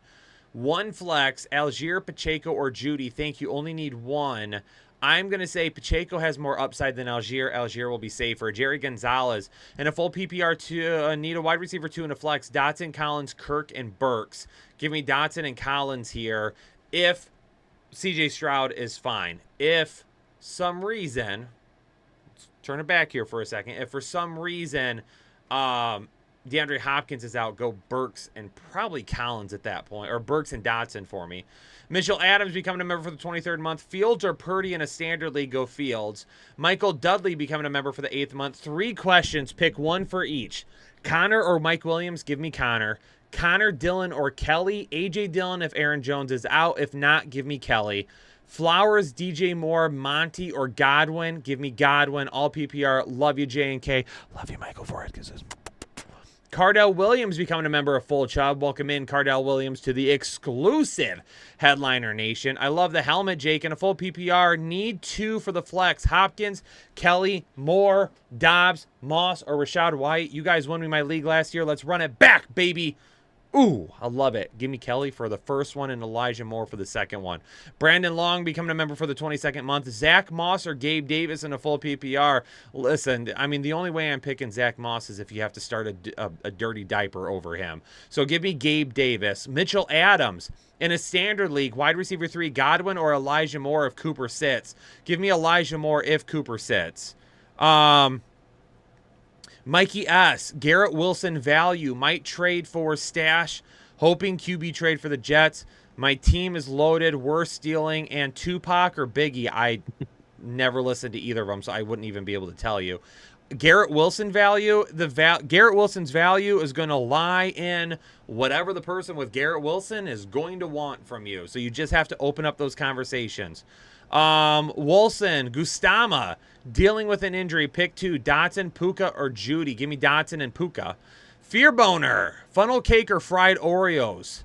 1 flex. Algier, Pacheco, or Judy. Thank you. Only need 1. I'm going to say Pacheco has more upside than Algier. Algier will be safer. Jerry Gonzalez. In a full PPR, need a wide receiver 2 and a flex. Dotson, Collins, Kirk, and Burks. Give me Dotson and Collins here. If CJ Stroud is fine. If some reason, let's turn it back here for a second. If for some reason DeAndre Hopkins is out, go Burks and probably Collins at that point. Or Burks and Dotson for me. Mitchell Adams becoming a member for the 23rd month. Fields or Purdy in a standard league, go Fields. Michael Dudley becoming a member for the 8th month. 3 questions, pick 1 for each. Connor or Mike Williams, give me Connor. Connor, Dillon, or Kelly. A.J. Dillon if Aaron Jones is out. If not, give me Kelly. Flowers, DJ Moore, Monty, or Godwin. Give me Godwin. All PPR. Love you, J&K. Love you, Michael Forrest. Cardell Williams becoming a member of Full Chubb. Welcome in, Cardell Williams, to the exclusive Headliner Nation. I love the helmet, Jake. In a full PPR, need 2 for the flex. Hopkins, Kelly, Moore, Dobbs, Moss, or Rashad White. You guys won me my league last year. Let's run it back, baby. Ooh, I love it. Give me Kelly for the first one and Elijah Moore for the second one. Brandon Long becoming a member for the 22nd month. Zach Moss or Gabe Davis in a full PPR. Listen, I mean, the only way I'm picking Zach Moss is if you have to start a dirty diaper over him. So give me Gabe Davis. Mitchell Adams in a standard league. Wide receiver 3, Godwin or Elijah Moore if Cooper sits. Give me Elijah Moore if Cooper sits. Mikey S. Garrett Wilson value. Might trade for stash. Hoping QB trade for the Jets. My team is loaded. Worst stealing. And Tupac or Biggie. I never listened to either of them, so I wouldn't even be able to tell you. Garrett Wilson value. Garrett Wilson's value is going to lie in whatever the person with Garrett Wilson is going to want from you. So you just have to open up those conversations. Wilson, Gustama, dealing with an injury. Pick 2, Dotson, Puka, or Judy. Give me Dotson and Puka. Fear Boner, funnel cake or fried Oreos.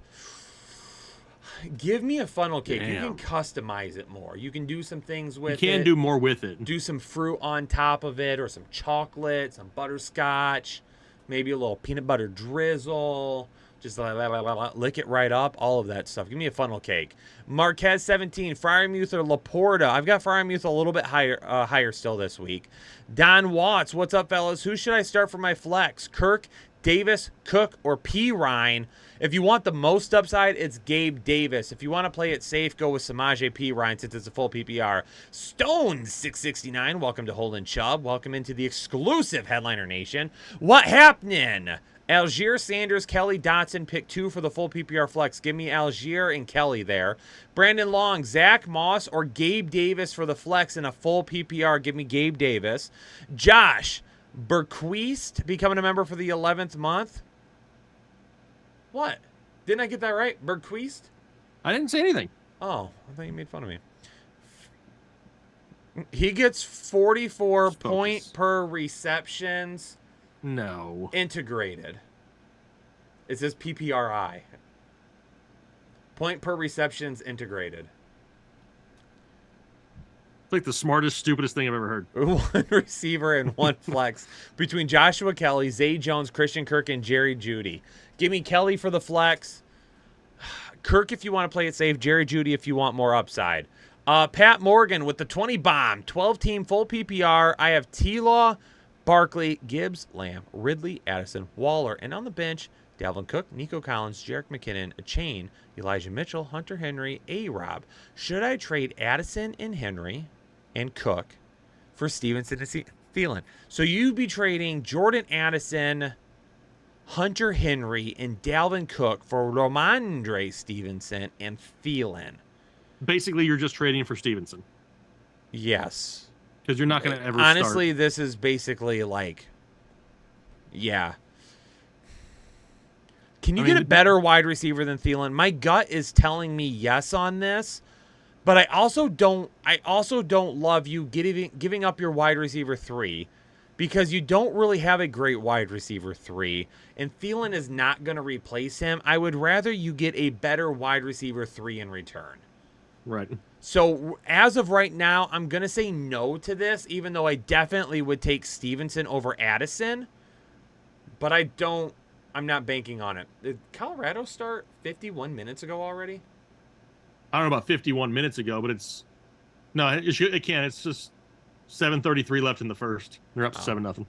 Give me a funnel cake. Damn. You can customize it more. You can do some things with it. You can do more with it. Do some fruit on top of it, or some chocolate, some butterscotch, maybe a little peanut butter drizzle. Just lick it right up, all of that stuff. Give me a funnel cake. Marquez 17, Freiermuth or Laporta. I've got Freiermuth a little bit higher still this week. Don Watts, what's up, fellas? Who should I start for my flex? Kirk, Davis, Cook, or P. Ryan? If you want the most upside, it's Gabe Davis. If you want to play it safe, go with Samaje P. Ryan since it's a full PPR. Stone 669, welcome to Holden Chubb. Welcome into the exclusive Headliner Nation. What happening? Algier, Sanders, Kelly, Dotson, pick 2 for the full PPR flex. Give me Algier and Kelly there. Brandon Long, Zach Moss, or Gabe Davis for the flex in a full PPR. Give me Gabe Davis. Josh Berquist becoming a member for the 11th month. What? Didn't I get that right? Berquist? I didn't say anything. Oh, I thought you made fun of me. He gets 44 point per receptions. No. Integrated. It says PPRI. Point per receptions integrated. It's like the smartest, stupidest thing I've ever heard. One receiver and one flex between Joshua Kelly, Zay Jones, Christian Kirk, and Jerry Jeudy. Give me Kelly for the flex. Kirk if you want to play it safe. Jerry Jeudy if you want more upside. Pat Morgan with the 20 bomb. 12-team full PPR. I have T-Law, Barkley, Gibbs, Lamb, Ridley, Addison, Waller. And on the bench, Dalvin Cook, Nico Collins, Jerick McKinnon, Achane, Elijah Mitchell, Hunter Henry, A-Rob. Should I trade Addison and Henry and Cook for Stevenson and Thielen? So you'd be trading Jordan Addison, Hunter Henry, and Dalvin Cook for Ramondre Stevenson and Thielen. Basically, you're just trading for Stevenson. Yes. Because you're not going to ever Honestly, start. this is basically like, yeah. Can you get a better wide receiver than Thielen? My gut is telling me yes on this, but I also don't love you giving up your wide receiver 3 because you don't really have a great wide receiver 3, and Thielen is not going to replace him. I would rather you get a better wide receiver 3 in return. Right. So as of right now, I'm going to say no to this, even though I definitely would take Stevenson over Addison. But I'm not banking on it. Did Colorado start 51 minutes ago already? I don't know about 51 minutes ago, but it can't. It's just 7:33 left in the first. They're up to 7-0.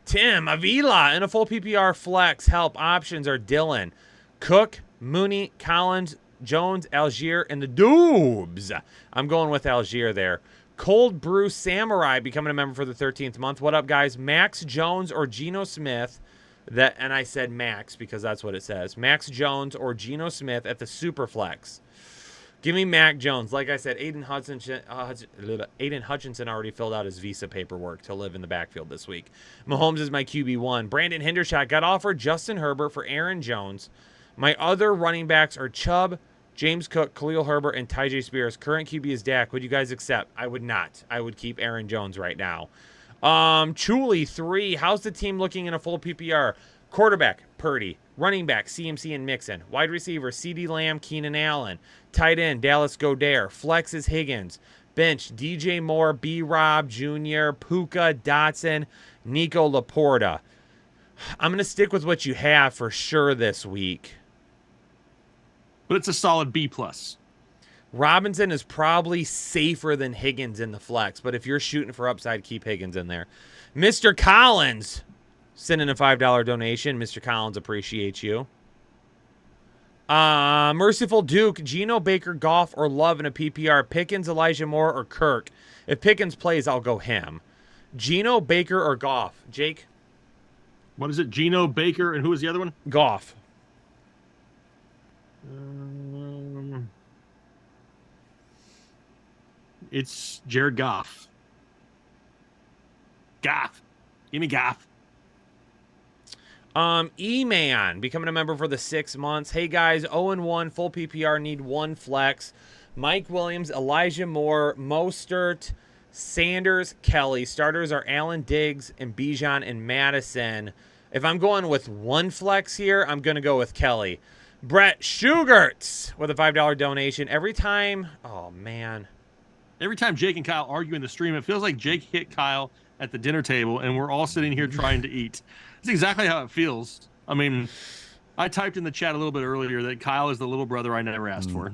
Tim Avila in a full PPR flex. Help options are Dylan, Cook, Mooney, Collins, Jones, Algier, and the Doobs. I'm going with Algier there. Cold Brew Samurai becoming a member for the 13th month. What up, guys? Max Jones or Geno Smith? And I said Max because that's what it says. Max Jones or Geno Smith at the Superflex. Give me Mac Jones. Like I said, Aiden Hutchinson already filled out his visa paperwork to live in the backfield this week. Mahomes is my QB1. Brandon Hendershot got offered Justin Herbert for Aaron Jones. My other running backs are Chubb, James Cook, Khalil Herbert, and Tyjae Spears. Current QB is Dak. Would you guys accept? I would not. I would keep Aaron Jones right now. Chuli 3. How's the team looking in a full PPR? Quarterback, Purdy. Running back, CMC and Mixon. Wide receiver, CeeDee Lamb, Keenan Allen. Tight end, Dallas Goedert. Flex is Higgins. Bench, DJ Moore, B-Rob Jr., Puka, Dotson, Nico Laporta. I'm going to stick with what you have for sure this week. But it's a solid B+. Robinson is probably safer than Higgins in the flex, but if you're shooting for upside, keep Higgins in there. Mr. Collins, send in a $5 donation. Mr. Collins, appreciate you. Merciful Duke, Geno, Baker, Goff, or Love in a PPR. Pickens, Elijah Moore, or Kirk. If Pickens plays, I'll go him. Geno, Baker, or Goff. Jake? What is it? Geno, Baker, and who was the other one? Goff. It's Jared Goff. Goff. Give me Goff. E-Man, becoming a member for the 6 months. Hey, guys, 0-1, full PPR, need 1 flex. Mike Williams, Elijah Moore, Mostert, Sanders, Kelly. Starters are Allen Diggs and Bijan and Madison. If I'm going with 1 flex here, I'm going to go with Kelly. Brett Schugertz with a $5 donation. Every time Jake and Kyle argue in the stream, it feels like Jake hit Kyle at the dinner table, and we're all sitting here trying to eat. That's exactly how it feels. I mean, I typed in the chat a little bit earlier that Kyle is the little brother I never asked for.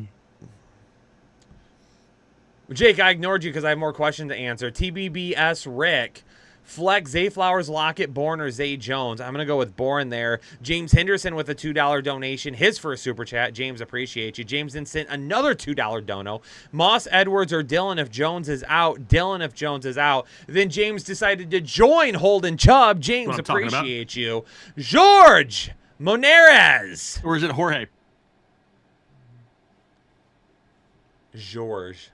Jake, I ignored you because I have more questions to answer. TBBS Rick. Flex, Zay Flowers, Lockett, Bourne, or Zay Jones. I'm going to go with Bourne there. James Henderson with a $2 donation. His first super chat. James, appreciate you. James then sent another $2 dono. Moss, Edwards, or Dylan if Jones is out. Dylan if Jones is out. Then James decided to join Holden Chubb. James, appreciate you. George Moneres. Or is it Jorge? George.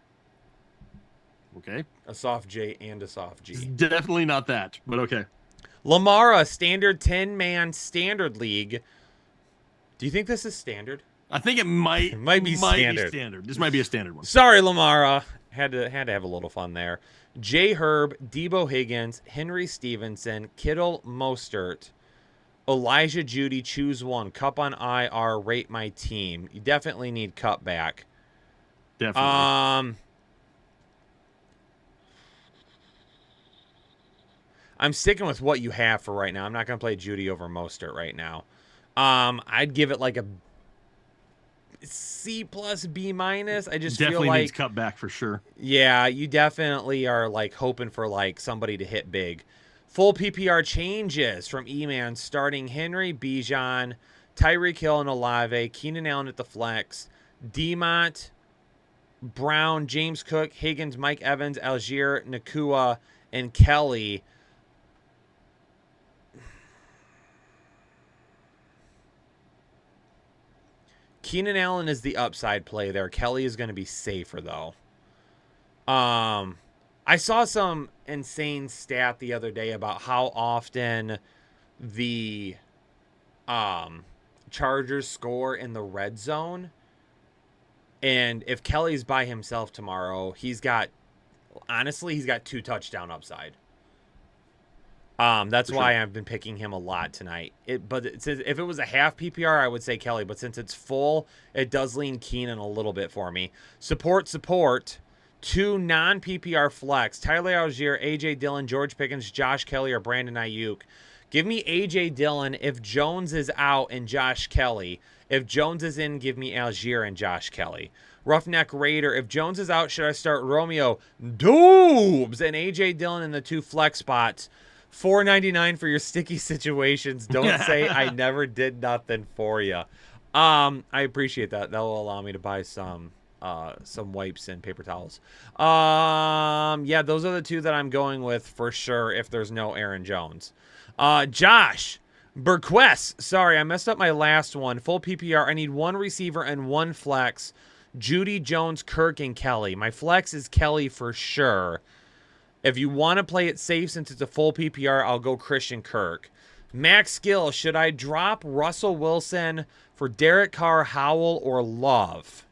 Okay. A soft J and a soft G. It's definitely not that, but okay. Lamara, standard 10-man standard league. Do you think this is standard? I think it might be standard. This might be a standard one. Sorry, Lamara. Had to have a little fun there. J. Herb, Debo Higgins, Henry Stevenson, Kittle, Mostert. Elijah Judy, choose one. Cup on IR, rate my team. You definitely need Cup back. Definitely. I'm sticking with what you have for right now. I'm not going to play Judy over Mostert right now. I'd give it like a C plus B minus. I just Definitely feel like needs cut back for sure. yeah, you definitely are like hoping for like somebody to hit big. Full PPR changes from E-Man starting Henry, Bijan, Tyreek Hill and Olave, Keenan Allen at the flex, Demont, Brown, James Cook, Higgins, Mike Evans, Algier, Nakua, and Kelly. Keenan Allen is the upside play there. Kelly is going to be safer, though. I saw some insane stat the other day about how often the Chargers score in the red zone. And if Kelly's by himself tomorrow, he's got 2 touchdown upside. That's why I've been picking him a lot tonight. But if it was a half PPR, I would say Kelly. But since it's full, it does lean Keenan a little bit for me. Support. 2 non-PPR flex. Tyler Algier, A.J. Dillon, George Pickens, Josh Kelly, or Brandon Ayuk. Give me A.J. Dillon if Jones is out and Josh Kelly. If Jones is in, give me Algier and Josh Kelly. Roughneck Raider. If Jones is out, should I start Romeo Doubs and A.J. Dillon in the 2 flex spots? $4.99 for your sticky situations. Don't say I never did nothing for you. I appreciate that. That will allow me to buy some wipes and paper towels. Yeah, those are the 2 that I'm going with for sure if there's no Aaron Jones. Josh Burquest. Sorry, I messed up my last one. Full PPR. I need 1 receiver and 1 flex. Judy, Jones, Kirk, and Kelly. My flex is Kelly for sure. If you want to play it safe since it's a full PPR, I'll go Christian Kirk. Max Gill, should I drop Russell Wilson for Derek Carr, Howell, or Love?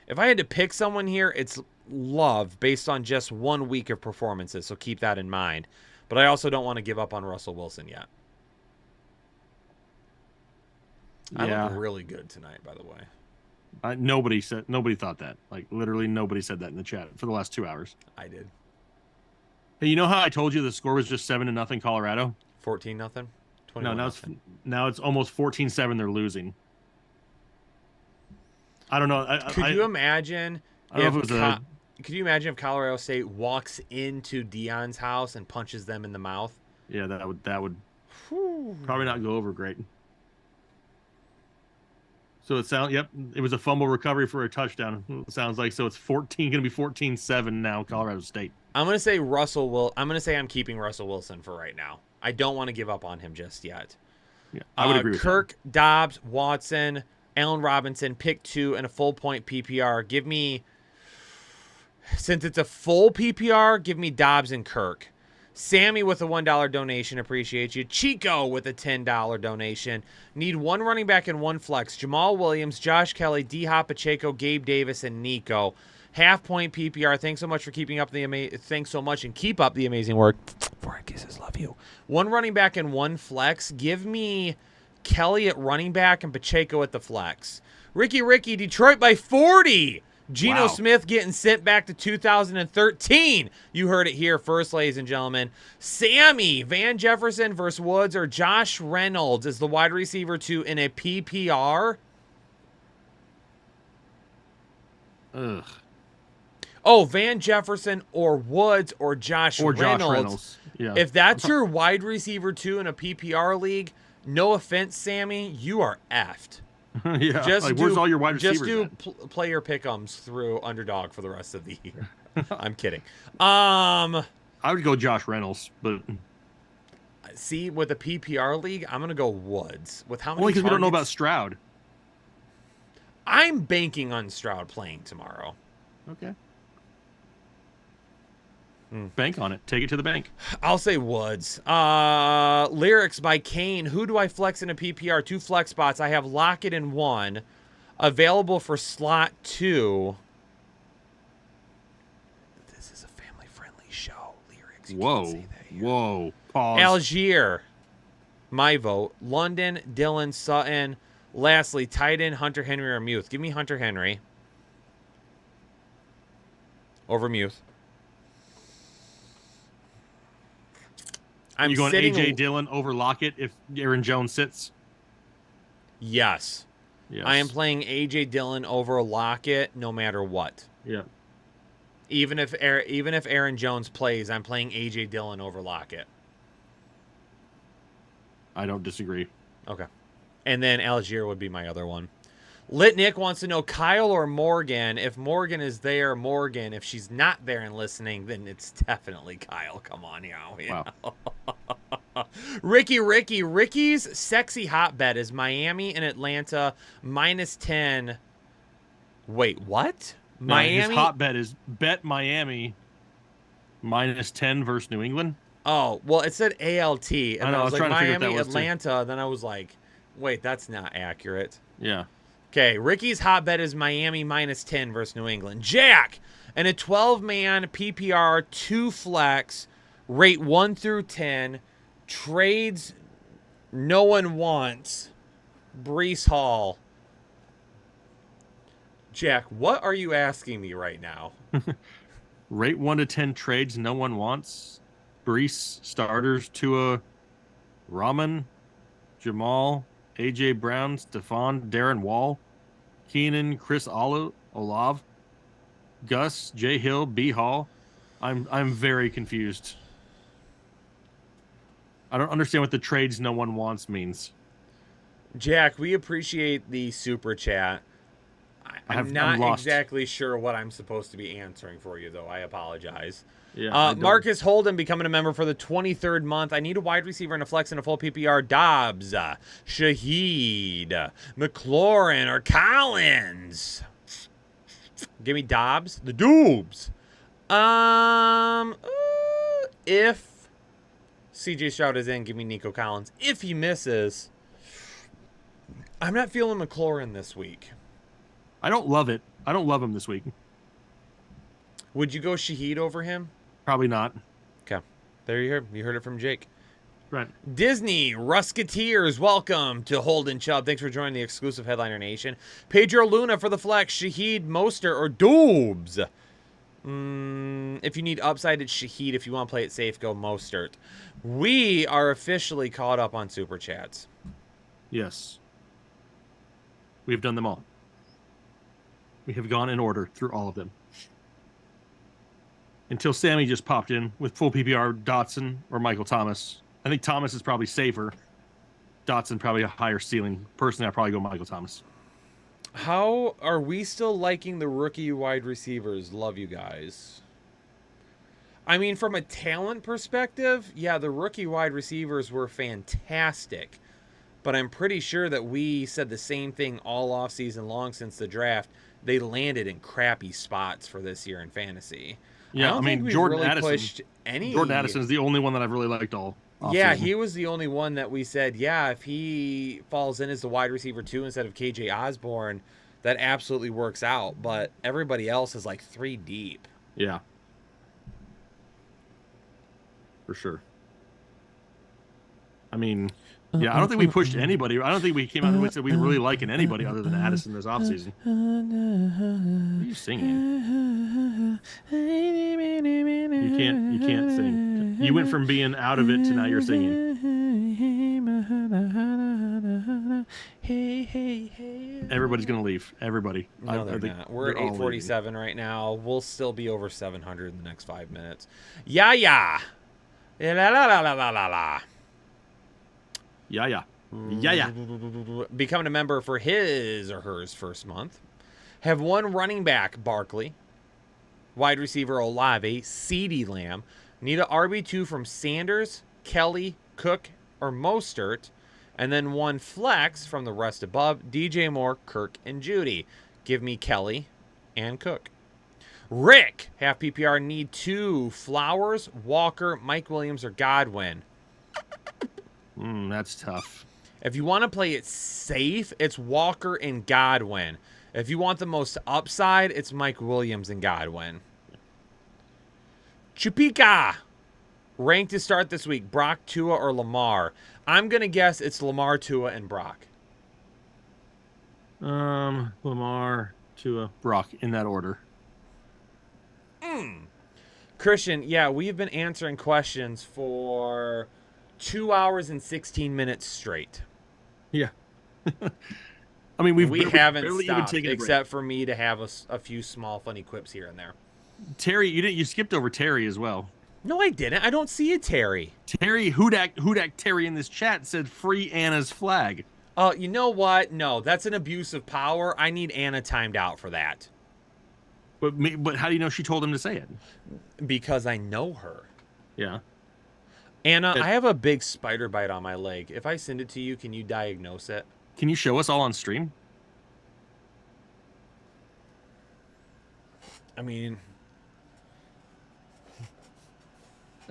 If I had to pick someone here, it's Love based on just 1 week of performances, so keep that in mind. But I also don't want to give up on Russell Wilson yet. I look really good tonight, by the way. Nobody thought that. Like literally nobody said that in the chat for the last 2 hours. I did. Hey, you know how I told you the score was just 7-0 Colorado? 14-0? No, now it's almost 14-7. They're losing. I don't know. Could you imagine? I don't know if it was Could you imagine if Colorado State walks into Deion's house and punches them in the mouth? Yeah, that would probably not go over great. So it was a fumble recovery for a touchdown. It sounds like so. It's going to be 14-7 now. Colorado State. I'm going to say I'm keeping Russell Wilson for right now. I don't want to give up on him just yet. Yeah, I would agree with Kirk, Dobbs, Watson, Allen Robinson, pick 2 and a full point PPR. Give me, since it's a full PPR, give me Dobbs and Kirk. Sammy with a $1 donation. Appreciate you. Chico with a $10 donation. Need 1 running back and 1 flex. Jamal Williams, Josh Kelly, D-Hop, Pacheco, Gabe Davis, and Nico. Half point PPR. Thanks so much for keeping up thanks so much and keep up the amazing work. 4 kisses. Love you. 1 running back and 1 flex. Give me Kelly at running back and Pacheco at the flex. Ricky, Detroit by 40. Geno Smith getting sent back to 2013. You heard it here first, ladies and gentlemen. Sammy, Van Jefferson versus Woods or Josh Reynolds is the wide receiver 2 in a PPR. Ugh. Oh, Van Jefferson or Woods or Josh Reynolds. Yeah. If that's your wide receiver 2 in a PPR league, no offense, Sammy, you are effed. Yeah, where's all your wide receivers? Just do player pick'ems through Underdog for the rest of the year. I'm kidding. I would go Josh Reynolds, but see, with a PPR league, I'm gonna go Woods. With how many? Only because we don't know about Stroud. I'm banking on Stroud playing tomorrow. Okay. Bank on it. Take it to the bank. I'll say Woods. Lyrics by Kane. Who do I flex in a PPR? 2 flex spots. I have Lockett in 1. Available for slot 2. This is a family-friendly show. Lyrics, Whoa. Whoa. Pause. Algier, my vote. London, Dylan, Sutton. Lastly, tight end, Hunter Henry or Muth. Give me Hunter Henry over Muth. You going A.J. Dillon over Lockett if Aaron Jones sits? Yes. Yes. I am playing A.J. Dillon over Lockett no matter what. Yeah. Even if Aaron Jones plays, I'm playing A.J. Dillon over Lockett. I don't disagree. Okay. And then Algier would be my other one. Lit Nick wants to know Kyle or Morgan. If Morgan is there, Morgan. If she's not there and listening, then it's definitely Kyle. Come on, Wow. Ricky's sexy hotbed is Miami and Atlanta -10. Wait, what? No, Miami. his hotbed is bet Miami -10 versus New England. Oh, well, it said ALT. And I know, I I was was like, trying to figure out Miami, that was too. Atlanta. Then I was like, wait, that's not accurate. Yeah. Okay, Ricky's hotbed is Miami -10 versus New England. Jack, in a 12-man PPR 2 flex, rate 1 through 10, trades no one wants, Brees Hall. Jack, what are you asking me right now? Rate 1 to 10 trades no one wants. Brees starters, Tua, Raman, Jamal, A.J. Brown, Stephon, Darren Wall, Keenan, Chris Olave, Gus, J. Hill, B. Hall. I'm very confused. I don't understand what the trades no one wants means. Jack, we appreciate the super chat. I'm not lost. exactly sure what I'm supposed to be answering for you, though. I apologize. Yeah, Marcus Holden becoming a member for the 23rd month. I need a wide receiver and a flex and a full PPR. Dobbs, Shaheed, McLaurin, or Collins. Give me Dobbs. The Doobs. If CJ Stroud is in, give me Nico Collins. If he misses, I'm not feeling McLaurin this week. I don't love it. I don't love him this week. Would you go Shaheed over him? Probably not. Okay. There you heard it from Jake. Right. Disney Rusketeers, welcome to Holden Chubb. Thanks for joining the exclusive Headliner Nation. Pedro Luna for the flex. Shaheed, Mostert, or Doobs. If you need upside, it's Shaheed. If you want to play it safe, go Mostert. We are officially caught up on Super Chats. Yes. We've done them all. We have gone in order through all of them. Until Sammy just popped in with full PPR Dotson or Michael Thomas. I think Thomas is probably safer. Dotson probably a higher ceiling. Personally, I'd probably go Michael Thomas. How are we still liking the rookie wide receivers? Love you guys. I mean, from a talent perspective, yeah, the rookie wide receivers were fantastic. But I'm pretty sure that we said the same thing all offseason long since the draft. They landed in crappy spots for this year in fantasy. Yeah, I mean, Jordan Addison. Jordan Addison is the only one that I've really liked all offseason. Yeah, he was the only one that we said, yeah, if he falls in as the wide receiver 2 instead of KJ Osborne, that absolutely works out. But everybody else is like 3 deep. Yeah. For sure. I mean, yeah, I don't think we pushed anybody. I don't think we came out and said we really liking anybody other than Addison this offseason. What are you singing? You can't sing. You went from being out of it to now you're singing. Everybody's gonna leave. Everybody. No, they're not. We're at 8:47 right now. We'll still be over 700 in the next 5 minutes. Yeah. La la la la la la. Yeah. Becoming a member for his or hers first month. Have one running back, Barkley. Wide receiver, Olave. CeeDee Lamb. Need a RB2 from Sanders, Kelly, Cook, or Mostert. And then one flex from the rest above. DJ Moore, Kirk, and Judy. Give me Kelly and Cook. Rick, half PPR, need 2 Flowers, Walker, Mike Williams, or Godwin. That's tough. If you want to play it safe, it's Walker and Godwin. If you want the most upside, it's Mike Williams and Godwin. Chupika. Rank to start this week: Brock, Tua, or Lamar. I'm gonna guess it's Lamar, Tua, and Brock. Lamar, Tua, Brock, in that order. Christian, yeah, we've been answering questions for 2 hours and 16 minutes straight. Yeah. I mean, We haven't barely even stopped, taken a break. except for me to have a few small funny quips here and there. Terry, you skipped over Terry as well. No, I didn't. I don't see a Terry. Terry Hudak Terry in this chat said free Anna's flag. You know what? No, that's an abuse of power. I need Anna timed out for that. But how do you know she told him to say it? Because I know her. Yeah. Anna, I have a big spider bite on my leg. If I send it to you, can you diagnose it? Can you show us all on stream? I mean,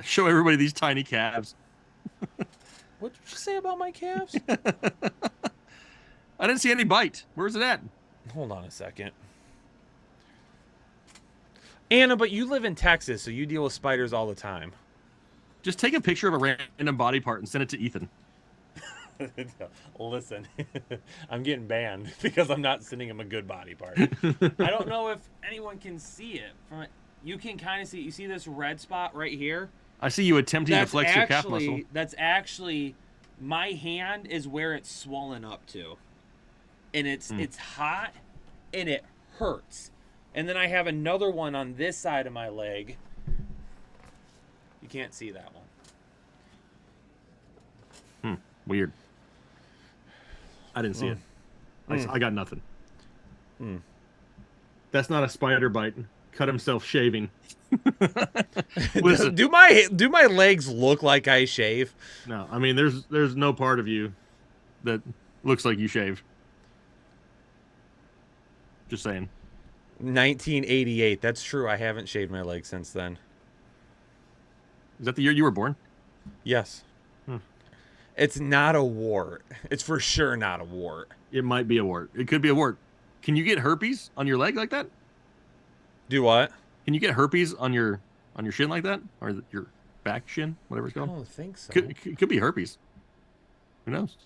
Show everybody these tiny calves. what did you say about my calves? I didn't see any bite. Where's it at? Hold on a second. Anna, but you live in Texas, so you deal with spiders all the time. Just take a picture of a random body part and send it to Ethan. Listen, I'm getting banned because I'm not sending him a good body part. I don't know if anyone can see it. You can kind of see. You see this red spot right here? I see you attempting to flex your calf muscle. That's actually, my hand is where it's swollen up to, and it's hot, and it hurts. And then I have another one on this side of my leg. You can't see that one. Weird. I didn't see it. I got nothing. That's not a spider bite. Cut himself shaving. Listen, do my legs look like I shave? no, I mean there's no part of you that looks like you shave. Just saying. 1988. That's true. I haven't shaved my legs since then. Is that the year you were born? Yes. It's not a wart. It's for sure not a wart. It might be a wart. It could be a wart. Can you get herpes on your leg like that? Do what? Can you get herpes on your shin like that, or your back shin, whatever it's I called? don't think so. Could be herpes. Who knows?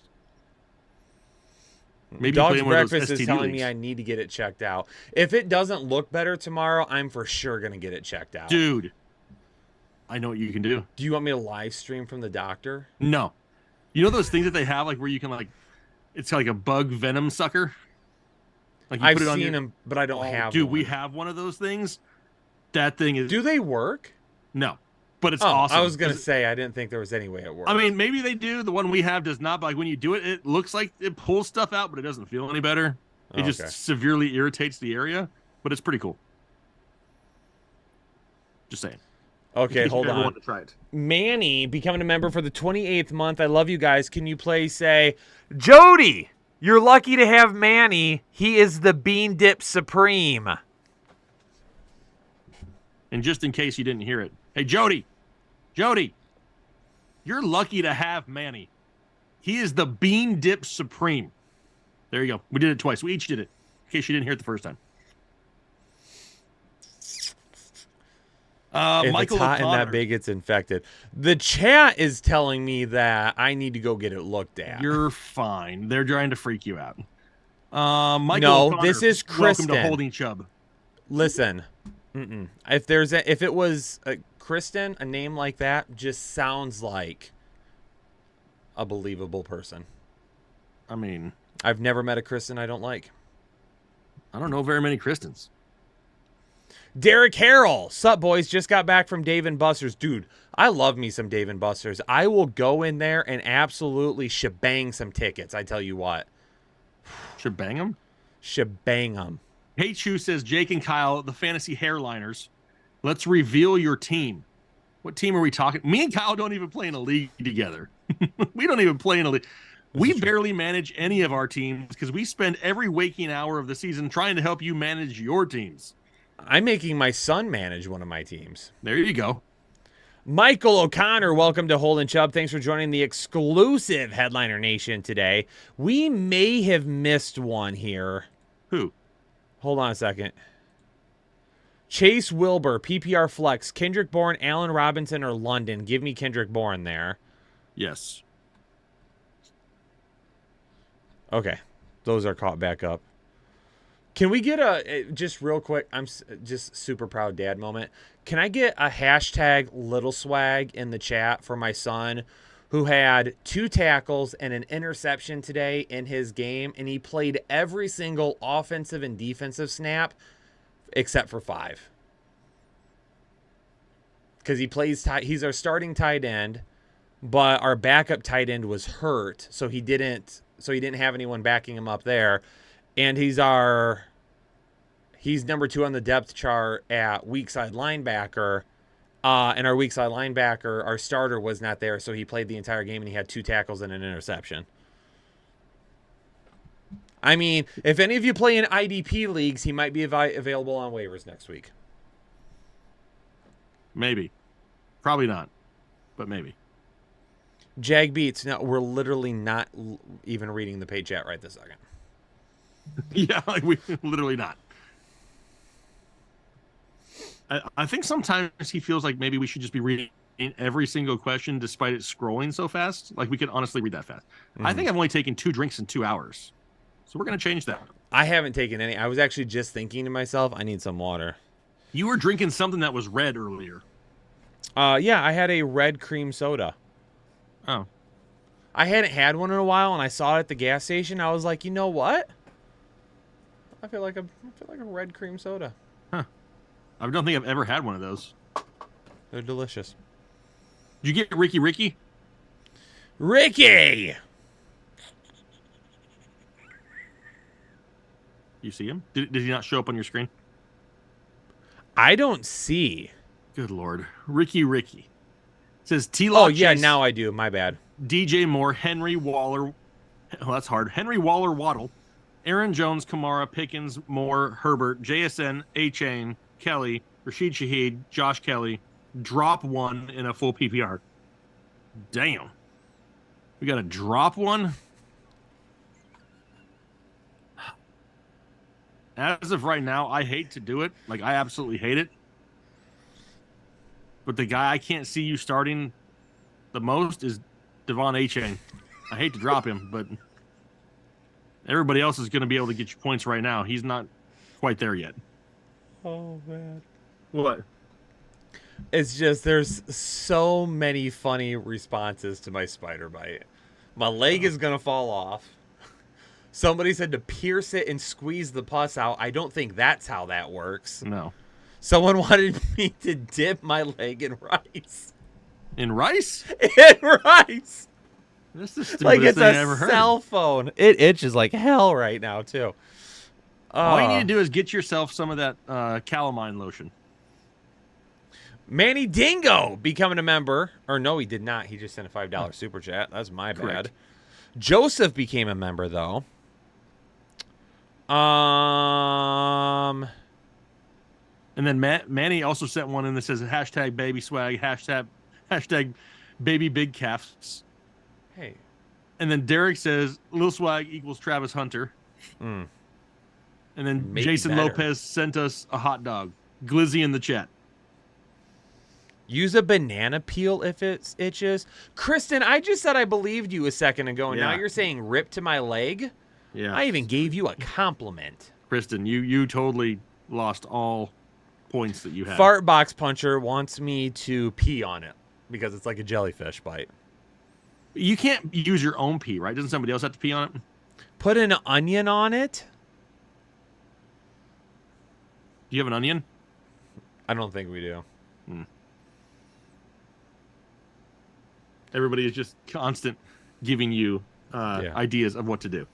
Maybe Dog's playing one of those Breakfast is STD telling leagues. me I need to get it checked out. If it doesn't look better tomorrow, I'm for sure going to get it checked out. Dude, I know what you can do. Do you want me to live stream from the doctor? No. You know those things that they have, like where you can it's like a bug venom sucker? Like you I've put it on seen them, but I don't have Dude, one. we have one of those things. That thing is... Do they work? No. But it's Oh, awesome. I was going to say, I didn't think there was any way it worked. I mean, maybe they do. The one we have does not. But like when you do it, it looks like it pulls stuff out, but it doesn't feel any better. It Okay. just severely irritates the area, but it's pretty cool. Just saying. Okay, hold on. Want to try it. Manny becoming a member for the 28th month. I love you guys. Can you please say, Jody, you're lucky to have Manny. He is the Bean Dip Supreme. And just in case you didn't hear it, hey Jody, you're lucky to have Manny. He is the Bean Dip Supreme. There you go. We did it twice. We each did it. In case you didn't hear it the first time. If Michael it's hot and O'Connor. that big, it's infected. The chat is telling me that I need to go get it looked at. You're fine. They're trying to freak you out. Michael No, O'Connor, this is welcome to Kristen. Holding Chub. Listen, if it was Kristen, a name like that just sounds like a believable person. I mean, I've never met a Kristen I don't like. I don't know very many Kristens. Derek Harrell, sup boys, just got back from Dave & Buster's. Dude, I love me some Dave & Buster's. I will go in there and absolutely shebang some tickets, I tell you what. Shebang 'em? Shebang them. Hey Chu says, Jake and Kyle, the fantasy hairliners. Let's reveal your team. What team are we talking? Me and Kyle don't even play in a league together. We don't even play in a league. We barely manage any of our teams because we spend every waking hour of the season trying to help you manage your teams. I'm making my son manage one of my teams. There you go. Michael O'Connor, welcome to Holden Chubb. Thanks for joining the exclusive Headliner Nation today. We may have missed one here. Who? Hold on a second. Chase Wilbur, PPR flex, Kendrick Bourne, Allen Robinson, or London. Give me Kendrick Bourne there. Yes. Okay. Those are caught back up. Can we get just real quick, I'm just super proud dad moment. Can I get a hashtag little swag in the chat for my son who had 2 tackles and an interception today in his game, and he played every single offensive and defensive snap except for 5. Because he's our starting tight end, but our backup tight end was hurt, so he didn't have anyone backing him up there. And he's number 2 on the depth chart at weak side linebacker. And our weak side linebacker, our starter, was not there, so he played the entire game and he had 2 tackles and an interception. I mean, if any of you play in IDP leagues, he might be available on waivers next week. Maybe. Probably not, but maybe. Jag Beats. No, we're literally not even reading the page chat right this second. Yeah, like we literally not. I think sometimes he feels like maybe we should just be reading every single question despite it scrolling so fast. Like we could honestly read that fast. Mm-hmm. I think I've only taken 2 drinks in 2 hours. So we're going to change that. I haven't taken any. I was actually just thinking to myself, I need some water. You were drinking something that was red earlier. Yeah, I had a red cream soda. Oh. I hadn't had one in a while, and I saw it at the gas station. I was like, you know what? I feel like a red cream soda. Huh. I don't think I've ever had one of those. They're delicious. Did you get Ricky? Ricky! You see him? Did he not show up on your screen? I don't see. Good Lord. Ricky. It says T-Law. Oh, yeah, now I do. My bad. DJ Moore, Henry Waller. Oh, that's hard. Henry Waller Waddle. Aaron Jones, Kamara, Pickens, Moore, Herbert, JSN, A-Chain, Kelly, Rashid Shaheed, Josh Kelly. Drop 1 in a full PPR. Damn. We got to drop 1? As of right now, I hate to do it. Like, I absolutely hate it. But the guy I can't see you starting the most is Devon A-Chain. I hate to drop him, but everybody else is going to be able to get you points right now. He's not quite there yet. Oh, man. What? It's just there's so many funny responses to my spider bite. My leg is going to fall off. Somebody said to pierce it and squeeze the pus out. I don't think that's how that works. No. Someone wanted me to dip my leg in rice. In rice? In rice. This is the stupidest Like it's thing I a ever heard. cell phone. It itches like hell right now, too. All you need to do is get yourself some of that calamine lotion. Manny Dingo becoming a member. Or no, he did not. He just sent a $5 super chat. That's my Correct. bad. Joseph became a member, though. And then Manny also sent one in that says hashtag baby swag, hashtag baby big calves. Hey. And then Derek says Lil Swag equals Travis Hunter. Mm. And then Maybe Jason better. Lopez sent us a hot dog. Glizzy in the chat. Use a banana peel if it itches. Kristen, I just said I believed you a second ago, and now Yeah. you're saying rip to my leg? Yeah. I even gave you a compliment. Kristen, you totally lost all points that you had. Fart Box Puncher wants me to pee on it because it's like a jellyfish bite. You can't use your own pee, right? Doesn't somebody else have to pee on it? Put an onion on it? Do you have an onion? I don't think we do. Everybody is just constant giving you ideas of what to do.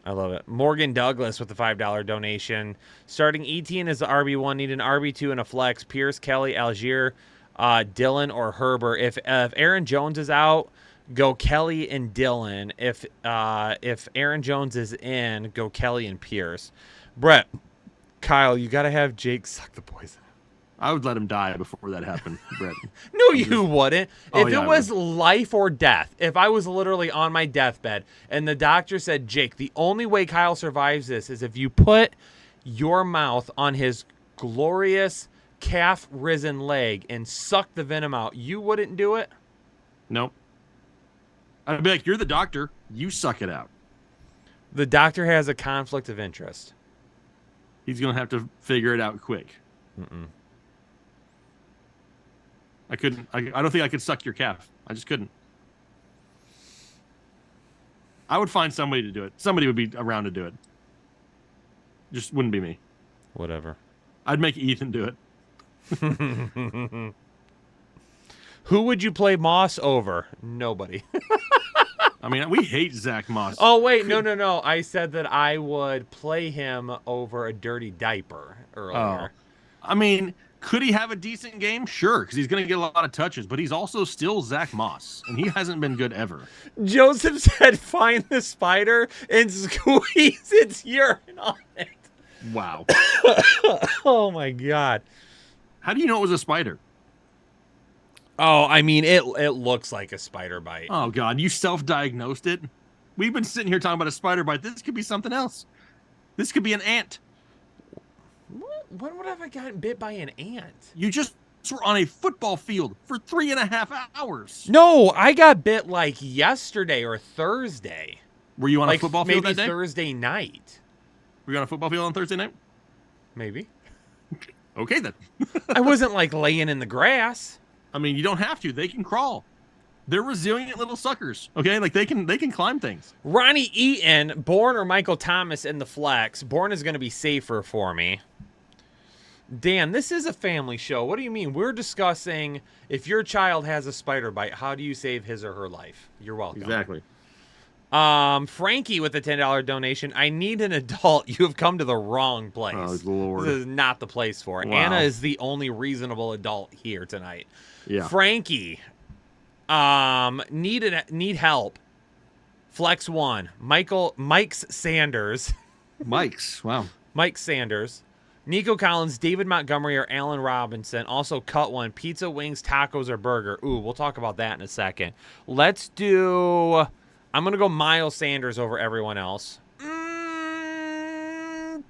I love it. Morgan Douglas with the $5 donation. Starting Etienne as the RB1, need an RB2 and a flex. Pierce, Kelly, Algier, Dylan, or Herbert. If Aaron Jones is out, go Kelly and Dylan. If Aaron Jones is in, go Kelly and Pierce. Brett, Kyle, you got to have Jake suck the poison. I would let him die before that happened, Brett. No, you wouldn't. Oh, If yeah, it I was life or death, if I was literally on my deathbed and the doctor said, Jake, the only way Kyle survives this is if you put your mouth on his glorious calf risen leg and suck the venom out, you wouldn't do it? Nope. I'd be like, you're the doctor. You suck it out. The doctor has a conflict of interest. He's going to have to figure it out quick. I couldn't. I don't think I could suck your calf. I just couldn't. I would find somebody to do it. Somebody would be around to do it. Just wouldn't be me. Whatever. I'd make Ethan do it. Who would you play Moss over? Nobody. I mean, we hate Zach Moss. Oh, wait. No. I said that I would play him over a dirty diaper earlier. I mean, could he have a decent game? Sure, because he's going to get a lot of touches, but he's also still Zach Moss, and he hasn't been good ever. Joseph said, find the spider and squeeze its urine on it. Wow. Oh, my God. How do you know it was a spider? Oh, I mean, it looks like a spider bite. Oh, God, you self-diagnosed it? We've been sitting here talking about a spider bite. This could be something else. This could be an ant. When would have I gotten bit by an ant? You just were on a football field for 3.5 hours. No, I got bit like yesterday or Thursday. Were you on a football field maybe that day? Thursday night. Were you on a football field on Thursday night? Maybe. Okay, then. I wasn't like laying in the grass. I mean, you don't have to. They can crawl. They're resilient little suckers. Okay, like they can climb things. Ronnie Eaton, Bourne or Michael Thomas in the flex. Bourne is going to be safer for me. Dan, this is a family show. What do you mean? We're discussing if your child has a spider bite, how do you save his or her life? You're welcome. Exactly. Frankie with a $10 donation. I need an adult. You have come to the wrong place. Oh, Lord. This is not the place for it. Wow. Anna is the only reasonable adult here tonight. Yeah. Frankie, need help. Flex 1. Mike's Sanders. Mike's. Wow. Mike Sanders. Nico Collins, David Montgomery, or Allen Robinson. Also, cut 1. Pizza, wings, tacos, or burger. Ooh, we'll talk about that in a second. Let's do... I'm going to go Miles Sanders over everyone else.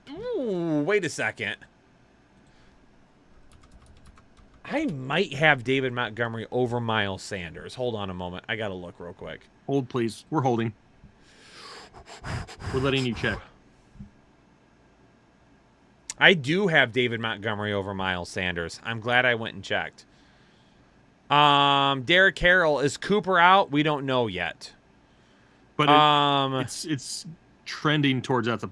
Ooh, wait a second. I might have David Montgomery over Miles Sanders. Hold on a moment. I got to look real quick. Hold, please. We're holding. We're letting you check. I do have David Montgomery over Miles Sanders. I'm glad I went and checked. Derek Carroll, is Cooper out? We don't know yet. But it's trending towards that's a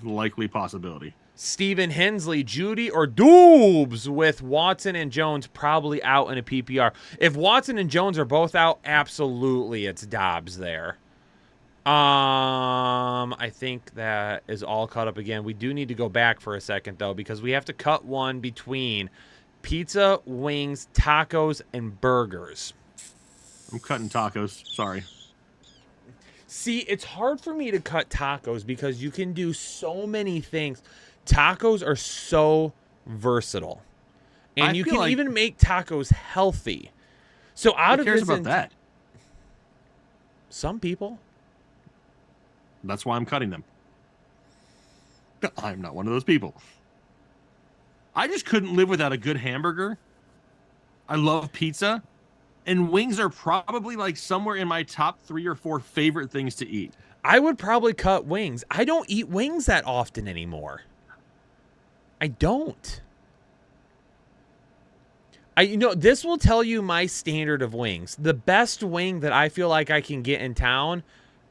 likely possibility. Stephen Hensley, Judy, or Doobs with Watson and Jones probably out in a PPR. If Watson and Jones are both out, absolutely it's Dobbs there. I think that is all caught up again. We do need to go back for a second, though, because we have to cut one between pizza, wings, tacos, and burgers. I'm cutting tacos. Sorry. See, it's hard for me to cut tacos because you can do so many things. Tacos are so versatile. And you can even make tacos healthy. So out of this... Who cares about that? Some people. That's why I'm cutting them. I'm not one of those people. I just couldn't live without a good hamburger. I love pizza. And wings are probably like somewhere in my top 3 or 4 favorite things to eat. I would probably cut wings. I don't eat wings that often anymore. I don't. This will tell you my standard of wings. The best wing that I feel like I can get in town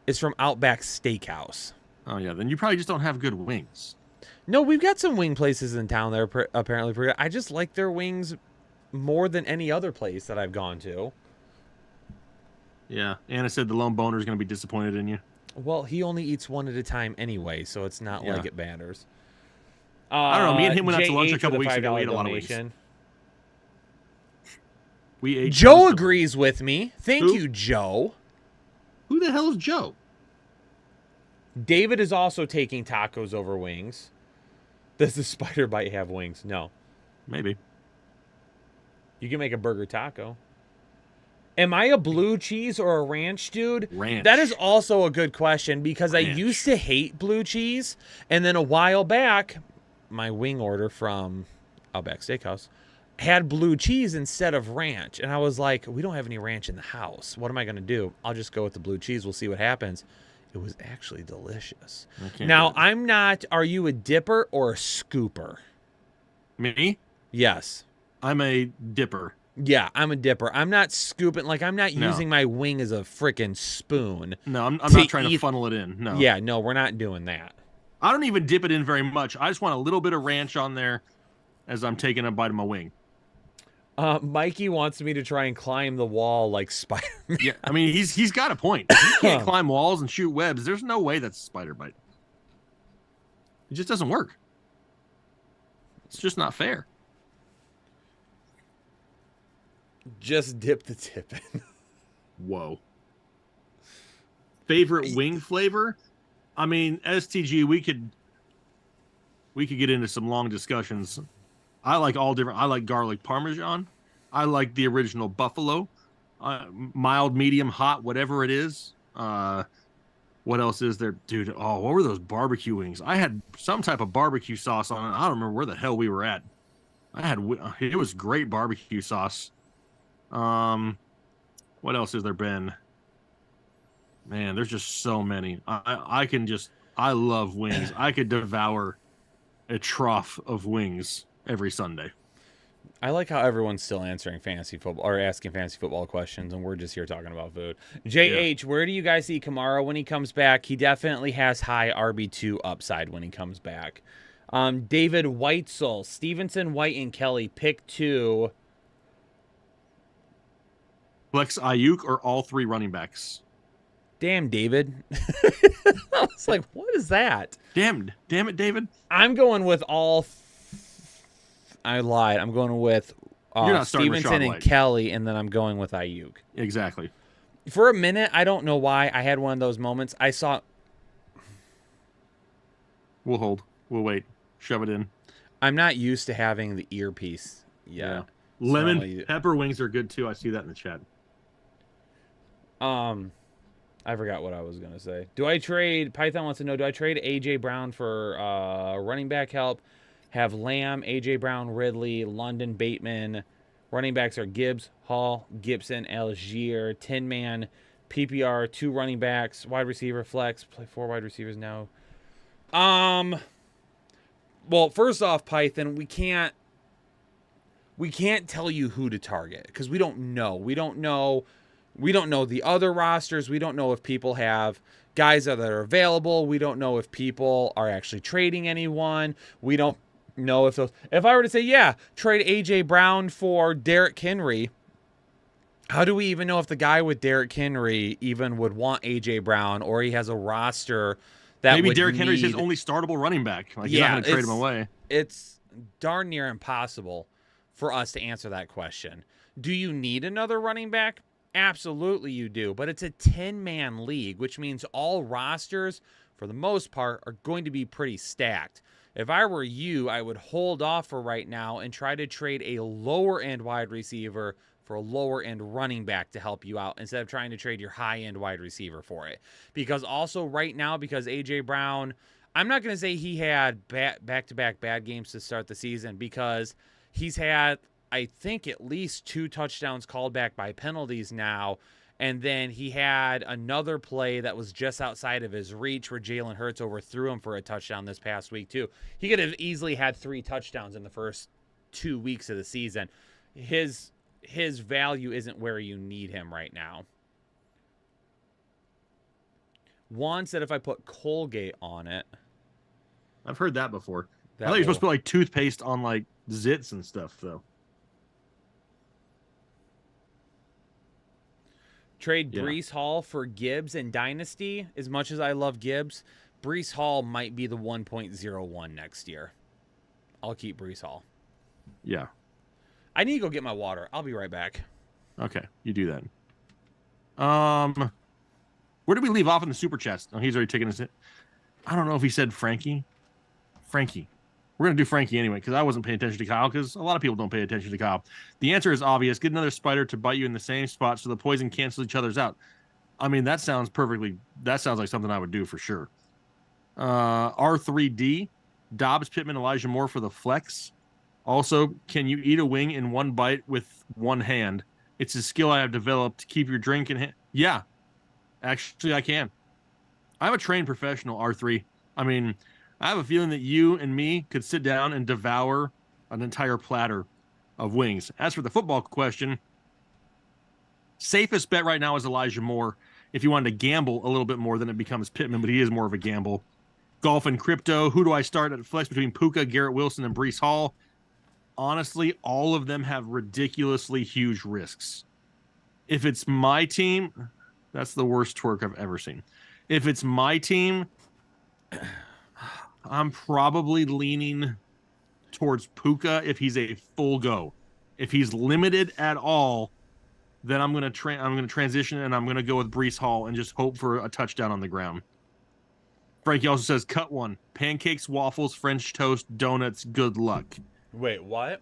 is from Outback Steakhouse. Oh, yeah. Then you probably just don't have good wings. No, we've got some wing places in town that are apparently pretty good. I just like their wings more than any other place that I've gone to. Yeah. Anna said the lone boner is going to be disappointed in you. Well, he only eats one at a time anyway, so it's not like it matters. I don't know. Me and him went out to lunch a couple weeks ago. We ate a lot of wings. We ate. Joe agrees with me. Thank you, Joe. Who the hell is Joe? David is also taking tacos over wings. Does the spider bite have wings? No. Maybe. You can make a burger taco. Am I a blue cheese or a ranch dude? Ranch. That is also a good question because I used to hate blue cheese. And then a while back, my wing order from Outback Steakhouse, had blue cheese instead of ranch. And I was like, we don't have any ranch in the house. What am I going to do? I'll just go with the blue cheese. We'll see what happens. It was actually delicious. Now, I'm not, are you a dipper or a scooper? Me? Yes. I'm a dipper. Yeah, I'm a dipper. I'm not scooping, like I'm not using my wing as a freaking spoon. No, I'm not trying to funnel it in. No. Yeah, no, we're not doing that. I don't even dip it in very much. I just want a little bit of ranch on there as I'm taking a bite of my wing. Mikey wants me to try and climb the wall like Spider-Man. Yeah, I mean, he's got a point. If you can't climb walls and shoot webs, there's no way that's a spider bite. It just doesn't work. It's just not fair. Just dip the tip in. Whoa. Favorite wing flavor? I mean, STG, we could get into some long discussions. I like all different. I like garlic parmesan. I like the original buffalo. Mild, medium, hot, whatever it is. What else is there? Dude, oh, what were those barbecue wings? I had some type of barbecue sauce on it. I don't remember where the hell we were at. It was great barbecue sauce. What else has there been? Man, there's just so many. I love wings. I could devour a trough of wings every Sunday. I like how everyone's still answering fantasy football or asking fantasy football questions, and we're just here talking about food. JH, where do you guys see Kamara when he comes back? He definitely has high RB2 upside when he comes back. David Whitesell, Stevenson, White, and Kelly, pick 2. Flex Ayuk or all 3 running backs? Damn, David. I was like, what is that? Damn it, David. I'm going with all. I lied. I'm going with Stevenson and Kelly, and then I'm going with Ayuk. Exactly. For a minute, I don't know why, I had one of those moments. I saw. We'll hold. We'll wait. Shove it in. I'm not used to having the earpiece. Yeah. Lemon pepper wings are good too. I see that in the chat. I forgot what I was gonna say. Do I trade? Python wants to know. Do I trade AJ Brown for running back help? Have Lamb, AJ Brown, Ridley, London, Bateman. Running backs are Gibbs, Hall, Gibson, Algier, 10-man, PPR, 2 running backs, wide receiver, flex, play 4 wide receivers now. Well, first off, Python, we can't tell you who to target because we don't know. We don't know the other rosters. We don't know if people have guys that are available. We don't know if people are actually trading anyone. We don't know if I were to say, yeah, trade AJ Brown for Derrick Henry, how do we even know if the guy with Derrick Henry even would want AJ Brown, or he has a roster that maybe Derrick Henry's his only startable running back? Like, he's not going to trade him away. It's darn near impossible for us to answer that question. Do you need another running back? Absolutely you do, but it's a 10-man league, which means all rosters, for the most part, are going to be pretty stacked. If I were you, I would hold off for right now and try to trade a lower-end wide receiver for a lower-end running back to help you out instead of trying to trade your high-end wide receiver for it. Because also right now, because A.J. Brown, I'm not going to say he had back-to-back bad games to start the season because he's had, I think, at least 2 touchdowns called back by penalties now. And then he had another play that was just outside of his reach where Jalen Hurts overthrew him for a touchdown this past week, too. He could have easily had 3 touchdowns in the first 2 weeks of the season. His value isn't where you need him right now. Juan said if I put Colgate on it. I've heard that before. I thought you're supposed to put like toothpaste on like zits and stuff, though. Trade Breece Hall for Gibbs and Dynasty. As much as I love Gibbs, Breece Hall might be the 1.01 next year. I'll keep Breece Hall. Yeah. I need to go get my water. I'll be right back. Okay, you do that. Where did we leave off in the super chats? Oh, he's already taken us. I don't know if he said Frankie. Frankie. We're going to do Frankie anyway because I wasn't paying attention to Kyle because a lot of people don't pay attention to Kyle. The answer is obvious. Get another spider to bite you in the same spot so the poison cancels each other's out. I mean, that sounds like something I would do for sure. R3D, Dobbs, Pittman, Elijah Moore for the flex. Also, can you eat a wing in one bite with one hand? It's a skill I have developed to keep your drink in hand. Yeah, actually, I can. I'm a trained professional, R3. I mean, I have a feeling that you and me could sit down and devour an entire platter of wings. As for the football question, safest bet right now is Elijah Moore. If you wanted to gamble a little bit more, then it becomes Pittman, but he is more of a gamble. Golf and crypto. Who do I start at flex between Puka, Garrett Wilson, and Breece Hall? Honestly, all of them have ridiculously huge risks. If it's my team, that's the worst twerk I've ever seen. If it's my team, I'm probably leaning towards Puka if he's a full go. If he's limited at all, then I'm gonna transition and I'm gonna go with Breece Hall and just hope for a touchdown on the ground. Frankie also says, cut one. Pancakes, waffles, French toast, donuts, good luck. Wait, what?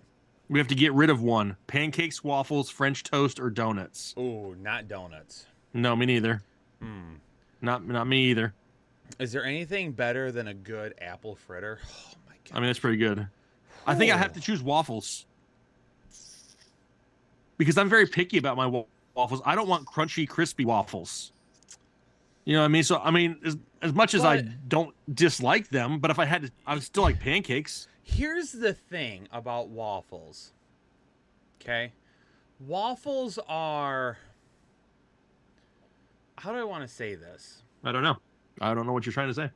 We have to get rid of one. Pancakes, waffles, French toast, or donuts. Ooh, not donuts. No, me neither. Hmm. Not me either. Is there anything better than a good apple fritter? Oh my god. I mean, that's pretty good. I think I have to choose waffles. Because I'm very picky about my waffles. I don't want crunchy, crispy waffles. You know what I mean? So, I mean, as much as I don't dislike them, but if I had to, I would still like pancakes. Here's the thing about waffles. Okay? Waffles are... How do I want to say this? I don't know. I don't know what you're trying to say.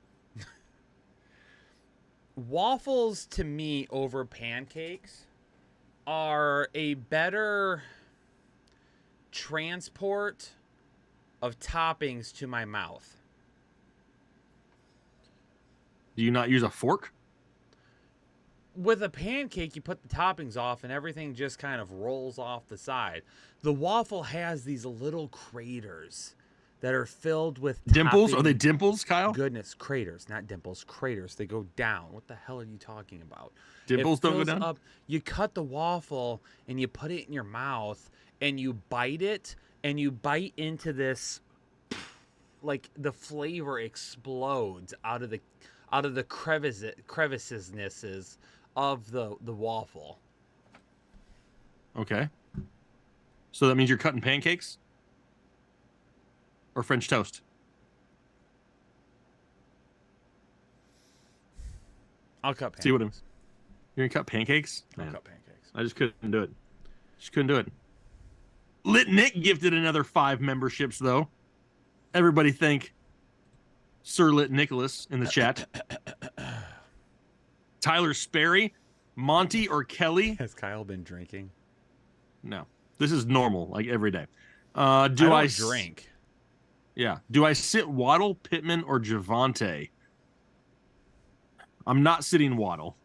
Waffles, to me, over pancakes, are a better transport of toppings to my mouth. Do you not use a fork? With a pancake, you put the toppings off and everything just kind of rolls off the side. The waffle has these little craters that are filled with dimples. topping. Are they dimples, Kyle? Goodness, craters, not dimples, craters. They go down. What the hell are you talking about? Dimples don't go down? Up, you cut the waffle and you put it in your mouth and you bite it and you bite into this, like the flavor explodes out of the crevices of the waffle. Okay. So that means you're cutting pancakes? Or French toast? I'll cut pancakes. See what I'm... You're going to cut pancakes? I'll Man, cut pancakes. I just couldn't do it. Just couldn't do it. Lit Nick gifted another 5 memberships, though. Everybody thank Sir Lit Nicholas in the chat. Tyler Sperry, Monty or Kelly? Has Kyle been drinking? No. This is normal, like every day. Do I I drink? Yeah. Do I sit Waddle, Pittman, or Javonte? I'm not sitting Waddle.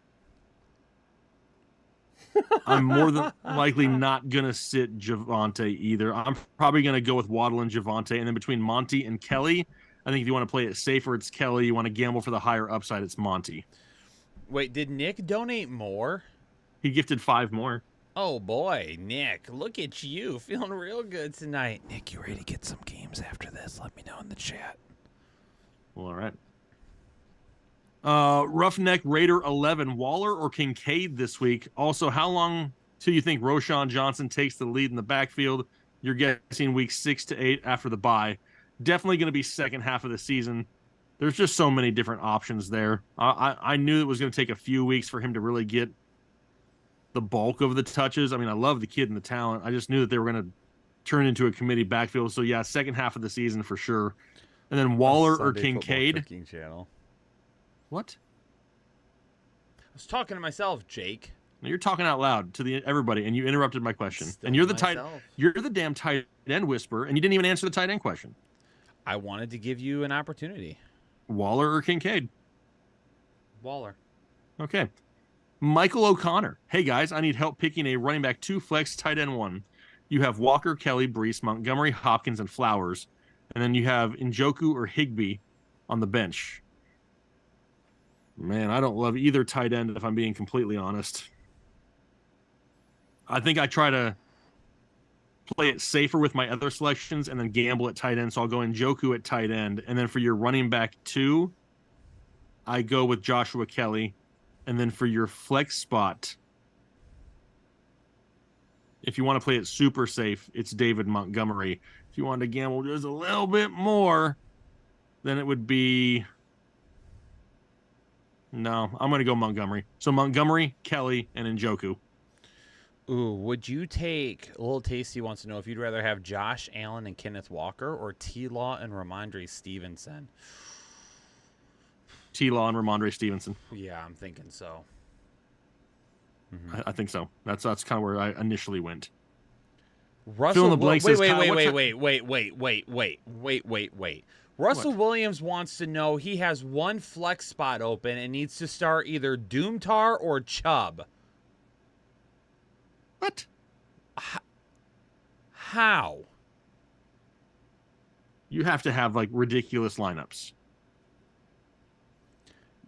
I'm more than likely not going to sit Javonte either. I'm probably going to go with Waddle and Javonte. And then between Monty and Kelly, I think if you want to play it safer, it's Kelly. You want to gamble for the higher upside, it's Monty. Wait, did Nick donate more? He gifted 5 more. Oh boy, Nick, look at you, feeling real good tonight. Nick, you ready to get some games after this? Let me know in the chat. Well, all right. Roughneck Raider 11, Waller or Kincaid this week? Also, how long till you think Roschon Johnson takes the lead in the backfield? You're guessing week 6 to 8 after the bye. Definitely going to be second half of the season. There's just so many different options there. I knew it was going to take a few weeks for him to really get the bulk of the touches. I mean, I love the kid and the talent. I just knew that they were going to turn into a committee backfield. So, yeah, second half of the season for sure. And then Waller or Sunday Kincaid. Football Cooking Channel. What? I was talking to myself, Jake. No, you're talking out loud to everybody, and you interrupted my question. Still and you're the myself. you're the damn tight end whisperer, and you didn't even answer the tight end question. I wanted to give you an opportunity. Waller or Kincaid? Waller. Okay. Michael O'Connor. Hey, guys, I need help picking a running back 2 flex tight end 1. You have Walker, Kelly, Breece, Montgomery, Hopkins, and Flowers. And then you have Njoku or Higbee on the bench. Man, I don't love either tight end if I'm being completely honest. I think I try to play it safer with my other selections and then gamble at tight end. So I'll go Njoku at tight end. And then for your running back 2, I go with Joshua Kelly. And then for your flex spot, If you want to play it super safe, it's David Montgomery. If you want to gamble just a little bit more, then it would be... No, I'm going to go Montgomery. So Montgomery, Kelly, and Njoku. Ooh, would you take... Little Tasty wants to know if you'd rather have Josh Allen and Kenneth Walker or T-Law and Ramondre Stevenson. T-Law and Ramondre Stevenson. Yeah, I'm thinking so. I think so. That's kind of where I initially went. Russell, Fill in the blank says, Kyle, wait. Russell Williams wants to know he has one flex spot open and needs to start either Doomtar or Chubb. What? How? You have to have like ridiculous lineups.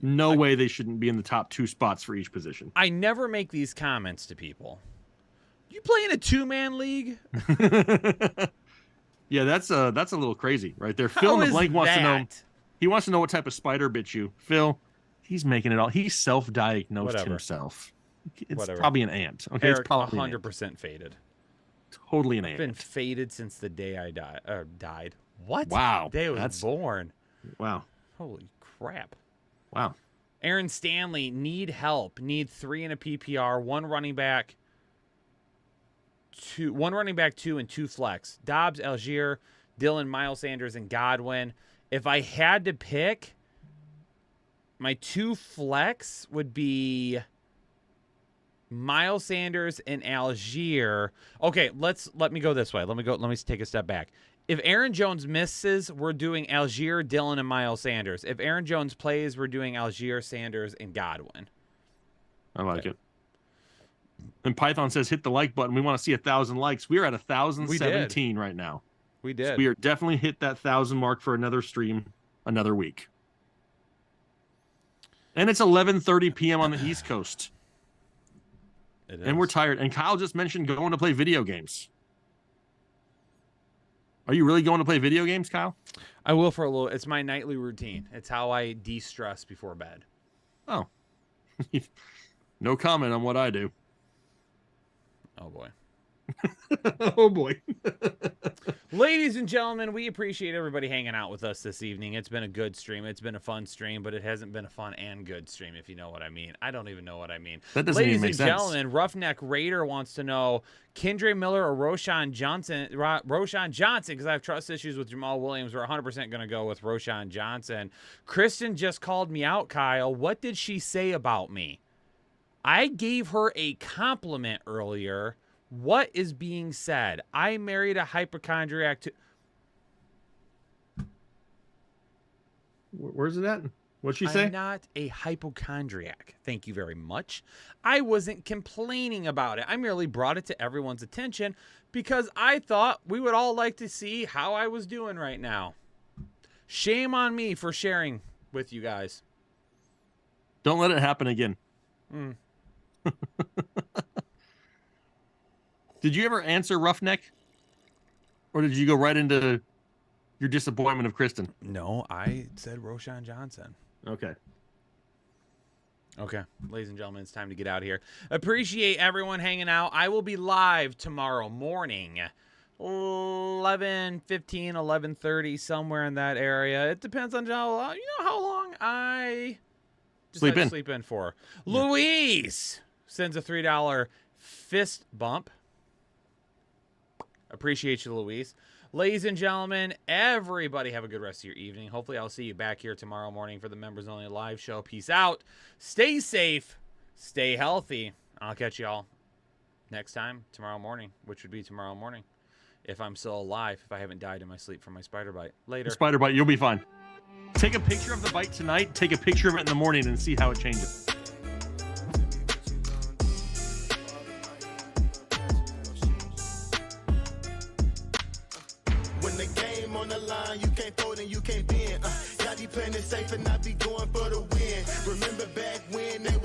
No way they shouldn't be in the top 2 spots for each position. I never make these comments to people. You play in a 2-man league? Yeah, that's a little crazy right there. Phil in the blank wants to know. He wants to know what type of spider bit you. Phil, he's making it all. He self-diagnosed himself. It's probably an ant. Okay, Eric, it's probably 100% faded. Totally an ant. I've been faded since the day I died. What? Wow. The day I was born. Wow. Holy crap. Wow. Aaron Stanley, need help. Need 3 in a PPR, 1 running back, 2 and 2 flex. Dobbs, Algier, Dillon, Miles Sanders, and Godwin. If I had to pick, my 2 flex would be Miles Sanders and Algier. Okay, let me go this way. Let me take a step back. If Aaron Jones misses, we're doing Algier, Dillon, and Miles Sanders. If Aaron Jones plays, we're doing Algier, Sanders, and Godwin. I like it. And Python says, hit the like button. We want to see 1,000 likes. We are at 1,017 right now. We did. So we are definitely hit that 1,000 mark for another stream, another week. And it's 11:30 p.m. on the East Coast. It is. And we're tired. And Kyle just mentioned going to play video games. Are you really going to play video games, Kyle? I will for a little. It's my nightly routine. It's how I de-stress before bed. Oh. No comment on what I do. Oh, boy. Oh, boy. Ladies and gentlemen, we appreciate everybody hanging out with us this evening. It's been a good stream. It's been a fun stream, but it hasn't been a fun and good stream, if you know what I mean. I don't even know what I mean. That doesn't even make Ladies and sense. gentlemen, Roughneck Raider wants to know Kendre Miller or Roshan Johnson, because I have trust issues with Jamal Williams. We're 100% going to go with Roshan Johnson. Kristen just called me out, Kyle. What did she say about me? I gave her a compliment earlier. What is being said? I married a hypochondriac to... Where's it at? What'd she say? I'm not a hypochondriac. Thank you very much. I wasn't complaining about it. I merely brought it to everyone's attention because I thought we would all like to see how I was doing right now. Shame on me for sharing with you guys. Don't let it happen again. Did you ever answer Roughneck? Or did you go right into your disappointment of Kristen? No, I said Roshan Johnson. Okay. Okay, ladies and gentlemen, it's time to get out of here. Appreciate everyone hanging out. I will be live tomorrow morning, 11:15, 11:30, somewhere in that area. It depends on how long I Sleep in. sleep in for. Yeah. Louise sends a $3 fist bump. Appreciate you, Louise. Ladies and gentlemen, everybody have a good rest of your evening. Hopefully I'll see you back here tomorrow morning for the Members Only live show. Peace out. Stay safe. Stay healthy. I'll catch y'all next time tomorrow morning, which would be tomorrow morning. If I'm still alive, if I haven't died in my sleep from my spider bite. Later. Spider bite, you'll be fine. Take a picture of the bite tonight, take a picture of it in the morning, and see how it changes. When the game on the line, you can't fold and you can't bend. Y'all be playing it safe and I be going for the win. Remember back when they was